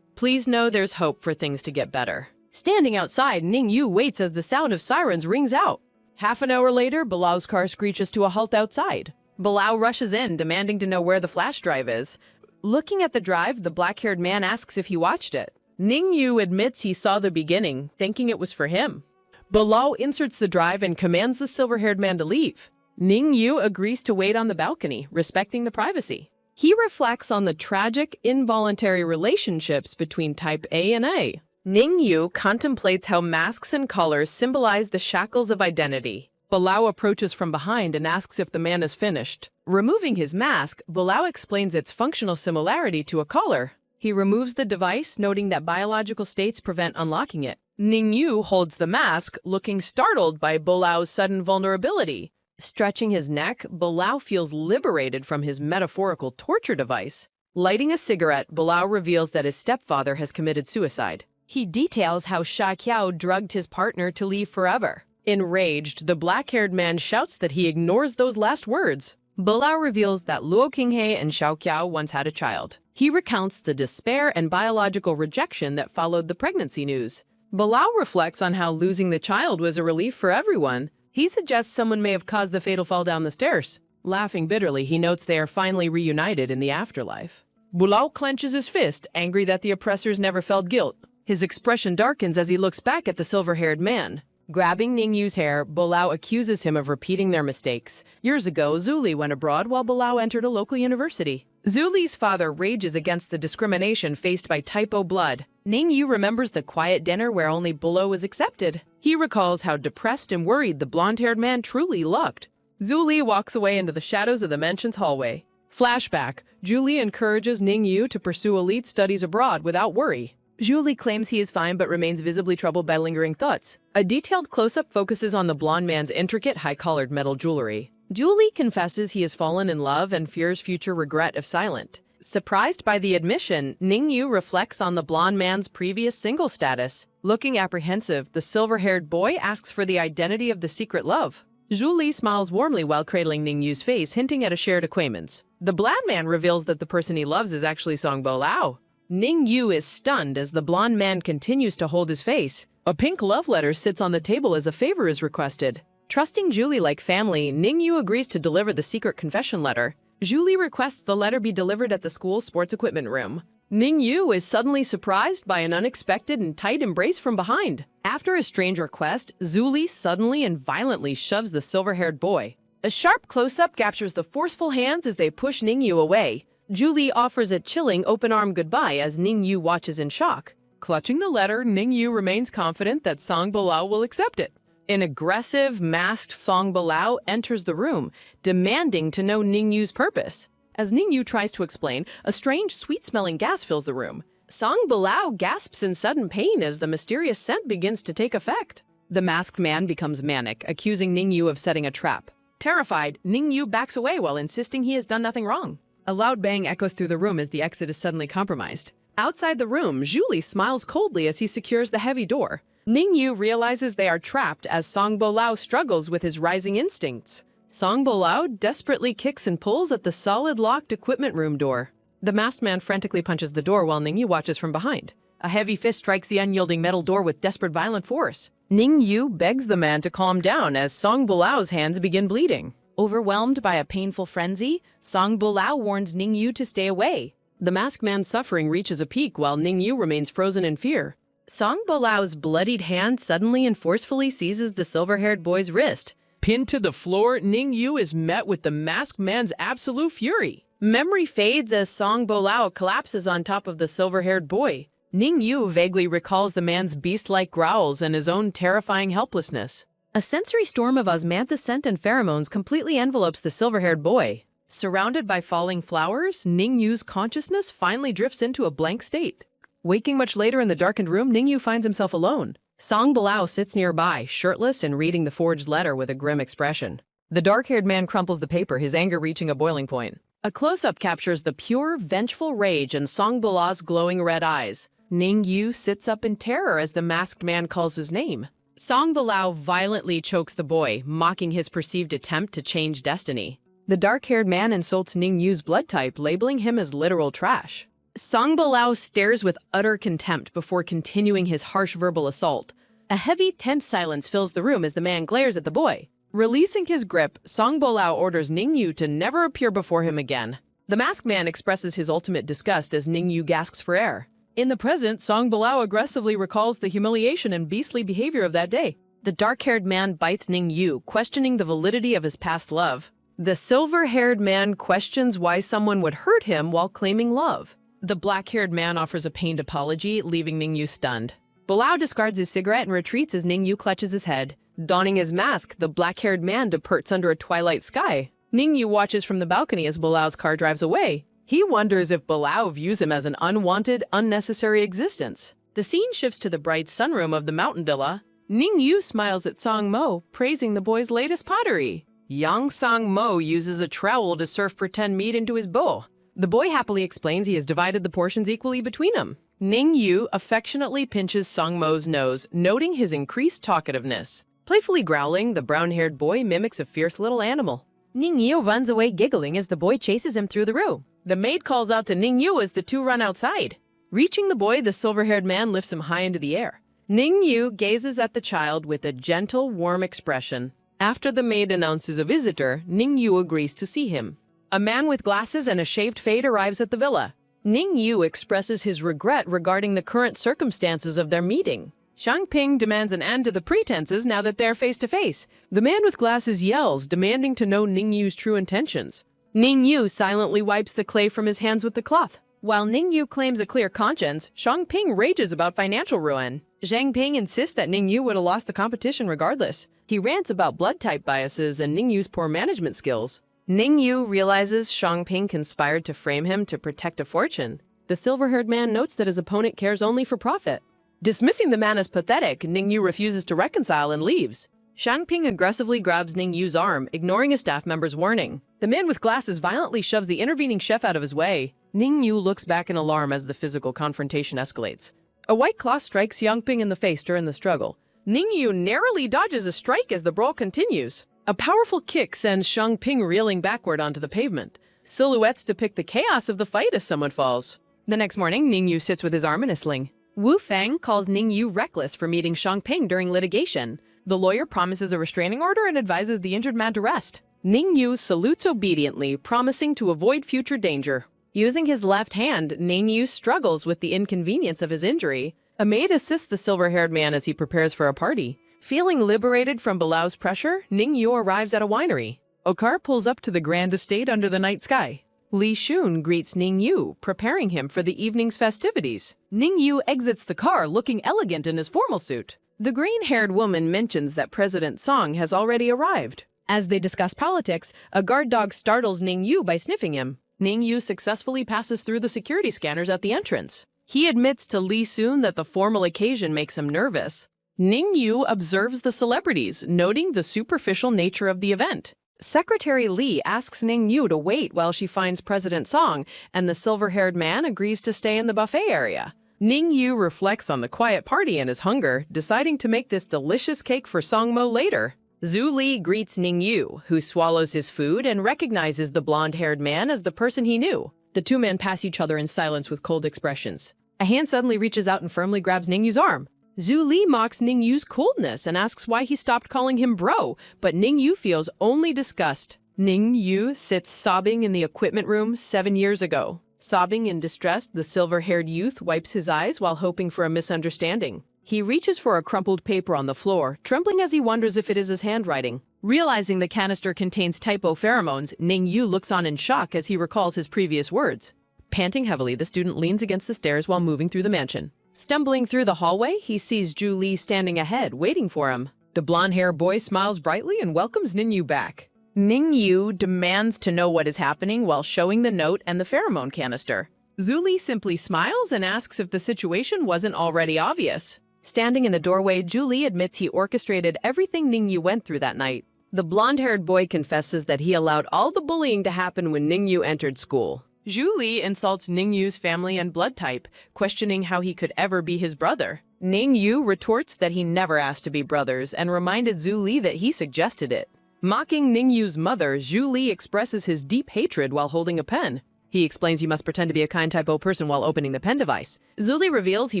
Please know there's hope for things to get better. Standing outside, Ningyu waits as the sound of sirens rings out. Half an hour later, Bilao's car screeches to a halt outside. Bilao rushes in, demanding to know where the flash drive is. Looking at the drive, the black-haired man asks if he watched it. Ningyu admits he saw the beginning, thinking it was for him. Bilao inserts the drive and commands the silver-haired man to leave. Ningyu agrees to wait on the balcony, respecting the privacy. He reflects on the tragic, involuntary relationships between Type A and A. Ningyu contemplates how masks and collars symbolize the shackles of identity. Bilao approaches from behind and asks if the man is finished. Removing his mask, Bilao explains its functional similarity to a collar. He removes the device, noting that biological states prevent unlocking it. Ningyu holds the mask, looking startled by Bilao's sudden vulnerability. Stretching his neck, Bilao feels liberated from his metaphorical torture device. Lighting a cigarette, Bilao reveals that his stepfather has committed suicide. He details how Xiaoqiao drugged his partner to leave forever. Enraged, the black-haired man shouts that he ignores those last words. Bilao reveals that Luo Qinghe and Xiaoqiao once had a child. He recounts the despair and biological rejection that followed the pregnancy news. Bilao reflects on how losing the child was a relief for everyone. He suggests someone may have caused the fatal fall down the stairs. Laughing bitterly, he notes they are finally reunited in the afterlife. Bilao clenches his fist, angry that the oppressors never felt guilt. His expression darkens as he looks back at the silver-haired man. Grabbing Ningyu's hair, Bilao accuses him of repeating their mistakes. Years ago, Zuli went abroad while Bilao entered a local university. Zuli's father rages against the discrimination faced by Type O blood. Ningyu remembers the quiet dinner where only Bilao was accepted. He recalls how depressed and worried the blonde-haired man truly looked. Zuli walks away into the shadows of the mansion's hallway. Flashback. Julie encourages Ningyu to pursue elite studies abroad without worry. Julie claims he is fine but remains visibly troubled by lingering thoughts. A detailed close-up focuses on the blonde man's intricate, high-collared metal jewelry. Julie confesses he has fallen in love and fears future regret if silent. Surprised by the admission, Ningyu reflects on the blonde man's previous single status. Looking apprehensive, the silver-haired boy asks for the identity of the secret love. Julie smiles warmly while cradling Ningyu's face, hinting at a shared acquaintance. The blonde man reveals that the person he loves is actually Songbo Lao. Ningyu is stunned as the blonde man continues to hold his face. A pink love letter sits on the table as a favor is requested. Trusting Julie like family, Ningyu agrees to deliver the secret confession letter. Julie requests the letter be delivered at the school's sports equipment room. Ningyu is suddenly surprised by an unexpected and tight embrace from behind. After a strange request, Zuli suddenly and violently shoves the silver-haired boy. A sharp close-up captures the forceful hands as they push Ningyu away. Julie offers a chilling open-arm goodbye as Ningyu watches in shock. Clutching the letter, Ningyu remains confident that Songbo Lao will accept it. An aggressive, masked Songbo Lao enters the room, demanding to know Ningyu's purpose. As Ningyu tries to explain, a strange, sweet-smelling gas fills the room. Songbo Lao gasps in sudden pain as the mysterious scent begins to take effect. The masked man becomes manic, accusing Ningyu of setting a trap. Terrified, Ningyu backs away while insisting he has done nothing wrong. A loud bang echoes through the room as the exit is suddenly compromised. Outside the room, Julie smiles coldly as he secures the heavy door. Ningyu realizes they are trapped as Songbo Lao struggles with his rising instincts. Songbo Lao desperately kicks and pulls at the solid locked equipment room door. The masked man frantically punches the door while Ningyu watches from behind. A heavy fist strikes the unyielding metal door with desperate violent force. Ningyu begs the man to calm down as Songbo Lao's hands begin bleeding. Overwhelmed by a painful frenzy, Songbo Lao warns Ningyu to stay away. The masked man's suffering reaches a peak while Ningyu remains frozen in fear. Songbo Lao's bloodied hand suddenly and forcefully seizes the silver-haired boy's wrist. Pinned to the floor, Ningyu is met with the masked man's absolute fury. Memory fades as Songbo Lao collapses on top of the silver-haired boy. Ningyu vaguely recalls the man's beast-like growls and his own terrifying helplessness. A sensory storm of osmanthus scent and pheromones completely envelopes the silver-haired boy. Surrounded by falling flowers, Ningyu's consciousness finally drifts into a blank state. Waking much later in the darkened room, Ningyu finds himself alone. Song Bilao sits nearby, shirtless and reading the forged letter with a grim expression. The dark-haired man crumples the paper, his anger reaching a boiling point. A close-up captures the pure, vengeful rage in Song Bilao's glowing red eyes. Ningyu sits up in terror as the masked man calls his name. Song Bilao violently chokes the boy, mocking his perceived attempt to change destiny. The dark-haired man insults Ningyu's blood type, labeling him as literal trash. Song Bilao stares with utter contempt before continuing his harsh verbal assault. A heavy, tense silence fills the room as the man glares at the boy. Releasing his grip, Song Bilao orders Ningyu to never appear before him again. The masked man expresses his ultimate disgust as Ningyu gasps for air. In the present, Song Bilao aggressively recalls the humiliation and beastly behavior of that day. The dark-haired man bites Ningyu, questioning the validity of his past love. The silver-haired man questions why someone would hurt him while claiming love. The black-haired man offers a pained apology, leaving Ningyu stunned. Bilao discards his cigarette and retreats as Ningyu clutches his head. Donning his mask, the black-haired man departs under a twilight sky. Ningyu watches from the balcony as Bilao's car drives away. He wonders if Bilao views him as an unwanted, unnecessary existence. The scene shifts to the bright sunroom of the mountain villa. Ningyu smiles at Song Mo, praising the boy's latest pottery. Young Song Mo uses a trowel to serve pretend meat into his bowl. The boy happily explains he has divided the portions equally between them. Ningyu affectionately pinches Song Mo's nose, noting his increased talkativeness. Playfully growling, the brown-haired boy mimics a fierce little animal. Ningyu runs away giggling as the boy chases him through the room. The maid calls out to Ningyu as the two run outside. Reaching the boy, the silver-haired man lifts him high into the air. Ningyu gazes at the child with a gentle, warm expression. After the maid announces a visitor, Ningyu agrees to see him. A man with glasses and a shaved fade arrives at the villa. Ningyu expresses his regret regarding the current circumstances of their meeting. Shangping demands an end to the pretenses now that they're face-to-face. The man with glasses yells, demanding to know Ningyu's true intentions. Ningyu silently wipes the clay from his hands with the cloth. While Ningyu claims a clear conscience, Shangping rages about financial ruin. Zhangping insists that Ningyu would have lost the competition regardless. He rants about blood type biases and Ningyu's poor management skills. Ningyu realizes Shangping conspired to frame him to protect a fortune. The silver-haired man notes that his opponent cares only for profit. Dismissing the man as pathetic, Ningyu refuses to reconcile and leaves. Shangping aggressively grabs Ningyu's arm, ignoring a staff member's warning. The man with glasses violently shoves the intervening chef out of his way. Ningyu looks back in alarm as the physical confrontation escalates. A white cloth strikes Yangping in the face during the struggle. Ningyu narrowly dodges a strike as the brawl continues. A powerful kick sends Shangping reeling backward onto the pavement. Silhouettes depict the chaos of the fight as someone falls. The next morning, Ningyu sits with his arm in a sling. Wu Feng calls Ningyu reckless for meeting Shangping during litigation. The lawyer promises a restraining order and advises the injured man to rest. Ningyu salutes obediently, promising to avoid future danger. Using his left hand, Ningyu struggles with the inconvenience of his injury. A maid assists the silver-haired man as he prepares for a party. Feeling liberated from Bilao's pressure, Ningyu arrives at a winery. A car pulls up to the grand estate under the night sky. Li Shun greets Ningyu, preparing him for the evening's festivities. Ningyu exits the car looking elegant in his formal suit. The green-haired woman mentions that President Song has already arrived. As they discuss politics, a guard dog startles Ningyu by sniffing him. Ningyu successfully passes through the security scanners at the entrance. He admits to Li Shun that the formal occasion makes him nervous. Ningyu observes the celebrities, noting the superficial nature of the event. Secretary Li asks Ningyu to wait while she finds President Song, and the silver-haired man agrees to stay in the buffet area. Ningyu reflects on the quiet party and his hunger, deciding to make this delicious cake for Songmo later. Zhu Li greets Ningyu, who swallows his food and recognizes the blonde-haired man as the person he knew. The two men pass each other in silence with cold expressions. A hand suddenly reaches out and firmly grabs Ningyu's arm. Zhu Li mocks Ningyu's coldness and asks why he stopped calling him bro, but Ningyu feels only disgust. Ningyu sits sobbing in the equipment room 7 years ago. Sobbing in distress, the silver-haired youth wipes his eyes while hoping for a misunderstanding. He reaches for a crumpled paper on the floor, trembling as he wonders if it is his handwriting. Realizing the canister contains typo pheromones, Ningyu looks on in shock as he recalls his previous words. Panting heavily, the student leans against the stairs while moving through the mansion. Stumbling through the hallway, he sees Zhu Li standing ahead, waiting for him. The blonde-haired boy smiles brightly and welcomes Ningyu back. Ningyu demands to know what is happening while showing the note and the pheromone canister. Zuli simply smiles and asks if the situation wasn't already obvious. Standing in the doorway, Julie admits he orchestrated everything Ningyu went through that night. The blonde-haired boy confesses that he allowed all the bullying to happen when Ningyu entered school. Julie insults Ningyu's family and blood type, questioning how he could ever be his brother. Ningyu retorts that he never asked to be brothers and reminded Zuli that he suggested it. Mocking Ningyu's mother, Zuli expresses his deep hatred while holding a pen. He explains he must pretend to be a kind type O person while opening the pen device. Zuli reveals he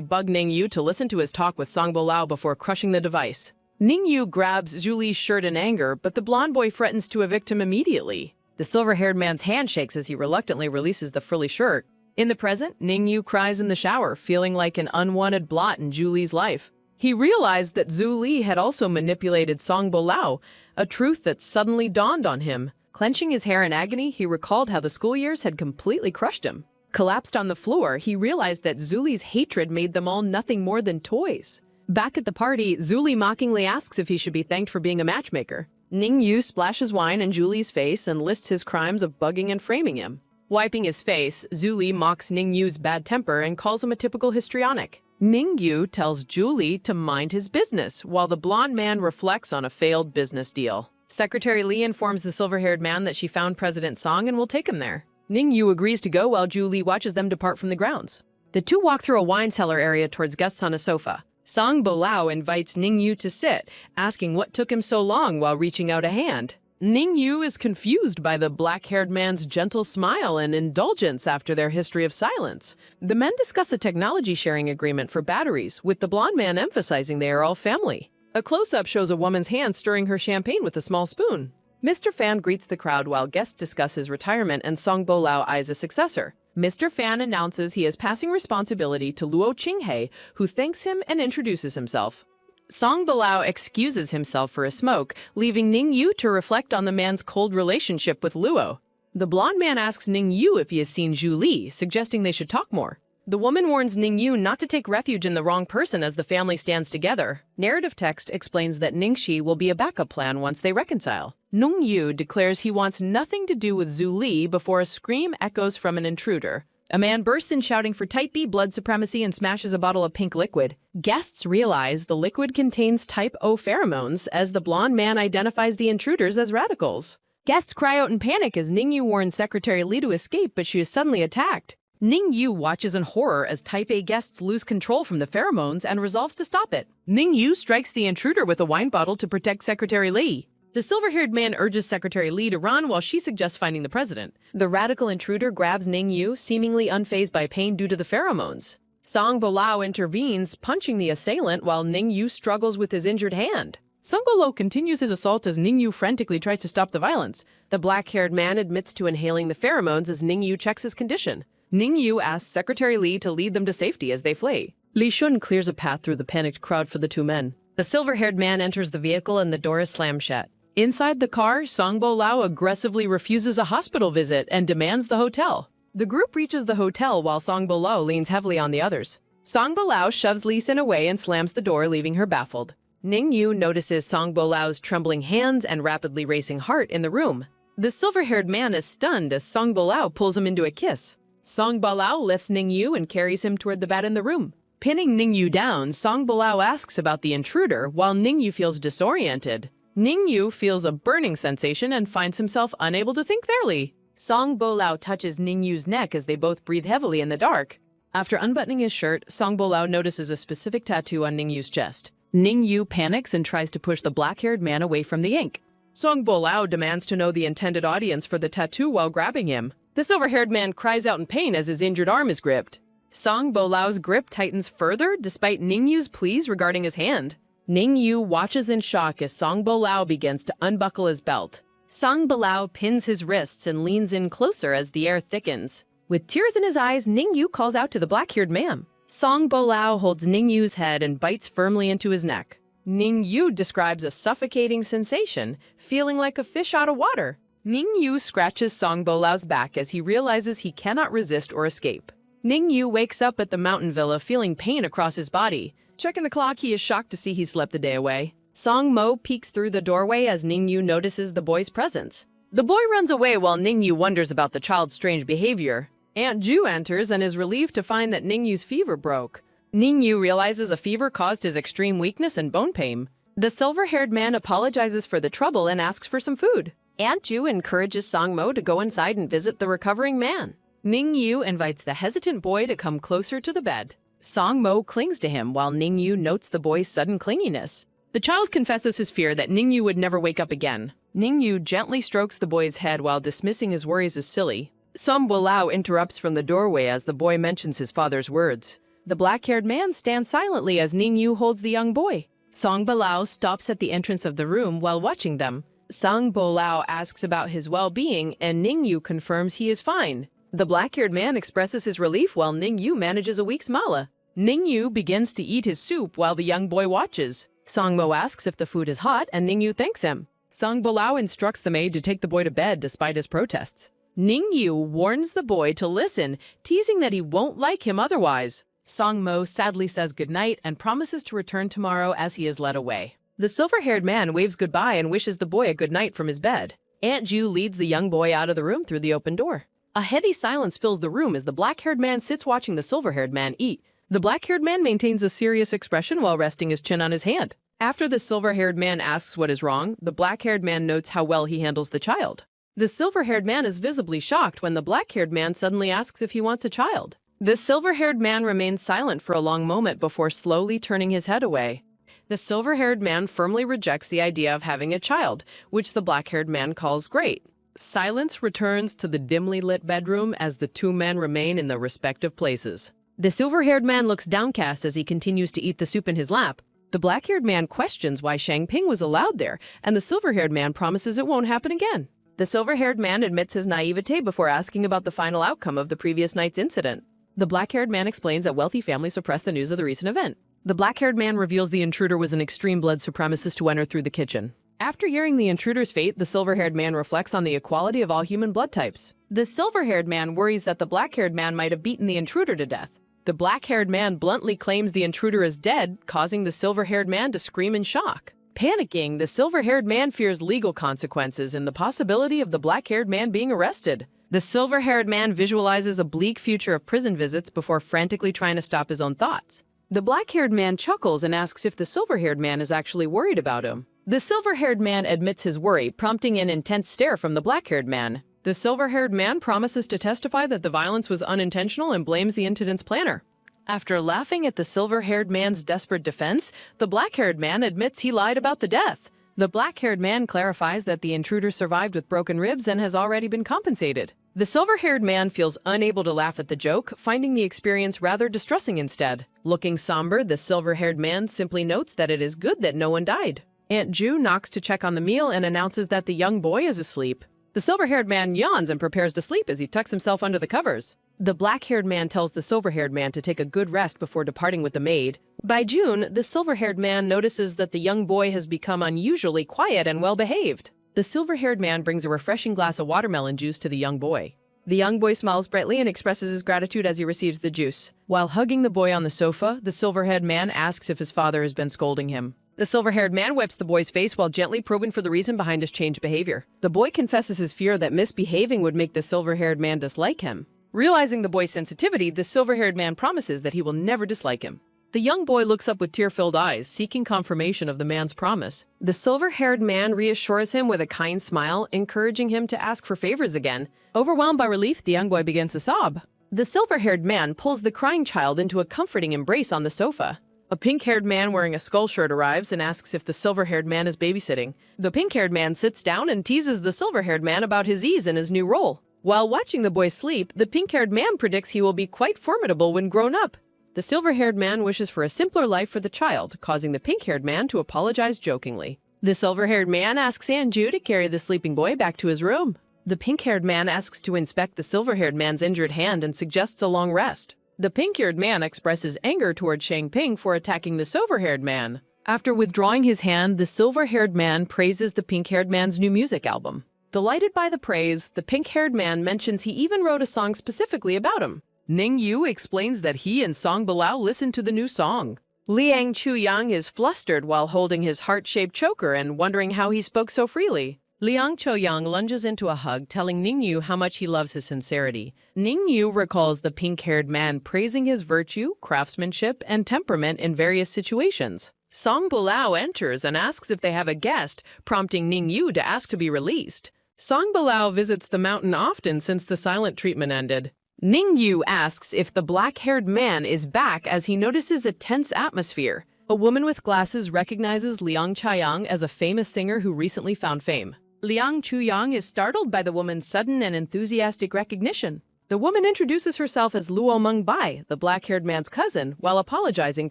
bugged Ningyu to listen to his talk with Songbo Lao before crushing the device. Ningyu grabs Zuli's shirt in anger, but the blonde boy threatens to evict him immediately. The silver-haired man's hand shakes as he reluctantly releases the frilly shirt. In the present, Ningyu cries in the shower, feeling like an unwanted blot in Juli's life. He realized that Zuli had also manipulated Songbo Lao, a truth that suddenly dawned on him. Clenching his hair in agony, he recalled how the school years had completely crushed him. Collapsed on the floor, he realized that Zuli's hatred made them all nothing more than toys. Back at the party, Zuli mockingly asks if he should be thanked for being a matchmaker. Ningyu splashes wine in Juli's face and lists his crimes of bugging and framing him. Wiping his face, Zuli mocks Ningyu's bad temper and calls him a typical histrionic. Ningyu tells Julie to mind his business, while the blonde man reflects on a failed business deal. Secretary Lee informs the silver-haired man that she found President Song and will take him there. Ningyu agrees to go while Julie watches them depart from the grounds. The two walk through a wine cellar area towards guests on a sofa. Songbo Lao invites Ningyu to sit, asking what took him so long while reaching out a hand. Ningyu is confused by the black-haired man's gentle smile and indulgence after their history of silence. The men discuss a technology-sharing agreement for batteries, with the blonde man emphasizing they are all family. A close-up shows a woman's hand stirring her champagne with a small spoon. Mr. Fan greets the crowd while guests discuss his retirement and Songbo Lao eyes a successor. Mr. Fan announces he is passing responsibility to Luo Qinghe, who thanks him and introduces himself. Songbo Lao excuses himself for a smoke, leaving Ningyu to reflect on the man's cold relationship with Luo. The blonde man asks Ningyu if he has seen Zhu Li, suggesting they should talk more. The woman warns Ningyu not to take refuge in the wrong person as the family stands together. Narrative text explains that Ningxi will be a backup plan once they reconcile. Ningyu declares he wants nothing to do with Zhu Li before a scream echoes from an intruder. A man bursts in shouting for Type B blood supremacy and smashes a bottle of pink liquid. Guests realize the liquid contains Type O pheromones as the blonde man identifies the intruders as radicals. Guests cry out in panic as Ningyu warns Secretary Li to escape, but she is suddenly attacked. Ningyu watches in horror as Type A guests lose control from the pheromones and resolves to stop it. Ningyu strikes the intruder with a wine bottle to protect Secretary Li. The silver-haired man urges Secretary Li to run while she suggests finding the president. The radical intruder grabs Ningyu, seemingly unfazed by pain due to the pheromones. Songbo Lao intervenes, punching the assailant while Ningyu struggles with his injured hand. Songbo Lao continues his assault as Ningyu frantically tries to stop the violence. The black-haired man admits to inhaling the pheromones as Ningyu checks his condition. Ningyu asks Secretary Li to lead them to safety as they flee. Li Shun clears a path through the panicked crowd for the two men. The silver-haired man enters the vehicle and the door is slammed shut. Inside the car, Songbo Lao aggressively refuses a hospital visit and demands the hotel. The group reaches the hotel while Songbo Lao leans heavily on the others. Songbo Lao shoves Li Sin away and slams the door, leaving her baffled. Ningyu notices Songbo Lao's trembling hands and rapidly racing heart in the room. The silver-haired man is stunned as Songbo Lao pulls him into a kiss. Songbo Lao lifts Ningyu and carries him toward the bed in the room. Pinning Ningyu down, Songbo Lao asks about the intruder while Ningyu feels disoriented. Ningyu feels a burning sensation and finds himself unable to think clearly. Songbo Lao touches Ningyu's neck as they both breathe heavily in the dark. After unbuttoning his shirt, Songbo Lao notices a specific tattoo on Ningyu's chest. Ningyu panics and tries to push the black-haired man away from the ink. Songbo Lao demands to know the intended audience for the tattoo while grabbing him. The silver-haired man cries out in pain as his injured arm is gripped. Songbo Lao's grip tightens further despite Ningyu's pleas regarding his hand. Ningyu watches in shock as Songbo Lao begins to unbuckle his belt. Songbo Lao pins his wrists and leans in closer as the air thickens. With tears in his eyes, Ningyu calls out to the black-haired man. Songbo Lao holds Ningyu's head and bites firmly into his neck. Ningyu describes a suffocating sensation, feeling like a fish out of water. Ningyu scratches Songbo Lao's back as he realizes he cannot resist or escape. Ningyu wakes up at the mountain villa feeling pain across his body. Checking the clock, he is shocked to see he slept the day away. Song Mo peeks through the doorway as Ningyu notices the boy's presence. The boy runs away while Ningyu wonders about the child's strange behavior. Aunt Ju enters and is relieved to find that Ningyu's fever broke. Ningyu realizes a fever caused his extreme weakness and bone pain. The silver-haired man apologizes for the trouble and asks for some food. Aunt Ju encourages Song Mo to go inside and visit the recovering man. Ningyu invites the hesitant boy to come closer to the bed. Song Mo clings to him while Ningyu notes the boy's sudden clinginess. The child confesses his fear that Ningyu would never wake up again. Ningyu gently strokes the boy's head while dismissing his worries as silly. Song Bolao interrupts from the doorway as the boy mentions his father's words. The black-haired man stands silently as Ningyu holds the young boy. Song Bolao stops at the entrance of the room while watching them. Song Bolao asks about his well-being and Ningyu confirms he is fine. The black-haired man expresses his relief while Ningyu manages a weak smile. Ningyu begins to eat his soup while the young boy watches. Song Mo asks if the food is hot and Ningyu thanks him. Song Bolao instructs the maid to take the boy to bed despite his protests. Ningyu warns the boy to listen, teasing that he won't like him otherwise. Song Mo sadly says goodnight and promises to return tomorrow as he is led away. The silver-haired man waves goodbye and wishes the boy a good night from his bed. Aunt Ju leads the young boy out of the room through the open door. A heady silence fills the room as the black-haired man sits watching the silver-haired man eat. The black-haired man maintains a serious expression while resting his chin on his hand. After the silver-haired man asks what is wrong, the black-haired man notes how well he handles the child. The silver-haired man is visibly shocked when the black-haired man suddenly asks if he wants a child. The silver-haired man remains silent for a long moment before slowly turning his head away. The silver-haired man firmly rejects the idea of having a child, which the black-haired man calls great. Silence returns to the dimly lit bedroom as the two men remain in their respective places. The silver-haired man looks downcast as he continues to eat the soup in his lap. The black-haired man questions why Shang Ping was allowed there, and the silver-haired man promises it won't happen again. The silver-haired man admits his naivete before asking about the final outcome of the previous night's incident. The black-haired man explains that wealthy families suppress the news of the recent event. The black-haired man reveals the intruder was an extreme blood supremacist who entered through the kitchen. After hearing the intruder's fate, the silver-haired man reflects on the equality of all human blood types. The silver-haired man worries that the black-haired man might have beaten the intruder to death. The black-haired man bluntly claims the intruder is dead, causing the silver-haired man to scream in shock. Panicking, the silver-haired man fears legal consequences and the possibility of the black-haired man being arrested. The silver-haired man visualizes a bleak future of prison visits before frantically trying to stop his own thoughts. The black-haired man chuckles and asks if the silver-haired man is actually worried about him. The silver-haired man admits his worry, prompting an intense stare from the black-haired man. The silver-haired man promises to testify that the violence was unintentional and blames the incident's planner. After laughing at the silver-haired man's desperate defense, the black-haired man admits he lied about the death. The black-haired man clarifies that the intruder survived with broken ribs and has already been compensated. The silver-haired man feels unable to laugh at the joke, finding the experience rather distressing instead. Looking somber, the silver-haired man simply notes that it is good that no one died. Aunt Ju knocks to check on the meal and announces that the young boy is asleep. The silver-haired man yawns and prepares to sleep as he tucks himself under the covers. The black-haired man tells the silver-haired man to take a good rest before departing with the maid. By June, the silver-haired man notices that the young boy has become unusually quiet and well-behaved. The silver-haired man brings a refreshing glass of watermelon juice to the young boy. The young boy smiles brightly and expresses his gratitude as he receives the juice. While hugging the boy on the sofa, the silver-haired man asks if his father has been scolding him. The silver-haired man wipes the boy's face while gently probing for the reason behind his changed behavior. The boy confesses his fear that misbehaving would make the silver-haired man dislike him. Realizing the boy's sensitivity, the silver-haired man promises that he will never dislike him. The young boy looks up with tear-filled eyes, seeking confirmation of the man's promise. The silver-haired man reassures him with a kind smile, encouraging him to ask for favors again. Overwhelmed by relief, the young boy begins to sob. The silver-haired man pulls the crying child into a comforting embrace on the sofa. A pink-haired man wearing a skull shirt arrives and asks if the silver-haired man is babysitting. The pink-haired man sits down and teases the silver-haired man about his ease in his new role. While watching the boy sleep, the pink-haired man predicts he will be quite formidable when grown up. The silver-haired man wishes for a simpler life for the child, causing the pink-haired man to apologize jokingly. The silver-haired man asks Aunt Ju to carry the sleeping boy back to his room. The pink-haired man asks to inspect the silver-haired man's injured hand and suggests a long rest. The pink-haired man expresses anger toward Shang Ping for attacking the silver-haired man. After withdrawing his hand, the silver-haired man praises the pink-haired man's new music album. Delighted by the praise, the pink-haired man mentions he even wrote a song specifically about him. Ningyu explains that he and Song Bilao listened to the new song. Liang Chuyang is flustered while holding his heart-shaped choker and wondering how he spoke so freely. Liang Chuyang lunges into a hug, telling Ningyu how much he loves his sincerity. Ningyu recalls the pink-haired man praising his virtue, craftsmanship, and temperament in various situations. Song Bulao enters and asks if they have a guest, prompting Ningyu to ask to be released. Song Bulao visits the mountain often since the silent treatment ended. Ningyu asks if the black-haired man is back as he notices a tense atmosphere. A woman with glasses recognizes Liang Chuyang as a famous singer who recently found fame. Liang Chuyang is startled by the woman's sudden and enthusiastic recognition. The woman introduces herself as Luo Mengbai, the black-haired man's cousin, while apologizing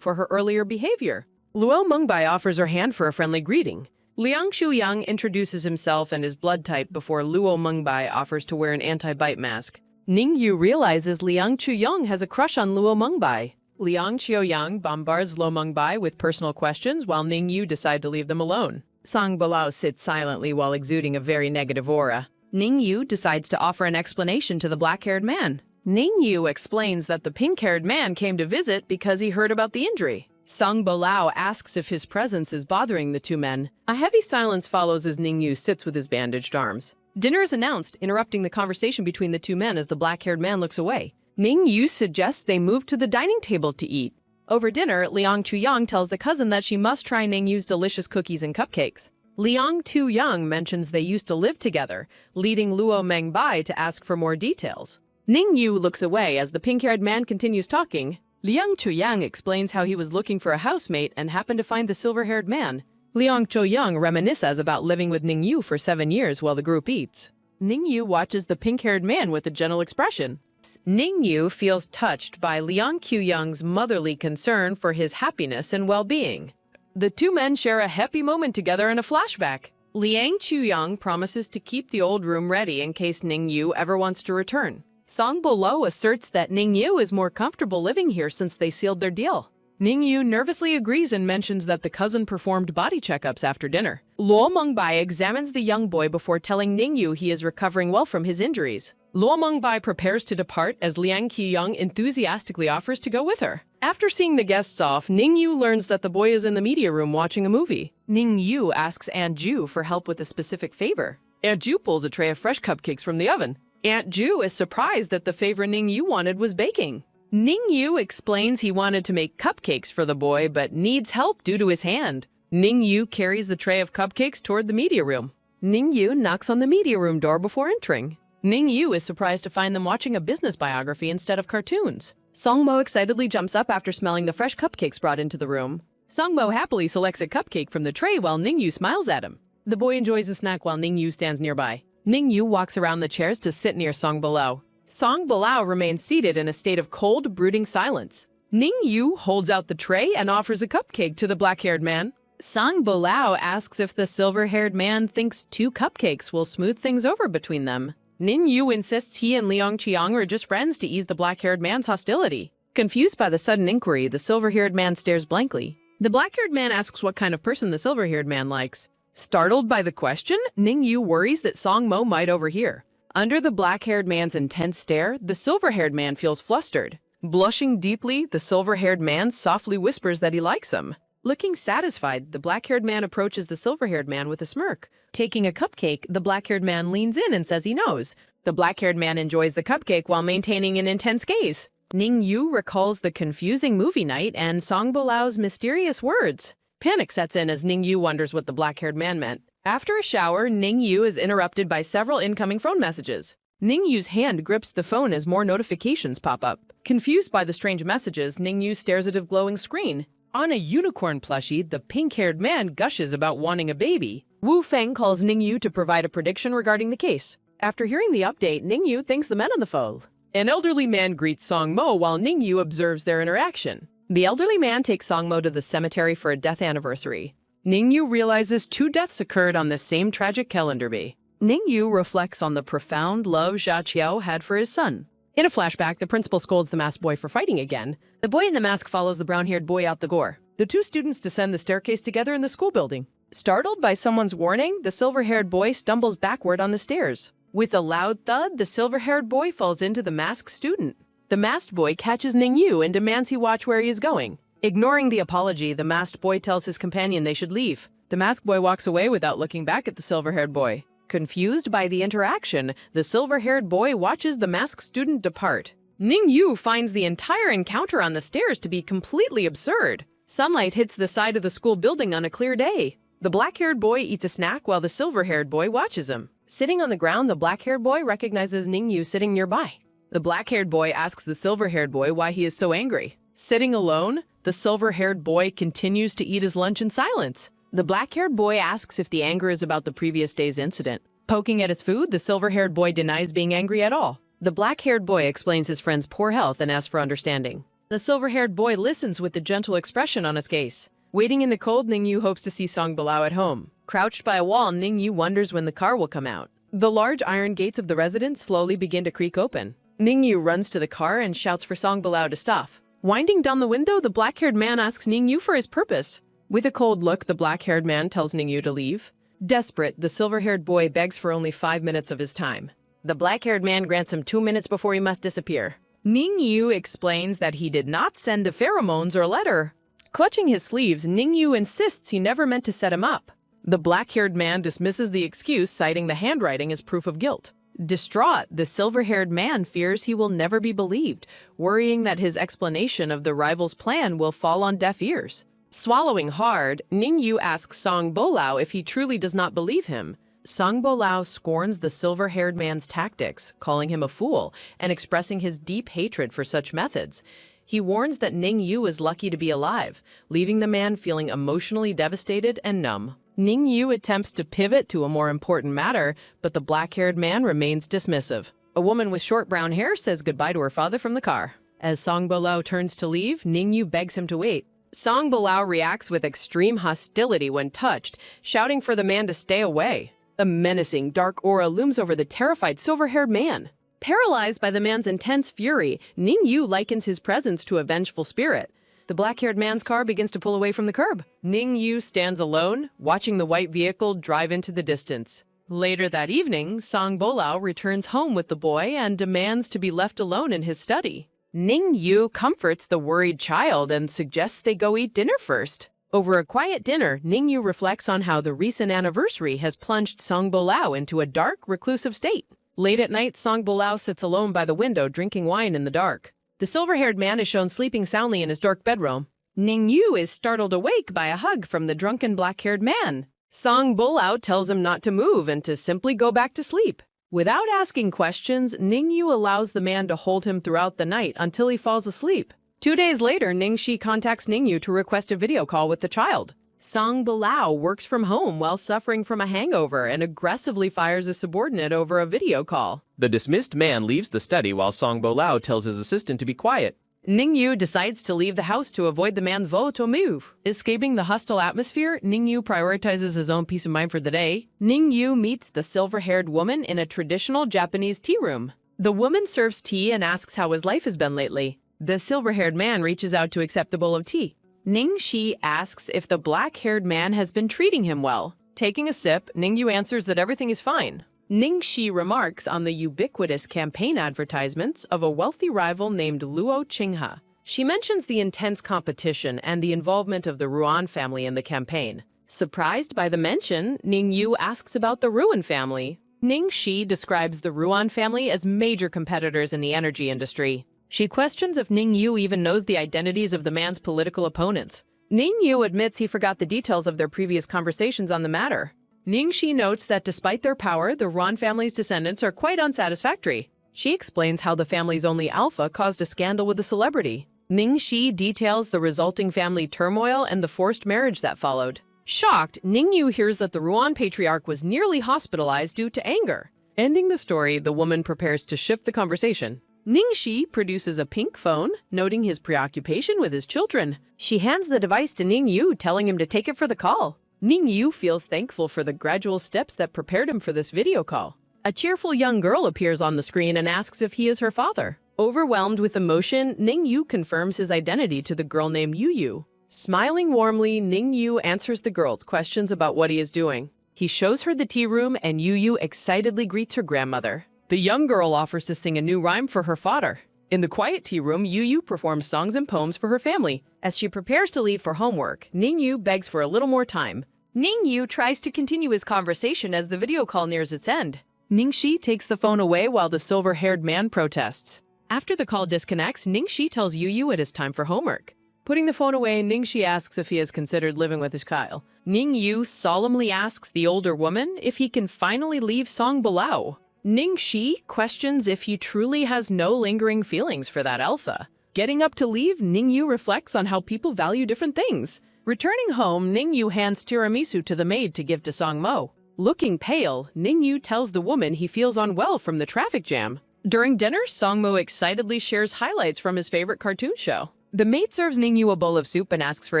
for her earlier behavior. Luo Mengbai offers her hand for a friendly greeting. Liang Chuyang introduces himself and his blood type before Luo Mengbai offers to wear an anti-bite mask. Ningyu realizes Liang Chuyang has a crush on Luo Mengbai. Liang Chuyang bombards Luo Mengbai with personal questions while Ningyu decides to leave them alone. Song Bulao sits silently while exuding a very negative aura. Ningyu decides to offer an explanation to the black-haired man. Ningyu explains that the pink-haired man came to visit because he heard about the injury. Song Bulao asks if his presence is bothering the two men. A heavy silence follows as Ningyu sits with his bandaged arms. Dinner is announced, interrupting the conversation between the two men as the black-haired man looks away. Ningyu suggests they move to the dining table to eat. Over dinner, Liang Chuyang tells the cousin that she must try Ningyu's delicious cookies and cupcakes. Liang Chuyang mentions they used to live together, leading Luo Mengbai to ask for more details. Ningyu looks away as the pink-haired man continues talking. Liang Chuyang explains how he was looking for a housemate and happened to find the silver-haired man. Liang Chuyang reminisces about living with Ningyu for 7 years while the group eats. Ningyu watches the pink-haired man with a gentle expression. Ningyu feels touched by Liang Chuyang's motherly concern for his happiness and well-being. The two men share a happy moment together in a flashback. Liang Chuyang promises to keep the old room ready in case Ningyu ever wants to return. Song Bulao asserts that Ningyu is more comfortable living here since they sealed their deal. Ningyu nervously agrees and mentions that the cousin performed body checkups after dinner. Luo Mengbai examines the young boy before telling Ningyu he is recovering well from his injuries. Luo Mengbai prepares to depart as Liang Chuyang enthusiastically offers to go with her. After seeing the guests off, Ningyu learns that the boy is in the media room watching a movie. Ningyu asks Aunt Ju for help with a specific favor. Aunt Ju pulls a tray of fresh cupcakes from the oven. Aunt Ju is surprised that the favor Ningyu wanted was baking. Ningyu explains he wanted to make cupcakes for the boy but needs help due to his hand. Ningyu carries the tray of cupcakes toward the media room. Ningyu knocks on the media room door before entering. Ningyu is surprised to find them watching a business biography instead of cartoons. Songmo excitedly jumps up after smelling the fresh cupcakes brought into the room. Songmo happily selects a cupcake from the tray while Ningyu smiles at him. The boy enjoys the snack while Ningyu stands nearby. Ningyu walks around the chairs to sit near Song Bulao. Song Bulao remains seated in a state of cold, brooding silence. Ningyu holds out the tray and offers a cupcake to the black-haired man. Song Bulao asks if the silver-haired man thinks 2 cupcakes will smooth things over between them. Ningyu insists he and Liang Chuyang are just friends to ease the black-haired man's hostility. Confused by the sudden inquiry, the silver-haired man stares blankly. The black-haired man asks what kind of person the silver-haired man likes. Startled by the question, Ningyu worries that Songmo might overhear. Under the black-haired man's intense stare, the silver-haired man feels flustered. Blushing deeply, the silver-haired man softly whispers that he likes him. Looking satisfied, the black-haired man approaches the silver-haired man with a smirk. Taking a cupcake, the black-haired man leans in and says he knows. The black-haired man enjoys the cupcake while maintaining an intense gaze. Ningyu recalls the confusing movie night and Song Bulao's mysterious words. Panic sets in as Ningyu wonders what the black-haired man meant. After a shower, Ningyu is interrupted by several incoming phone messages. Ningyu's hand grips the phone as more notifications pop up. Confused by the strange messages, Ningyu stares at a glowing screen. On a unicorn plushie, the pink-haired man gushes about wanting a baby. Wu Feng calls Ningyu to provide a prediction regarding the case. After hearing the update, Ningyu thanks the men on the phone. An elderly man greets Songmo while Ningyu observes their interaction. The elderly man takes Songmo to the cemetery for a death anniversary. Ningyu realizes 2 deaths occurred on the same tragic calendar day. Ningyu reflects on the profound love Xia Qiao had for his son. In a flashback, the principal scolds the masked boy for fighting again. The boy in the mask follows the brown-haired boy out the door. The 2 students descend the staircase together in the school building. Startled by someone's warning, the silver-haired boy stumbles backward on the stairs. With a loud thud, the silver-haired boy falls into the masked student. The masked boy catches Ningyu and demands he watch where he is going. Ignoring the apology, the masked boy tells his companion they should leave. The masked boy walks away without looking back at the silver-haired boy. Confused by the interaction, the silver-haired boy watches the masked student depart. Ning Yu finds the entire encounter on the stairs to be completely absurd. Sunlight hits the side of the school building on a clear day. The black-haired boy eats a snack while the silver-haired boy watches him. Sitting on the ground, the black-haired boy recognizes Ning Yu sitting nearby. The black-haired boy asks the silver-haired boy why he is so angry. Sitting alone, the silver-haired boy continues to eat his lunch in silence. The black-haired boy asks if the anger is about the previous day's incident. Poking at his food, the silver-haired boy denies being angry at all. The black-haired boy explains his friend's poor health and asks for understanding. The silver-haired boy listens with a gentle expression on his face. Waiting in the cold, Ning Yu hopes to see Song Bilao at home. Crouched by a wall, Ning Yu wonders when the car will come out. The large iron gates of the residence slowly begin to creak open. Ning Yu runs to the car and shouts for Song Bilao to stop. Winding down the window, the black-haired man asks Ning Yu for his purpose. With a cold look, the black-haired man tells Ning Yu to leave. Desperate, the silver-haired boy begs for only 5 minutes of his time. The black-haired man grants him 2 minutes before he must disappear. Ning Yu explains that he did not send the pheromones or letter. Clutching his sleeves, Ning Yu insists he never meant to set him up. The black-haired man dismisses the excuse, citing the handwriting as proof of guilt. Distraught, the silver-haired man fears he will never be believed, worrying that his explanation of the rival's plan will fall on deaf ears. Swallowing hard, Ning Yu asks Song Bilao if he truly does not believe him. Song Bilao scorns the silver-haired man's tactics, calling him a fool and expressing his deep hatred for such methods. He warns that Ning Yu is lucky to be alive, leaving the man feeling emotionally devastated and numb. Ning Yu attempts to pivot to a more important matter, but the black-haired man remains dismissive. A woman with short brown hair says goodbye to her father from the car. As Song Bilao turns to leave, Ning Yu begs him to wait. Song Bilao reacts with extreme hostility when touched, shouting for the man to stay away. A menacing, dark aura looms over the terrified silver-haired man. Paralyzed by the man's intense fury, Ning Yu likens his presence to a vengeful spirit. The black-haired man's car begins to pull away from the curb. Ning Yu stands alone, watching the white vehicle drive into the distance. Later that evening, Song Bilao returns home with the boy and demands to be left alone in his study. Ning Yu comforts the worried child and suggests they go eat dinner first. Over a quiet dinner, Ning Yu reflects on how the recent anniversary has plunged Song Bilao into a dark, reclusive state. Late at night, Song Bilao sits alone by the window, drinking wine in the dark. The silver-haired man is shown sleeping soundly in his dark bedroom. Ning Yu is startled awake by a hug from the drunken black-haired man. Song Bilao tells him not to move and to simply go back to sleep. Without asking questions, Ning Yu allows the man to hold him throughout the night until he falls asleep. 2 days later, Ning Shi contacts Ning Yu to request a video call with the child. Song Bilao works from home while suffering from a hangover and aggressively fires a subordinate over a video call. The dismissed man leaves the study while Song Bilao tells his assistant to be quiet. Ning Yu decides to leave the house to avoid the man's vote or move. Escaping the hostile atmosphere, Ning Yu prioritizes his own peace of mind for the day. Ning Yu meets the silver-haired woman in a traditional Japanese tea room. The woman serves tea and asks how his life has been lately. The silver-haired man reaches out to accept the bowl of tea. Ning Shi asks if the black-haired man has been treating him well. Taking a sip, Ning Yu answers that everything is fine. Ning Shi remarks on the ubiquitous campaign advertisements of a wealthy rival named Luo Qinghe. She mentions the intense competition and the involvement of the Ruan family in the campaign. Surprised by the mention, Ning Yu asks about the Ruan family. Ning Shi describes the Ruan family as major competitors in the energy industry. She questions if Ning Yu even knows the identities of the man's political opponents. Ning Yu admits he forgot the details of their previous conversations on the matter. Ning Shi notes that despite their power, the Ruan family's descendants are quite unsatisfactory. She explains how the family's only alpha caused a scandal with a celebrity. Ning Shi details the resulting family turmoil and the forced marriage that followed. Shocked, Ning Yu hears that the Ruan patriarch was nearly hospitalized due to anger. Ending the story, the woman prepares to shift the conversation. Ning Shi produces a pink phone, noting his preoccupation with his children. She hands the device to Ning Yu, telling him to take it for the call. Ning Yu feels thankful for the gradual steps that prepared him for this video call. A cheerful young girl appears on the screen and asks if he is her father. Overwhelmed with emotion, Ning Yu confirms his identity to the girl named Yu Yu. Smiling warmly, Ning Yu answers the girl's questions about what he is doing. He shows her the tea room and Yu Yu excitedly greets her grandmother. The young girl offers to sing a new rhyme for her father. In the quiet tea room, Yu performs songs and poems for her family. As she prepares to leave for homework, Yu begs for a little more time. Yu tries to continue his conversation as the video call nears its end. Ningxi takes the phone away while the silver-haired man protests. After the call disconnects, Ningxi tells Yu it is time for homework. Putting the phone away, Ningxi asks if he has considered living with his child. Yu solemnly asks the older woman if he can finally leave Song Bilao. Ningxi questions if he truly has no lingering feelings for that alpha. Getting up to leave, Yu reflects on how people value different things. Returning home, Yu hands tiramisu to the maid to give to Songmo. Looking pale, Yu tells the woman he feels unwell from the traffic jam. During dinner, Songmo excitedly shares highlights from his favorite cartoon show. The maid serves Yu a bowl of soup and asks for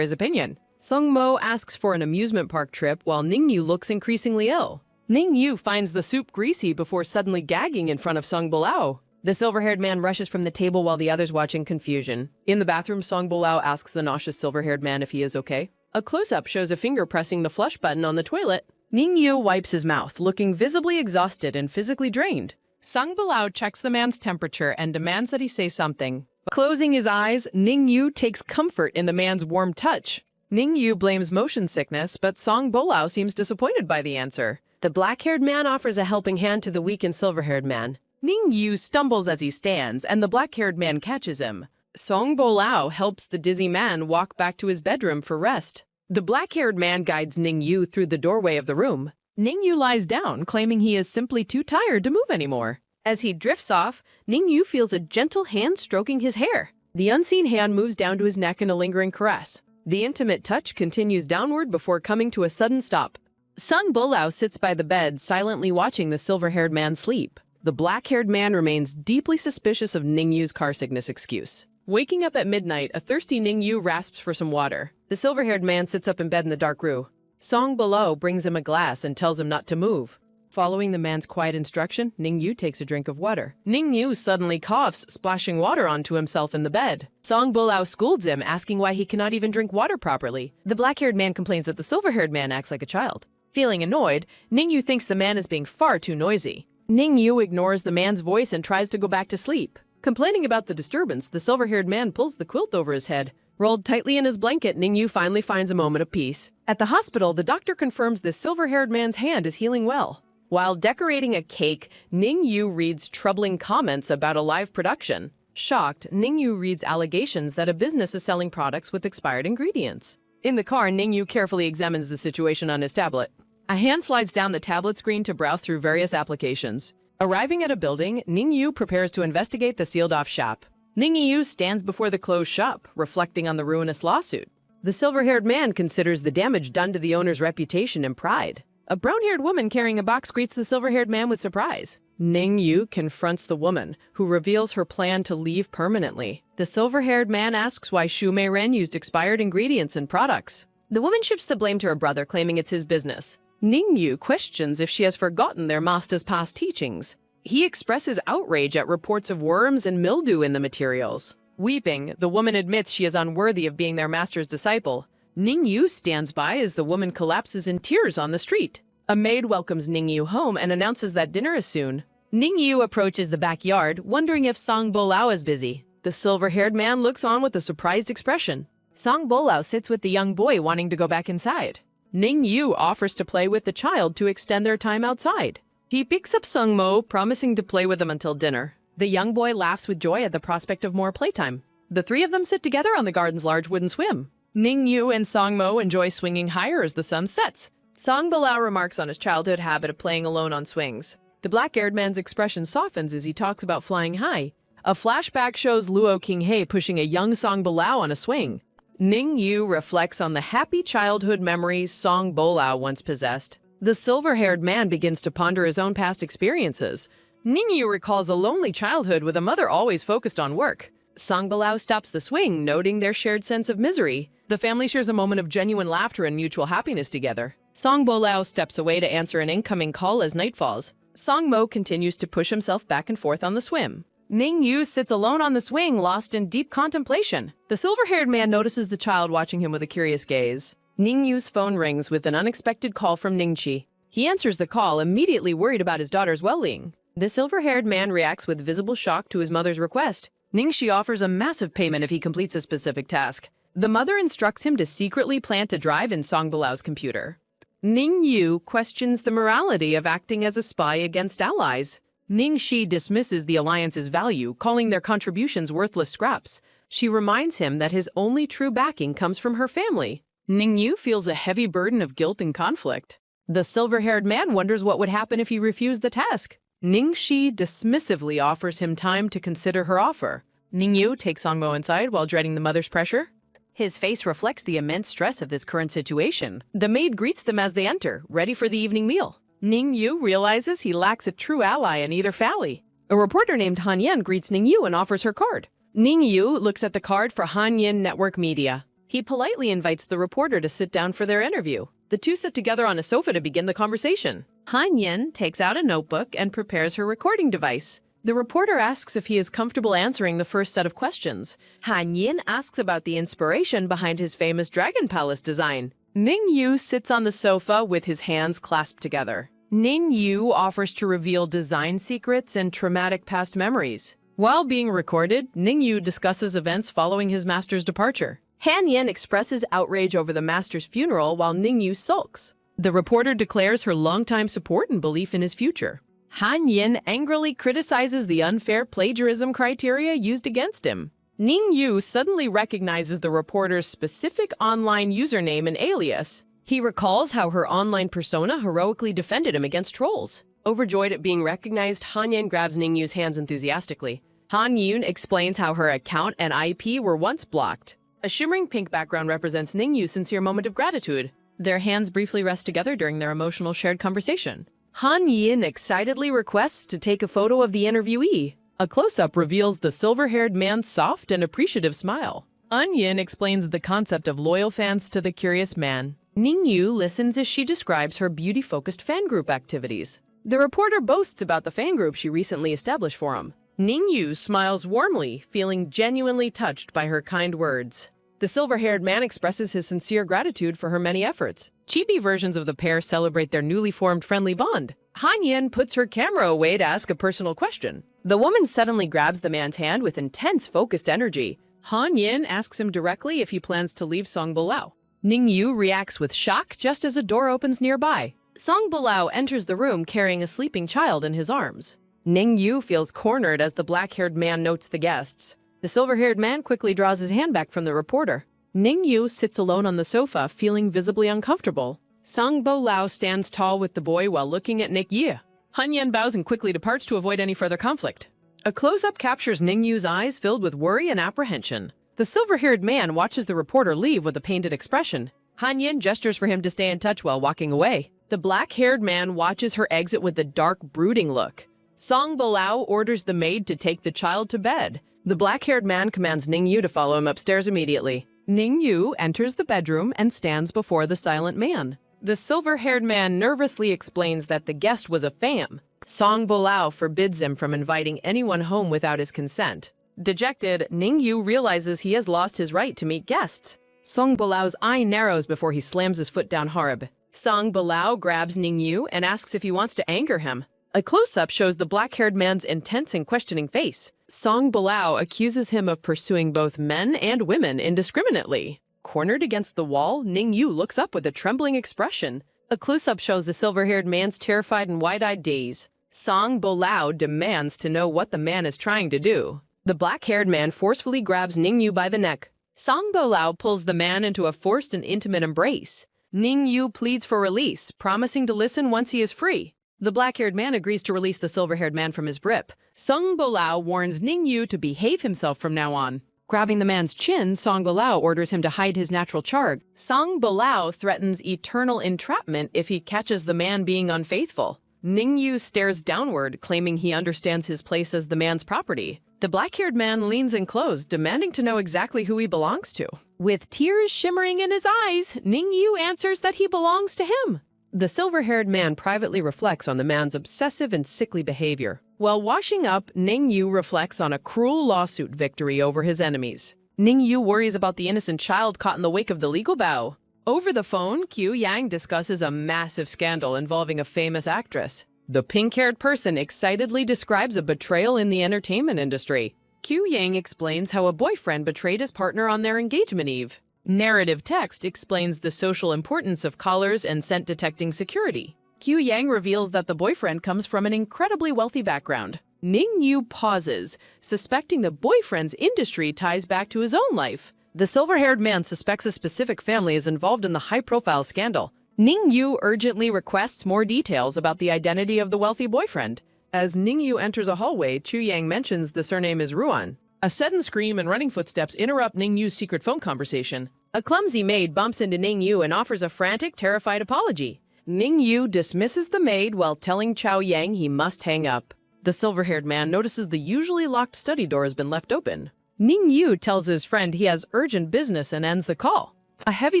his opinion. Songmo asks for an amusement park trip while Yu looks increasingly ill. Yu finds the soup greasy before suddenly gagging in front of Song Bilao. The silver-haired man rushes from the table while the others watch in confusion. In the bathroom, Song Bilao asks the nauseous silver-haired man if he is okay. A close-up shows a finger pressing the flush button on the toilet. Yu wipes his mouth, looking visibly exhausted and physically drained. Song Bilao checks the man's temperature and demands that he say something. Closing his eyes, Yu takes comfort in the man's warm touch. Yu blames motion sickness, but Song Bilao seems disappointed by the answer. The black-haired man offers a helping hand to the weak and silver-haired man. Yu stumbles as he stands, and the black-haired man catches him. Song Bilao helps the dizzy man walk back to his bedroom for rest. The black-haired man guides Yu through the doorway of the room. Yu lies down, claiming he is simply too tired to move anymore. As he drifts off, Yu feels a gentle hand stroking his hair. The unseen hand moves down to his neck in a lingering caress. The intimate touch continues downward before coming to a sudden stop. Song Bilao sits by the bed, silently watching the silver-haired man sleep. The black-haired man remains deeply suspicious of Yu's car sickness excuse. Waking up at midnight, a thirsty Yu rasps for some water. The silver-haired man sits up in bed in the dark room. Song Bilao brings him a glass and tells him not to move. Following the man's quiet instruction, Yu takes a drink of water. Yu suddenly coughs, splashing water onto himself in the bed. Song Bilao scolds him, asking why he cannot even drink water properly. The black-haired man complains that the silver-haired man acts like a child. Feeling annoyed, Yu thinks the man is being far too noisy. Yu ignores the man's voice and tries to go back to sleep. Complaining about the disturbance, the silver-haired man pulls the quilt over his head. Rolled tightly in his blanket, Yu finally finds a moment of peace. At the hospital, the doctor confirms the silver-haired man's hand is healing well. While decorating a cake, Yu reads troubling comments about a live production. Shocked, Yu reads allegations that a business is selling products with expired ingredients. In the car, Yu carefully examines the situation on his tablet. A hand slides down the tablet screen to browse through various applications. Arriving at a building, Yu prepares to investigate the sealed-off shop. Yu stands before the closed shop, reflecting on the ruinous lawsuit. The silver-haired man considers the damage done to the owner's reputation and pride. A brown-haired woman carrying a box greets the silver-haired man with surprise. Yu confronts the woman, who reveals her plan to leave permanently. The silver-haired man asks why Shu Meiren used expired ingredients and products. The woman shifts the blame to her brother, claiming it's his business. Yu questions if she has forgotten their master's past teachings. He expresses outrage at reports of worms and mildew in the materials. Weeping, the woman admits she is unworthy of being their master's disciple. Yu stands by as the woman collapses in tears on the street. A maid welcomes Yu home and announces that dinner is soon. Yu approaches the backyard, wondering if Song Bilao is busy. The silver-haired man looks on with a surprised expression. Song Bilao sits with the young boy, wanting to go back inside. Yu offers to play with the child to extend their time outside. He picks up Sungmo, promising to play with him until dinner. The young boy laughs with joy at the prospect of more playtime. The three of them sit together on the garden's large wooden swim. Yu and Songmo enjoy swinging higher as the sun sets. Song Bilao remarks on his childhood habit of playing alone on swings. The black-haired man's expression softens as he talks about flying high. A flashback shows Luo Qinghe pushing a young Song Bilao on a swing. Yu reflects on the happy childhood memories Song Bilao once possessed. The silver-haired man begins to ponder his own past experiences. Yu recalls a lonely childhood with a mother always focused on work. Song Bilao stops the swing, noting their shared sense of misery. The family shares a moment of genuine laughter and mutual happiness together. Song Bilao steps away to answer an incoming call as night falls. Songmo continues to push himself back and forth on the swim. Yu sits alone on the swing, lost in deep contemplation. The silver-haired man notices the child watching him with a curious gaze. Yu's phone rings with an unexpected call from Ningqi. He answers the call, immediately worried about his daughter's well-being. The silver-haired man reacts with visible shock to his mother's request. Ningxi offers a massive payment if he completes a specific task. The mother instructs him to secretly plant a drive in Song Bilao's computer. Ningyu questions the morality of acting as a spy against allies. Ningxi dismisses the alliance's value, calling their contributions worthless scraps. She reminds him that his only true backing comes from her family. Ningyu feels a heavy burden of guilt and conflict. The silver-haired man wonders what would happen if he refused the task. Ningxi dismissively offers him time to consider her offer. Ningyu takes Songmo inside while dreading the mother's pressure. His face reflects the immense stress of this current situation. The maid greets them as they enter, ready for the evening meal. Ningyu realizes he lacks a true ally in either family. A reporter named Han Yen greets Ningyu and offers her card. Ningyu looks at the card for Han Yen Network Media. He politely invites the reporter to sit down for their interview. The two sit together on a sofa to begin the conversation. Han Yen takes out a notebook and prepares her recording device. The reporter asks if he is comfortable answering the first set of questions. Han Yen asks about the inspiration behind his famous Dragon Palace design. Ningyu sits on the sofa with his hands clasped together. Ningyu offers to reveal design secrets and traumatic past memories. While being recorded, Ningyu discusses events following his master's departure. Han Yen expresses outrage over the master's funeral while Ningyu sulks. The reporter declares her longtime support and belief in his future. Han Yen angrily criticizes the unfair plagiarism criteria used against him. Ningyu suddenly recognizes the reporter's specific online username and alias. He recalls how her online persona heroically defended him against trolls. Overjoyed at being recognized, Han Yen grabs Ningyu's hands enthusiastically. Han Yen explains how her account and IP were once blocked. A shimmering pink background represents Ningyu's sincere moment of gratitude. Their hands briefly rest together during their emotional shared conversation. Han Yen excitedly requests to take a photo of the interviewee. A close-up reveals the silver-haired man's soft and appreciative smile. Onion explains the concept of loyal fans to the curious man. Ningyu listens as she describes her beauty-focused fan group activities. The reporter boasts about the fan group she recently established for him. Ningyu smiles warmly, feeling genuinely touched by her kind words. The silver-haired man expresses his sincere gratitude for her many efforts. Chibi versions of the pair celebrate their newly formed friendly bond. Han Yen puts her camera away to ask a personal question. The woman suddenly grabs the man's hand with intense, focused energy. Han Yen asks him directly if he plans to leave Song Bilao. Ningyu reacts with shock just as a door opens nearby. Song Bilao enters the room carrying a sleeping child in his arms. Ningyu feels cornered as the black-haired man notes the guests. The silver-haired man quickly draws his hand back from the reporter. Ningyu sits alone on the sofa, feeling visibly uncomfortable. Song Bilao stands tall with the boy while looking at Nick Ye. Han Yen bows and quickly departs to avoid any further conflict. A close-up captures Ningyu's eyes filled with worry and apprehension. The silver-haired man watches the reporter leave with a pained expression. Han Yen gestures for him to stay in touch while walking away. The black-haired man watches her exit with a dark, brooding look. Song Bilao orders the maid to take the child to bed. The black-haired man commands Ningyu to follow him upstairs immediately. Ningyu enters the bedroom and stands before the silent man. The silver-haired man nervously explains that the guest was a fam. Song Bilao forbids him from inviting anyone home without his consent. Dejected, Ningyu realizes he has lost his right to meet guests. Song Bilao's eye narrows before he slams his foot down hard. Song Bilao grabs Ningyu and asks if he wants to anger him. A close-up shows the black-haired man's intense and questioning face. Song Bilao accuses him of pursuing both men and women indiscriminately. Cornered against the wall, Ningyu looks up with a trembling expression. A close-up shows the silver-haired man's terrified and wide-eyed gaze. Song Bilao demands to know what the man is trying to do. The black-haired man forcefully grabs Ningyu by the neck. Song Bilao pulls the man into a forced and intimate embrace. Ningyu pleads for release, promising to listen once he is free. The black-haired man agrees to release the silver-haired man from his grip. Song Bilao warns Ningyu to behave himself from now on. Grabbing the man's chin, Song Bilao orders him to hide his natural charg. Song Bilao threatens eternal entrapment if he catches the man being unfaithful. Ningyu stares downward, claiming he understands his place as the man's property. The black-haired man leans in close, demanding to know exactly who he belongs to. With tears shimmering in his eyes, Ningyu answers that he belongs to him. The silver-haired man privately reflects on the man's obsessive and sickly behavior. While washing up, Ningyu reflects on a cruel lawsuit victory over his enemies. Ningyu worries about the innocent child caught in the wake of the legal battle. Over the phone, Q Yang discusses a massive scandal involving a famous actress. The pink-haired person excitedly describes a betrayal in the entertainment industry. Q Yang explains how a boyfriend betrayed his partner on their engagement eve. Narrative text explains the social importance of collars and scent detecting security. Q Yang reveals that the boyfriend comes from an incredibly wealthy background. Ning Yu pauses, suspecting the boyfriend's industry ties back to his own life. The silver-haired man suspects a specific family is involved in the high-profile scandal. Ning Yu urgently requests more details about the identity of the wealthy boyfriend. As Ning Yu enters a hallway, Chu Yang mentions the surname is Ruan. A sudden scream and running footsteps interrupt Ning Yu's secret phone conversation. A clumsy maid bumps into Ning Yu and offers a frantic, terrified apology. Ning Yu dismisses the maid while telling Chao Yang he must hang up. The silver-haired man notices the usually locked study door has been left open. Ning Yu tells his friend he has urgent business and ends the call. A heavy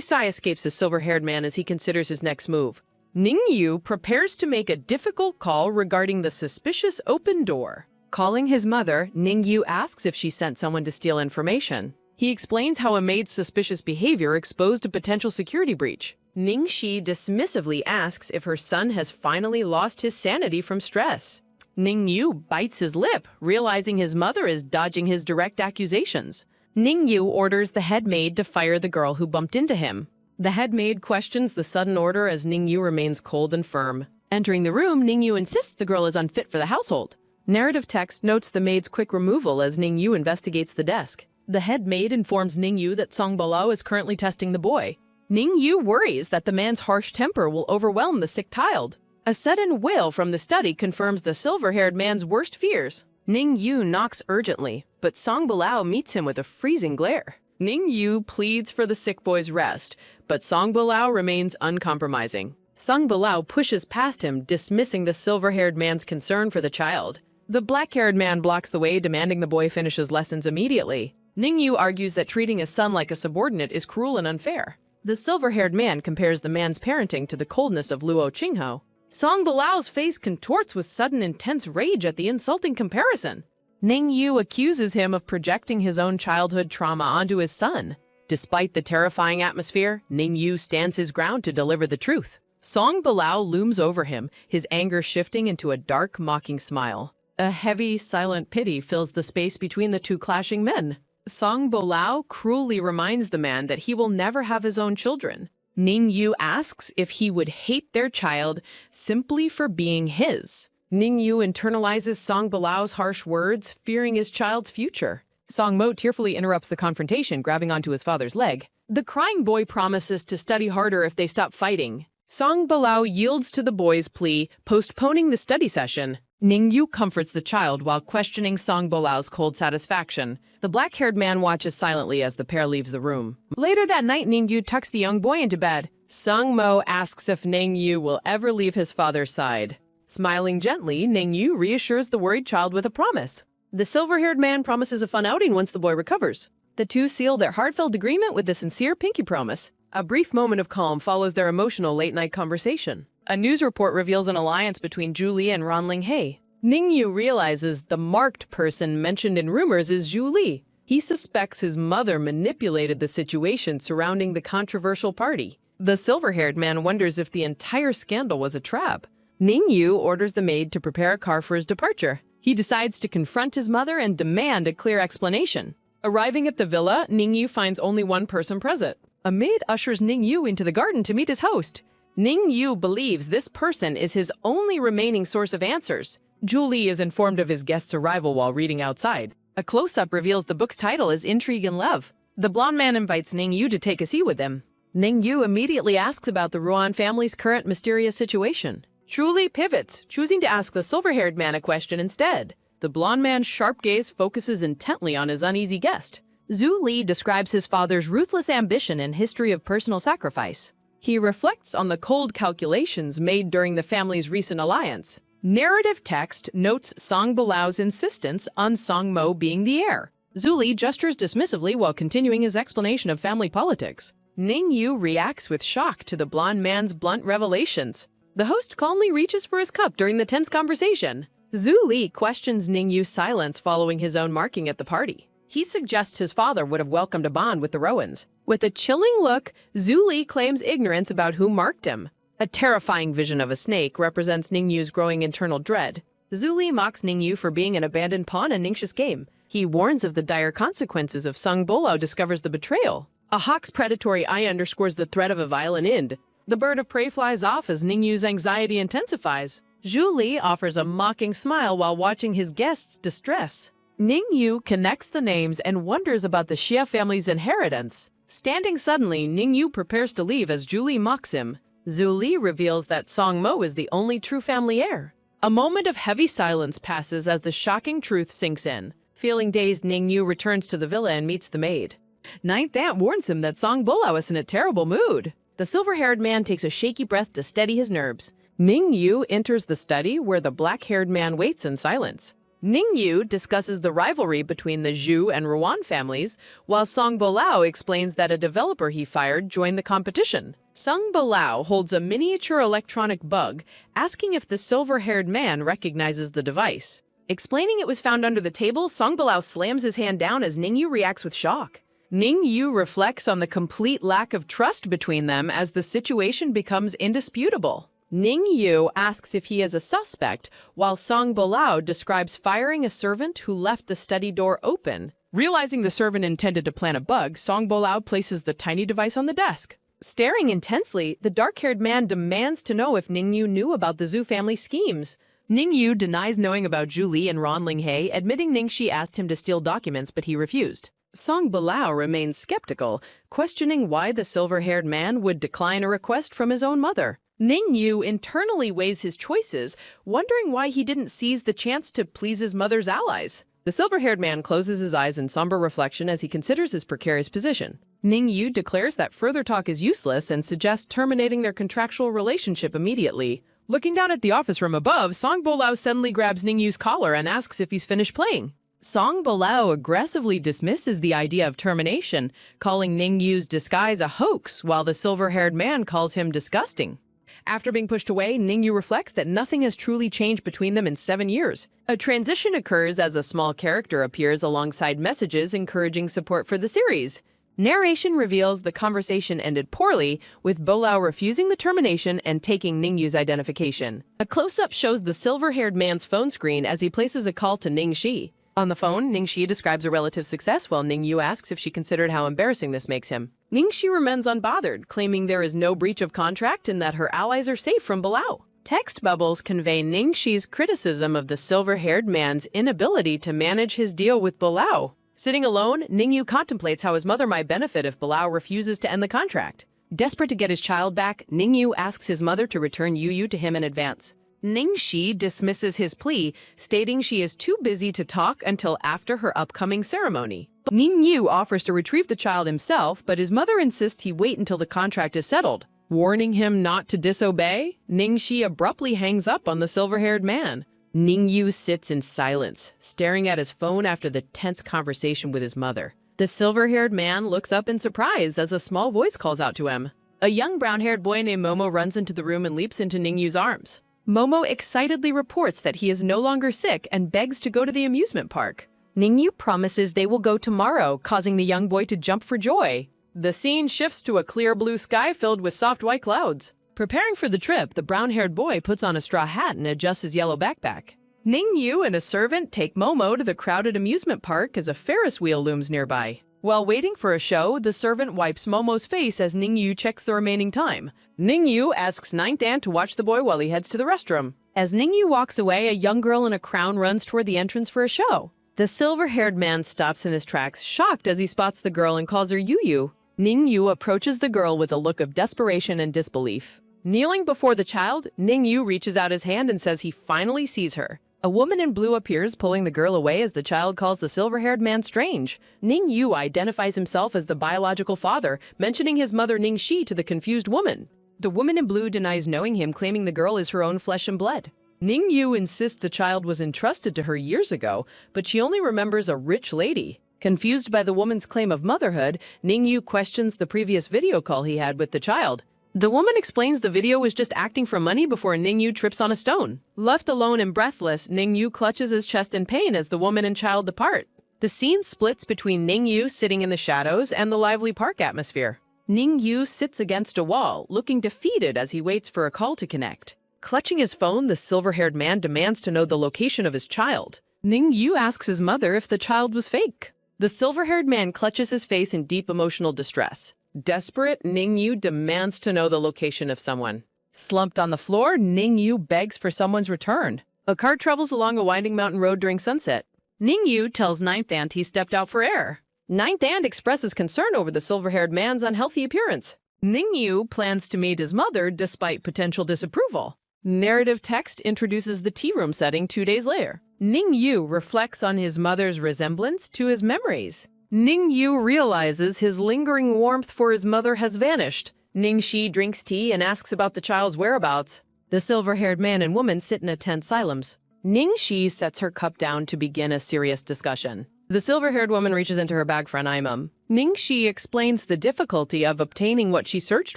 sigh escapes the silver-haired man as he considers his next move. Ning Yu prepares to make a difficult call regarding the suspicious open door. Calling his mother, Ning Yu asks if she sent someone to steal information. He explains how a maid's suspicious behavior exposed a potential security breach. Ning Shi dismissively asks if her son has finally lost his sanity from stress. Ning Yu bites his lip, realizing his mother is dodging his direct accusations. Ning Yu orders the head maid to fire the girl who bumped into him. The head maid questions the sudden order as Ning Yu remains cold and firm. Entering the room, Ning Yu insists the girl is unfit for the household. Narrative text notes the maid's quick removal as Ning Yu investigates the desk. The head maid informs Ning Yu that Song Bolao is currently testing the boy. Ning Yu worries that the man's harsh temper will overwhelm the sick child. A sudden wail from the study confirms the silver-haired man's worst fears. Ning Yu knocks urgently, but Song Bolao meets him with a freezing glare. Ning Yu pleads for the sick boy's rest, but Song Bolao remains uncompromising. Song Bolao pushes past him, dismissing the silver-haired man's concern for the child. The black-haired man blocks the way, demanding the boy finish his lessons immediately. Ning Yu argues that treating his son like a subordinate is cruel and unfair. The silver-haired man compares the man's parenting to the coldness of Luo Qingho. Song Balao's face contorts with sudden intense rage at the insulting comparison. Ning Yu accuses him of projecting his own childhood trauma onto his son. Despite the terrifying atmosphere, Ning Yu stands his ground to deliver the truth. Song Balao looms over him, his anger shifting into a dark, mocking smile. A heavy, silent pity fills the space between the two clashing men. Song Bolao cruelly reminds the man that he will never have his own children. Ning Yu asks if he would hate their child simply for being his. Ning Yu internalizes Song Balao's harsh words, fearing his child's future. Song Mo tearfully interrupts the confrontation, grabbing onto his father's leg. The crying boy promises to study harder if they stop fighting. Song Balao yields to the boy's plea, postponing the study session. Ning Yu comforts the child while questioning Song Bolao's cold satisfaction. The black-haired man watches silently as the pair leaves the room. Later that night, Ning Yu tucks the young boy into bed. Sung Mo asks if Ning Yu will ever leave his father's side. Smiling gently, Ning Yu reassures the worried child with a promise. The silver-haired man promises a fun outing once the boy recovers. The two seal their heartfelt agreement with a sincere pinky promise. A brief moment of calm follows their emotional late-night conversation. A news report reveals an alliance between Zhu Li and Ran Linghei. Ning Yu realizes the marked person mentioned in rumors is Zhu Li. He suspects his mother manipulated the situation surrounding the controversial party. The silver-haired man wonders if the entire scandal was a trap. Ning Yu orders the maid to prepare a car for his departure. He decides to confront his mother and demand a clear explanation. Arriving at the villa, Ning Yu finds only one person present. A maid ushers Ning Yu into the garden to meet his host. Ning Yu believes this person is his only remaining source of answers. Zhu Li is informed of his guest's arrival while reading outside. A close-up reveals the book's title is Intrigue and Love. The blonde man invites Ning Yu to take a seat with him. Ning Yu immediately asks about the Ruan family's current mysterious situation. Zhu Li pivots, choosing to ask the silver-haired man a question instead. The blonde man's sharp gaze focuses intently on his uneasy guest. Zhu Li describes his father's ruthless ambition and history of personal sacrifice. He reflects on the cold calculations made during the family's recent alliance. Narrative text notes Song Balao's insistence on Song Mo being the heir. Zhu Li gestures dismissively while continuing his explanation of family politics. Ning Yu reacts with shock to the blonde man's blunt revelations. The host calmly reaches for his cup during the tense conversation. Zhu Li questions Ning Yu's silence following his own marking at the party. He suggests his father would have welcomed a bond with the Rowans. With a chilling look, Zhu Li claims ignorance about who marked him. A terrifying vision of a snake represents Ning Yu's growing internal dread. Zhu Li mocks Ning Yu for being an abandoned pawn in Ningxia's game. He warns of the dire consequences if Sung Bolao discovers the betrayal. A hawk's predatory eye underscores the threat of a violent end. The bird of prey flies off as Ningyu's anxiety intensifies. Zhu Li offers a mocking smile while watching his guests' distress. Ningyu connects the names and wonders about the Xia family's inheritance. Standing suddenly, Ningyu prepares to leave as Zhu Li mocks him. Zhu Li reveals that Song Mo is the only true family heir. A moment of heavy silence passes as the shocking truth sinks in. Feeling dazed, Ningyu returns to the villa and meets the maid. Ninth Aunt warns him that Song Bolao is in a terrible mood. The silver-haired man takes a shaky breath to steady his nerves. Ningyu enters the study where the black-haired man waits in silence. Ningyu discusses the rivalry between the Zhu and Ruan families, while Song Bolao explains that a developer he fired joined the competition. Song Bolao holds a miniature electronic bug, asking if the silver-haired man recognizes the device. Explaining it was found under the table, Song Bolao slams his hand down as Ningyu reacts with shock. Ningyu reflects on the complete lack of trust between them as the situation becomes indisputable. Ningyu asks if he is a suspect, while Song Bolao describes firing a servant who left the study door open. Realizing the servant intended to plant a bug, Song Bolao places the tiny device on the desk. Staring intensely, the dark-haired man demands to know if Ningyu knew about the Zhu family schemes. Ningyu denies knowing about Zhu Li and Ran Linghe, admitting Ningxi asked him to steal documents, but he refused. Song Bolao remains skeptical, questioning why the silver-haired man would decline a request from his own mother. Ningyu internally weighs his choices, wondering why he didn't seize the chance to please his mother's allies. The silver-haired man closes his eyes in somber reflection as he considers his precarious position. Ningyu declares that further talk is useless and suggests terminating their contractual relationship immediately. Looking down at the office from above, Song Bolao suddenly grabs Ningyu's collar and asks if he's finished playing. Song Bolao aggressively dismisses the idea of termination, calling Ningyu's disguise a hoax, while the silver-haired man calls him disgusting. After being pushed away, Ningyu reflects that nothing has truly changed between them in 7 years. A transition occurs as a small character appears alongside messages encouraging support for the series. Narration reveals the conversation ended poorly, with Bolao refusing the termination and taking Ningyu's identification. A close-up shows the silver-haired man's phone screen as he places a call to Ningxi. On the phone, Ningxi describes a relative's success while Ningyu asks if she considered how embarrassing this makes him. Ningxi remains unbothered, claiming there is no breach of contract and that her allies are safe from Bolao. Text bubbles convey Ningxi's criticism of the silver-haired man's inability to manage his deal with Bolao. Sitting alone, Ningyu contemplates how his mother might benefit if Bolao refuses to end the contract. Desperate to get his child back, Ningyu asks his mother to return Yu to him in advance. Ningxi dismisses his plea, stating she is too busy to talk until after her upcoming ceremony. Ningyu offers to retrieve the child himself, but his mother insists he wait until the contract is settled. Warning him not to disobey, Ningxi abruptly hangs up on the silver-haired man. Ningyu sits in silence, staring at his phone after the tense conversation with his mother. The silver-haired man looks up in surprise as a small voice calls out to him. A young brown-haired boy named Momo runs into the room and leaps into Ningyu's arms. Momo excitedly reports that he is no longer sick and begs to go to the amusement park. Ningyu promises they will go tomorrow, causing the young boy to jump for joy. The scene shifts to a clear blue sky filled with soft white clouds. Preparing for the trip, the brown-haired boy puts on a straw hat and adjusts his yellow backpack. Ningyu and a servant take Momo to the crowded amusement park as a Ferris wheel looms nearby. While waiting for a show, the servant wipes Momo's face as Ningyu checks the remaining time. Ningyu asks Ninth Aunt to watch the boy while he heads to the restroom. As Ningyu walks away, a young girl in a crown runs toward the entrance for a show. The silver-haired man stops in his tracks, shocked as he spots the girl and calls her Yu. Ningyu approaches the girl with a look of desperation and disbelief. Kneeling before the child, Ningyu reaches out his hand and says he finally sees her. A woman in blue appears, pulling the girl away as the child calls the silver-haired man strange. Ningyu identifies himself as the biological father, mentioning his mother Ningxi to the confused woman. The woman in blue denies knowing him, claiming the girl is her own flesh and blood. Ningyu insists the child was entrusted to her years ago, but she only remembers a rich lady. Confused by the woman's claim of motherhood, Ningyu questions the previous video call he had with the child. The woman explains the video was just acting for money before Ningyu trips on a stone. Left alone and breathless, Ningyu clutches his chest in pain as the woman and child depart. The scene splits between Ningyu sitting in the shadows and the lively park atmosphere. Ningyu sits against a wall, looking defeated as he waits for a call to connect. Clutching his phone, the silver-haired man demands to know the location of his child. Ning Yu asks his mother if the child was fake. The silver-haired man clutches his face in deep emotional distress. Desperate, Ning Yu demands to know the location of someone. Slumped on the floor, Ning Yu begs for someone's return. A car travels along a winding mountain road during sunset. Ning Yu tells Ninth Aunt he stepped out for air. Ninth Aunt expresses concern over the silver-haired man's unhealthy appearance. Ning Yu plans to meet his mother despite potential disapproval. Narrative text introduces the tea room setting 2 days later. Ning Yu reflects on his mother's resemblance to his memories. Ning Yu realizes his lingering warmth for his mother has vanished. Ning Shi drinks tea and asks about the child's whereabouts. The silver-haired man and woman sit in a tense silence. Ning Shi sets her cup down to begin a serious discussion. The silver-haired woman reaches into her bag for an imam. Ning Shi explains the difficulty of obtaining what she searched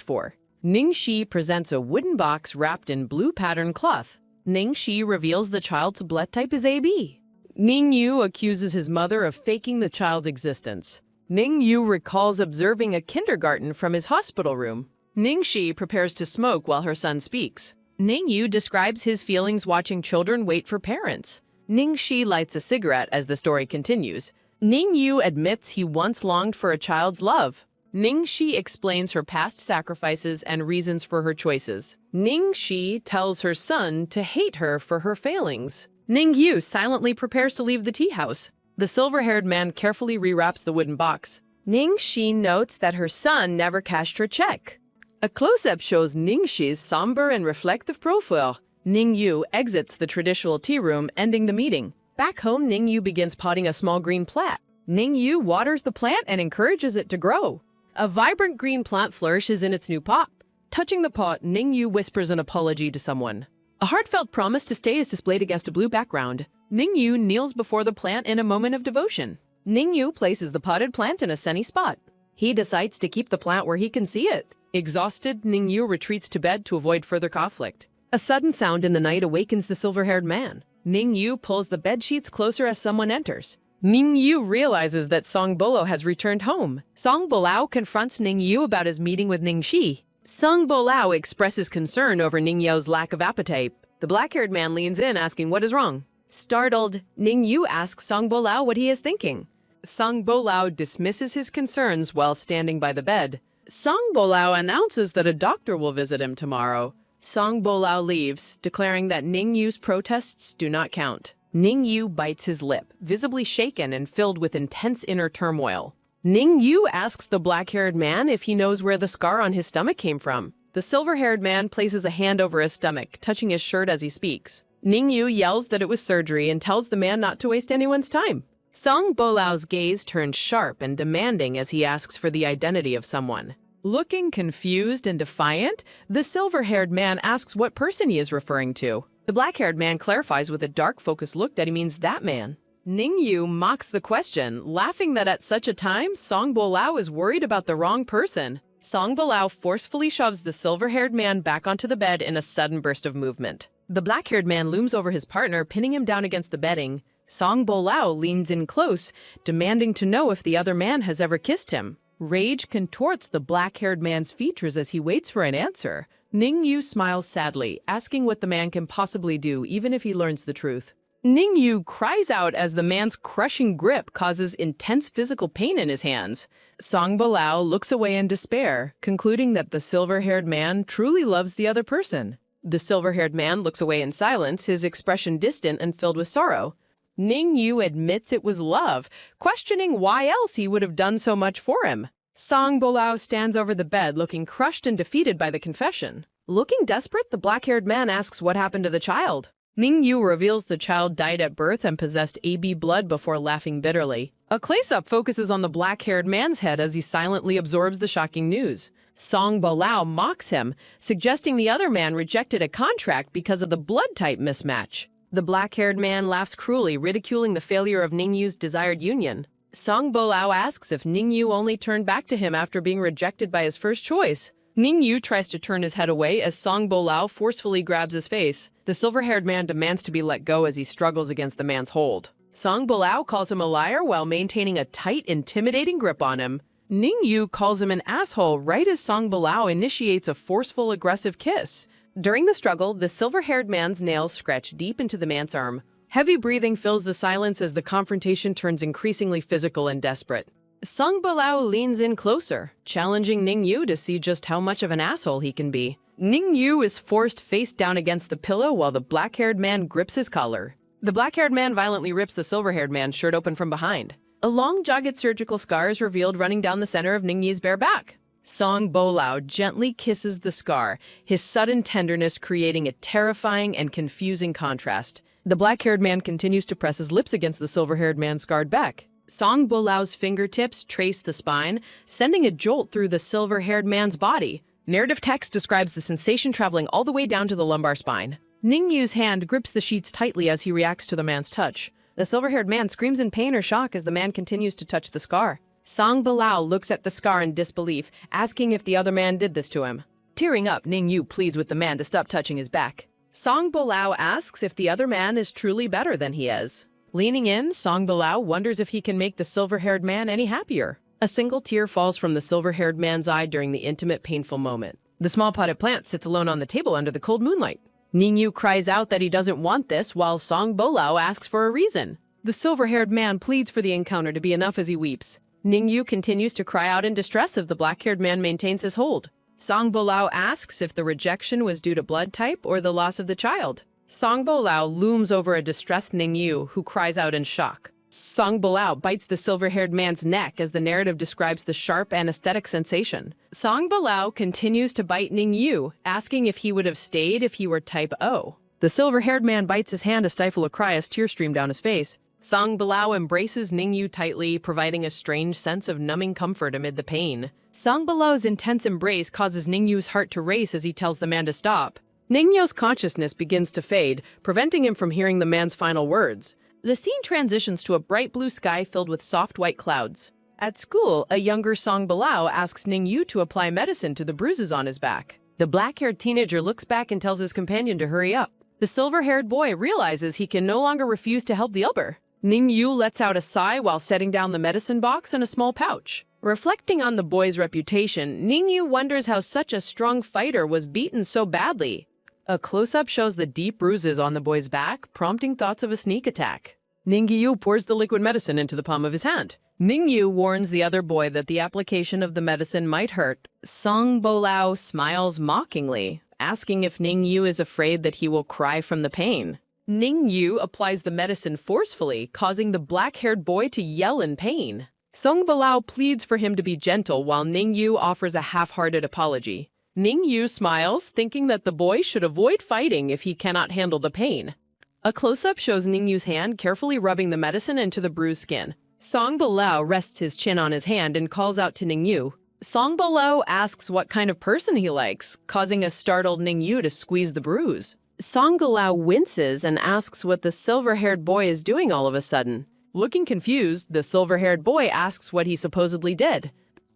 for. Ning Shi presents a wooden box wrapped in blue pattern cloth. Ning Shi reveals the child's blood type is AB. Ning Yu accuses his mother of faking the child's existence. Ning Yu recalls observing a kindergarten from his hospital room. Ning Shi prepares to smoke while her son speaks. Ning Yu describes his feelings watching children wait for parents. Ning Shi lights a cigarette as the story continues. Ning Yu admits he once longed for a child's love. Ning Shi explains her past sacrifices and reasons for her choices. Ning Shi tells her son to hate her for her failings. Ning Yu silently prepares to leave the tea house. The silver-haired man carefully rewraps the wooden box. Ning Shi notes that her son never cashed her check. A close-up shows Ning Shi's somber and reflective profile. Ning Yu exits the traditional tea room, ending the meeting. Back home, Ning Yu begins potting a small green plant. Ning Yu waters the plant and encourages it to grow. A vibrant green plant flourishes in its new pot. Touching the pot, Ning Yu whispers an apology to someone. A heartfelt promise to stay is displayed against a blue background. Ning Yu kneels before the plant in a moment of devotion. Ning Yu places the potted plant in a sunny spot. He decides to keep the plant where he can see it. Exhausted, Ning Yu retreats to bed to avoid further conflict. A sudden sound in the night awakens the silver-haired man. Ning Yu pulls the bedsheets closer as someone enters. Ning Yu realizes that Song Bolo has returned home. Song Bolao confronts Ning Yu about his meeting with Ning Shi. Song Bolao expresses concern over Ning Yu's lack of appetite. The black-haired man leans in, asking what is wrong. Startled, Ning Yu asks Song Bolao what he is thinking. Song Bolao dismisses his concerns while standing by the bed. Song Bolao announces that a doctor will visit him tomorrow. Song Bolao leaves, declaring that Ning Yu's protests do not count. Ning Yu bites his lip, visibly shaken and filled with intense inner turmoil. Ning Yu asks the black-haired man if he knows where the scar on his stomach came from. The silver-haired man places a hand over his stomach, touching his shirt as he speaks. Ning Yu yells that it was surgery and tells the man not to waste anyone's time. Song Bolao's gaze turns sharp and demanding as he asks for the identity of someone. Looking confused and defiant, the silver-haired man asks what person he is referring to. The black-haired man clarifies with a dark, focused look that he means that man. Ning Yu mocks the question, laughing that at such a time, Song Bolao is worried about the wrong person. Song Bolao forcefully shoves the silver-haired man back onto the bed in a sudden burst of movement. The black-haired man looms over his partner, pinning him down against the bedding. Song Bolao leans in close, demanding to know if the other man has ever kissed him. Rage contorts the black-haired man's features as he waits for an answer. Ning Yu smiles sadly, asking what the man can possibly do even if he learns the truth. Ning Yu cries out as the man's crushing grip causes intense physical pain in his hands. Song Bolao looks away in despair, concluding that the silver-haired man truly loves the other person. The silver-haired man looks away in silence, his expression distant and filled with sorrow. Ning Yu admits it was love, questioning why else he would have done so much for him. Song Bolao stands over the bed, looking crushed and defeated by the confession. Looking desperate, the black-haired man asks what happened to the child. Ning Yu reveals the child died at birth and possessed AB blood before laughing bitterly. A close-up focuses on the black-haired man's head as he silently absorbs the shocking news. Song Bolao mocks him, suggesting the other man rejected a contract because of the blood type mismatch. The black-haired man laughs cruelly, ridiculing the failure of Ning Yu's desired union. Song Bolao asks if Ning Yu only turned back to him after being rejected by his first choice. Ning Yu tries to turn his head away as Song Bolao forcefully grabs his face. The silver-haired man demands to be let go as he struggles against the man's hold. Song Bolao calls him a liar while maintaining a tight, intimidating grip on him. Ning Yu calls him an asshole right as Song Bolao initiates a forceful, aggressive kiss. During the struggle, the silver-haired man's nails scratch deep into the man's arm. Heavy breathing fills the silence as the confrontation turns increasingly physical and desperate. Song Bolao leans in closer, challenging Ning Yu to see just how much of an asshole he can be. Ning Yu is forced face down against the pillow while the black-haired man grips his collar. The black-haired man violently rips the silver-haired man's shirt open from behind. A long, jagged surgical scar is revealed running down the center of Ning Yu's bare back. Song Bolao gently kisses the scar, his sudden tenderness creating a terrifying and confusing contrast. The black-haired man continues to press his lips against the silver-haired man's scarred back. Song Bolao's fingertips trace the spine, sending a jolt through the silver-haired man's body. Narrative text describes the sensation traveling all the way down to the lumbar spine. Ning Yu's hand grips the sheets tightly as he reacts to the man's touch. The silver-haired man screams in pain or shock as the man continues to touch the scar. Song Bolao looks at the scar in disbelief, asking if the other man did this to him. Tearing up, Ning Yu pleads with the man to stop touching his back. Song Bolao asks if the other man is truly better than he is. Leaning in, Song Bolao wonders if he can make the silver-haired man any happier. A single tear falls from the silver-haired man's eye during the intimate, painful moment. The small potted plant sits alone on the table under the cold moonlight. Ning Yu cries out that he doesn't want this, while Song Bolao asks for a reason. The silver-haired man pleads for the encounter to be enough as he weeps. Ning Yu continues to cry out in distress as the black-haired man maintains his hold. Song Bolao asks if the rejection was due to blood type or the loss of the child. Song Bolao looms over a distressed Ning Yu, who cries out in shock. Song Bolao bites the silver-haired man's neck as the narrative describes the sharp anesthetic sensation. Song Bolao continues to bite Ning Yu, asking if he would have stayed if he were type O. The silver-haired man bites his hand to stifle a cry as tears stream down his face. Song Bolao embraces Ning Yu tightly, providing a strange sense of numbing comfort amid the pain. Song Bolao's intense embrace causes Ning Yu's heart to race as he tells the man to stop. Ning Yu's consciousness begins to fade, preventing him from hearing the man's final words. The scene transitions to a bright blue sky filled with soft white clouds. At school, a younger Song Bolao asks Ning Yu to apply medicine to the bruises on his back. The black-haired teenager looks back and tells his companion to hurry up. The silver-haired boy realizes he can no longer refuse to help the elder. Ning Yu lets out a sigh while setting down the medicine box in a small pouch. Reflecting on the boy's reputation, Ning Yu wonders how such a strong fighter was beaten so badly. A close-up shows the deep bruises on the boy's back, prompting thoughts of a sneak attack. Ning Yu pours the liquid medicine into the palm of his hand. Ning Yu warns the other boy that the application of the medicine might hurt. Song Bolao smiles mockingly, asking if Ning Yu is afraid that he will cry from the pain. Ning Yu applies the medicine forcefully, causing the black-haired boy to yell in pain. Song Bolao pleads for him to be gentle while Ning Yu offers a half-hearted apology. Ning Yu smiles, thinking that the boy should avoid fighting if he cannot handle the pain. A close-up shows Ning Yu's hand carefully rubbing the medicine into the bruised skin. Song Bolao rests his chin on his hand and calls out to Ning Yu. Song Bolao asks what kind of person he likes, causing a startled Ning Yu to squeeze the bruise. Song Bolao winces and asks what the silver-haired boy is doing all of a sudden. Looking confused, the silver-haired boy asks what he supposedly did.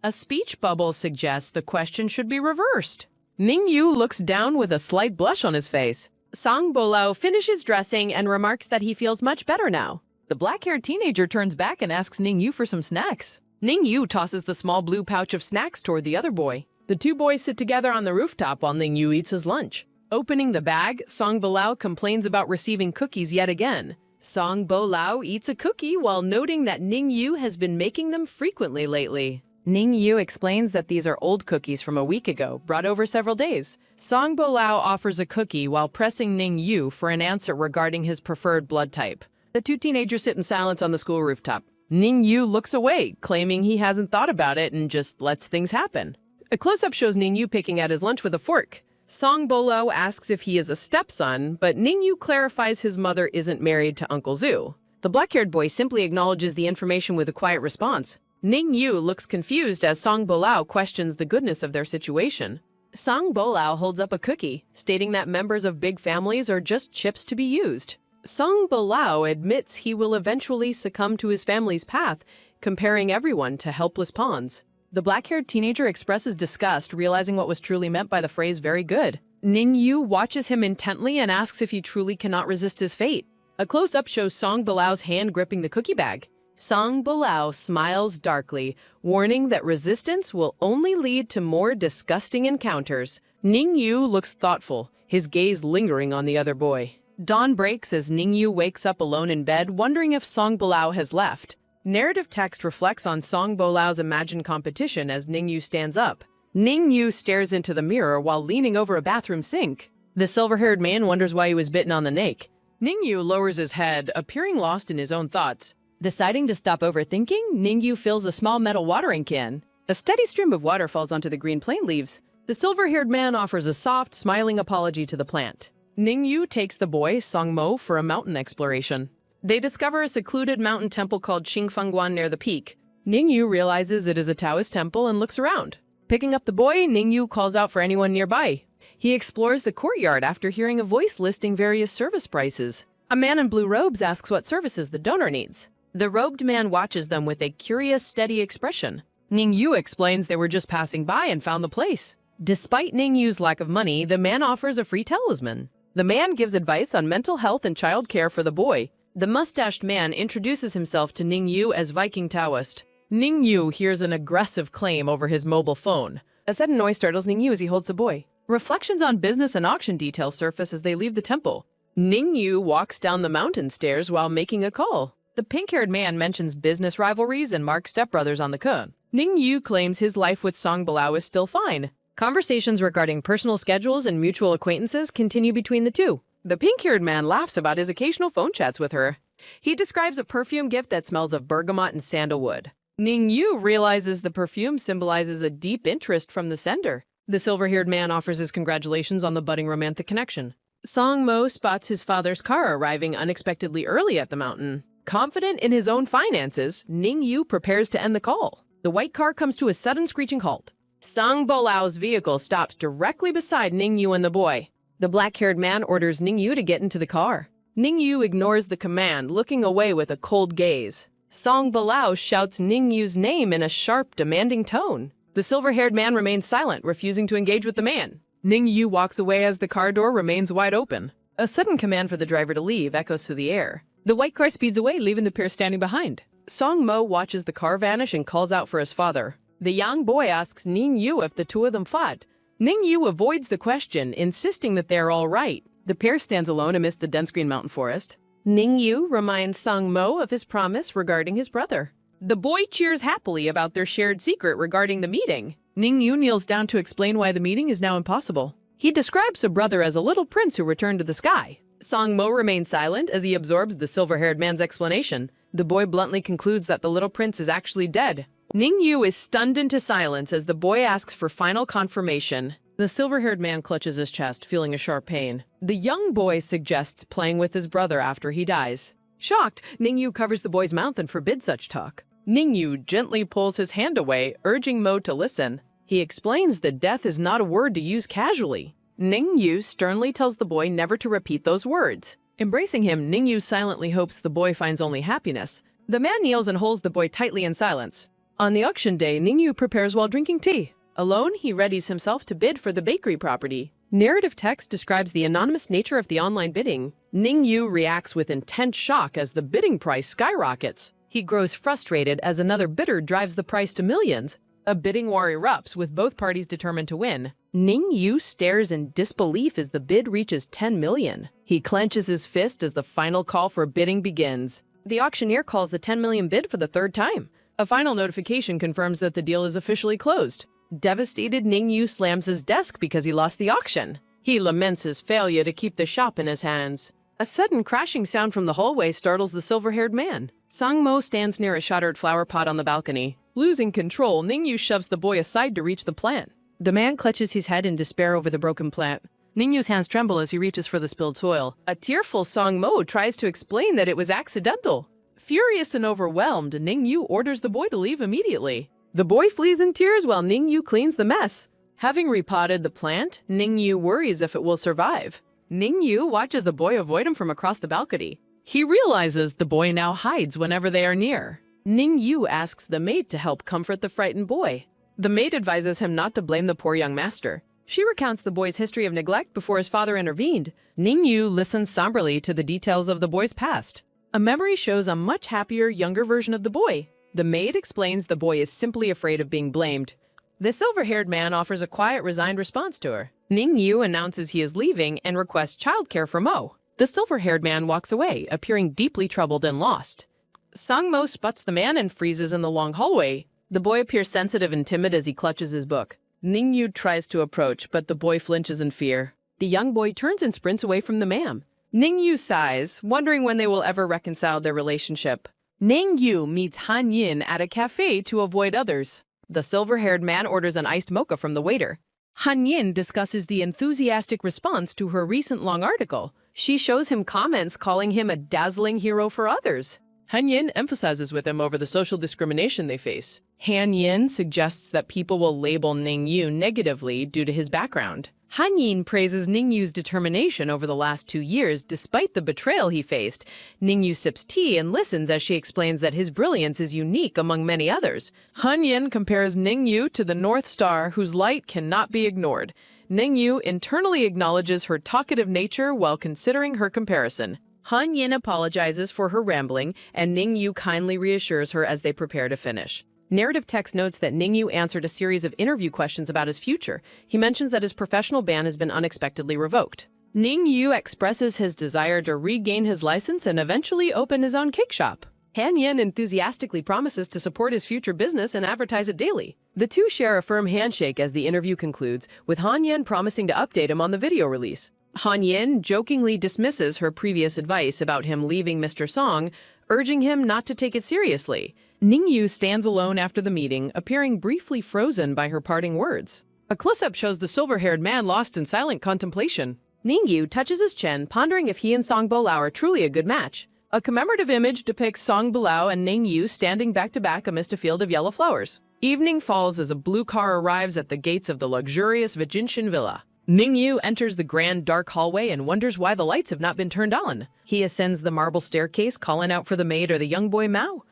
A speech bubble suggests the question should be reversed. Ning Yu looks down with a slight blush on his face. Song Bolao finishes dressing and remarks that he feels much better now. The black-haired teenager turns back and asks Ning Yu for some snacks. Ning Yu tosses the small blue pouch of snacks toward the other boy. The two boys sit together on the rooftop while Ning Yu eats his lunch. Opening the bag, Song Bolao complains about receiving cookies yet again. Song Bolao eats a cookie while noting that Ning Yu has been making them frequently lately. Ning Yu explains that these are old cookies from a week ago, brought over several days. Song Bolao offers a cookie while pressing Ning Yu for an answer regarding his preferred blood type. The two teenagers sit in silence on the school rooftop. Ning Yu looks away, claiming he hasn't thought about it and just lets things happen. A close-up shows Ning Yu picking at his lunch with a fork. Song Bolao asks if he is a stepson, but Ning Yu clarifies his mother isn't married to Uncle Zhu. The black-haired boy simply acknowledges the information with a quiet response. Ning Yu looks confused as Song Bolao questions the goodness of their situation. Song Bolao holds up a cookie, stating that members of big families are just chips to be used. Song Bolao admits he will eventually succumb to his family's path, comparing everyone to helpless pawns. The black-haired teenager expresses disgust, realizing what was truly meant by the phrase "very good." Ning Yu watches him intently and asks if he truly cannot resist his fate. A close-up shows Song Bolao's hand gripping the cookie bag. Song Bolao smiles darkly, warning that resistance will only lead to more disgusting encounters. Ning Yu looks thoughtful, his gaze lingering on the other boy. Dawn breaks as Ningyu wakes up alone in bed, wondering if Song Bolao has left. Narrative text reflects on Song Bolao's imagined competition as Ningyu stands up. Ningyu stares into the mirror while leaning over a bathroom sink. The silver-haired man wonders why he was bitten on the neck. Ningyu lowers his head, appearing lost in his own thoughts. Deciding to stop overthinking, Ningyu fills a small metal watering can. A steady stream of water falls onto the green plant leaves. The silver-haired man offers a soft, smiling apology to the plant. Ningyu takes the boy, Songmo, for a mountain exploration. They discover a secluded mountain temple called Qingfengguan near the peak. Ningyu realizes it is a Taoist temple and looks around. Picking up the boy, Ningyu calls out for anyone nearby. He explores the courtyard after hearing a voice listing various service prices. A man in blue robes asks what services the donor needs. The robed man watches them with a curious, steady expression. Ningyu explains they were just passing by and found the place. Despite Ningyu's lack of money, the man offers a free talisman. The man gives advice on mental health and child care for the boy. The mustached man introduces himself to Ningyu as Viking Taoist. Ningyu hears an aggressive claim over his mobile phone. A sudden noise startles Ningyu as he holds the boy. Reflections on business and auction details surface as they leave the temple. Ningyu walks down the mountain stairs while making a call. The pink-haired man mentions business rivalries and Mark's stepbrothers on the con. Ningyu claims his life with Song Bolao is still fine. Conversations regarding personal schedules and mutual acquaintances continue between the two. The pink-haired man laughs about his occasional phone chats with her. He describes a perfume gift that smells of bergamot and sandalwood. Ningyu realizes the perfume symbolizes a deep interest from the sender. The silver-haired man offers his congratulations on the budding romantic connection. Songmo spots his father's car arriving unexpectedly early at the mountain. Confident in his own finances, Ningyu prepares to end the call. The white car comes to a sudden screeching halt. Song Bolao's vehicle stops directly beside Ningyu and the boy. The black-haired man orders Ningyu to get into the car. Ningyu ignores the command, looking away with a cold gaze. Song Bolao shouts Ningyu's name in a sharp, demanding tone. The silver-haired man remains silent, refusing to engage with the man. Ningyu walks away as the car door remains wide open. A sudden command for the driver to leave echoes through the air. The white car speeds away, leaving the pair standing behind. Song Mo watches the car vanish and calls out for his father. The young boy asks Ningyu if the two of them fought. Ningyu avoids the question, insisting that they are all right. The pair stands alone amidst the dense green mountain forest. Ningyu reminds Songmo of his promise regarding his brother. The boy cheers happily about their shared secret regarding the meeting. Ningyu kneels down to explain why the meeting is now impossible. He describes the brother as a little prince who returned to the sky. Songmo remains silent as he absorbs the silver-haired man's explanation. The boy bluntly concludes that the little prince is actually dead. Ningyu is stunned into silence as the boy asks for final confirmation. The silver-haired man clutches his chest, feeling a sharp pain. The young boy suggests playing with his brother after he dies. Shocked, Ningyu covers the boy's mouth and forbids such talk. Ningyu gently pulls his hand away, urging Mo to listen. He explains that death is not a word to use casually. Ningyu sternly tells the boy never to repeat those words. Embracing him, Ningyu silently hopes the boy finds only happiness. The man kneels and holds the boy tightly in silence. On the auction day, Ningyu prepares while drinking tea. Alone, he readies himself to bid for the bakery property. Narrative text describes the anonymous nature of the online bidding. Ningyu reacts with intense shock as the bidding price skyrockets. He grows frustrated as another bidder drives the price to millions. A bidding war erupts, with both parties determined to win. Ningyu stares in disbelief as the bid reaches 10 million. He clenches his fist as the final call for bidding begins. The auctioneer calls the 10 million bid for the third time. A final notification confirms that the deal is officially closed. Devastated, Ningyu slams his desk because he lost the auction. He laments his failure to keep the shop in his hands. A sudden crashing sound from the hallway startles the silver-haired man. Sangmo stands near a shattered flower pot on the balcony. Losing control, Ningyu shoves the boy aside to reach the plant. The man clutches his head in despair over the broken plant. Ningyu's hands tremble as he reaches for the spilled soil. A tearful Sangmo tries to explain that it was accidental. Furious and overwhelmed, Ningyu orders the boy to leave immediately. The boy flees in tears while Ningyu cleans the mess. Having repotted the plant, Ningyu worries if it will survive. Ningyu watches the boy avoid him from across the balcony. He realizes the boy now hides whenever they are near. Ningyu asks the maid to help comfort the frightened boy. The maid advises him not to blame the poor young master. She recounts the boy's history of neglect before his father intervened. Ningyu listens somberly to the details of the boy's past. A memory shows a much happier, younger version of the boy. The maid explains the boy is simply afraid of being blamed. The silver-haired man offers a quiet, resigned response to her. Ningyu announces he is leaving and requests childcare for Mo. The silver-haired man walks away, appearing deeply troubled and lost. Sangmo spots the man and freezes in the long hallway. The boy appears sensitive and timid as he clutches his book. Ningyu tries to approach, but the boy flinches in fear. The young boy turns and sprints away from the man. Ningyu sighs, wondering when they will ever reconcile their relationship. Ningyu meets Han Yin at a cafe to avoid others. The silver-haired man orders an iced mocha from the waiter. Han Yin discusses the enthusiastic response to her recent long article. She shows him comments calling him a dazzling hero for others. Han Yin emphasizes with him over the social discrimination they face. Han Yin suggests that people will label Ningyu negatively due to his background. Han Yin praises Ningyu's determination over the last 2 years despite the betrayal he faced. Ningyu sips tea and listens as she explains that his brilliance is unique among many others. Han Yin compares Ningyu to the North Star whose light cannot be ignored. Ningyu internally acknowledges her talkative nature while considering her comparison. Han Yin apologizes for her rambling, and Ningyu kindly reassures her as they prepare to finish. Narrative text notes that Ningyu answered a series of interview questions about his future. He mentions that his professional ban has been unexpectedly revoked. Ningyu expresses his desire to regain his license and eventually open his own cake shop. Han Yin enthusiastically promises to support his future business and advertise it daily. The two share a firm handshake as the interview concludes, with Han Yin promising to update him on the video release. Han Yin jokingly dismisses her previous advice about him leaving Mr. Song, urging him not to take it seriously. Ningyu stands alone after the meeting, appearing briefly frozen by her parting words. A close-up shows the silver-haired man lost in silent contemplation. Ningyu touches his chin, pondering if he and Song Bolao are truly a good match. A commemorative image depicts Song Bolao and Ningyu standing back-to-back amidst a field of yellow flowers. Evening falls as a blue car arrives at the gates of the luxurious Vijintian villa. Ningyu enters the grand dark hallway and wonders why the lights have not been turned on. He ascends the marble staircase, calling out for the maid or the young boy Mao.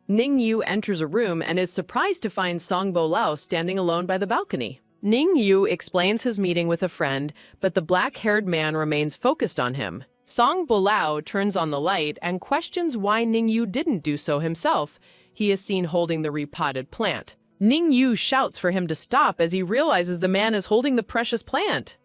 Ningyu enters a room and is surprised to find Song Bolao standing alone by the balcony. Ningyu explains his meeting with a friend, but the black-haired man remains focused on him. Song Bolao turns on the light and questions why Ningyu didn't do so himself. He is seen holding the repotted plant. Ningyu shouts for him to stop as he realizes the man is holding the precious plant.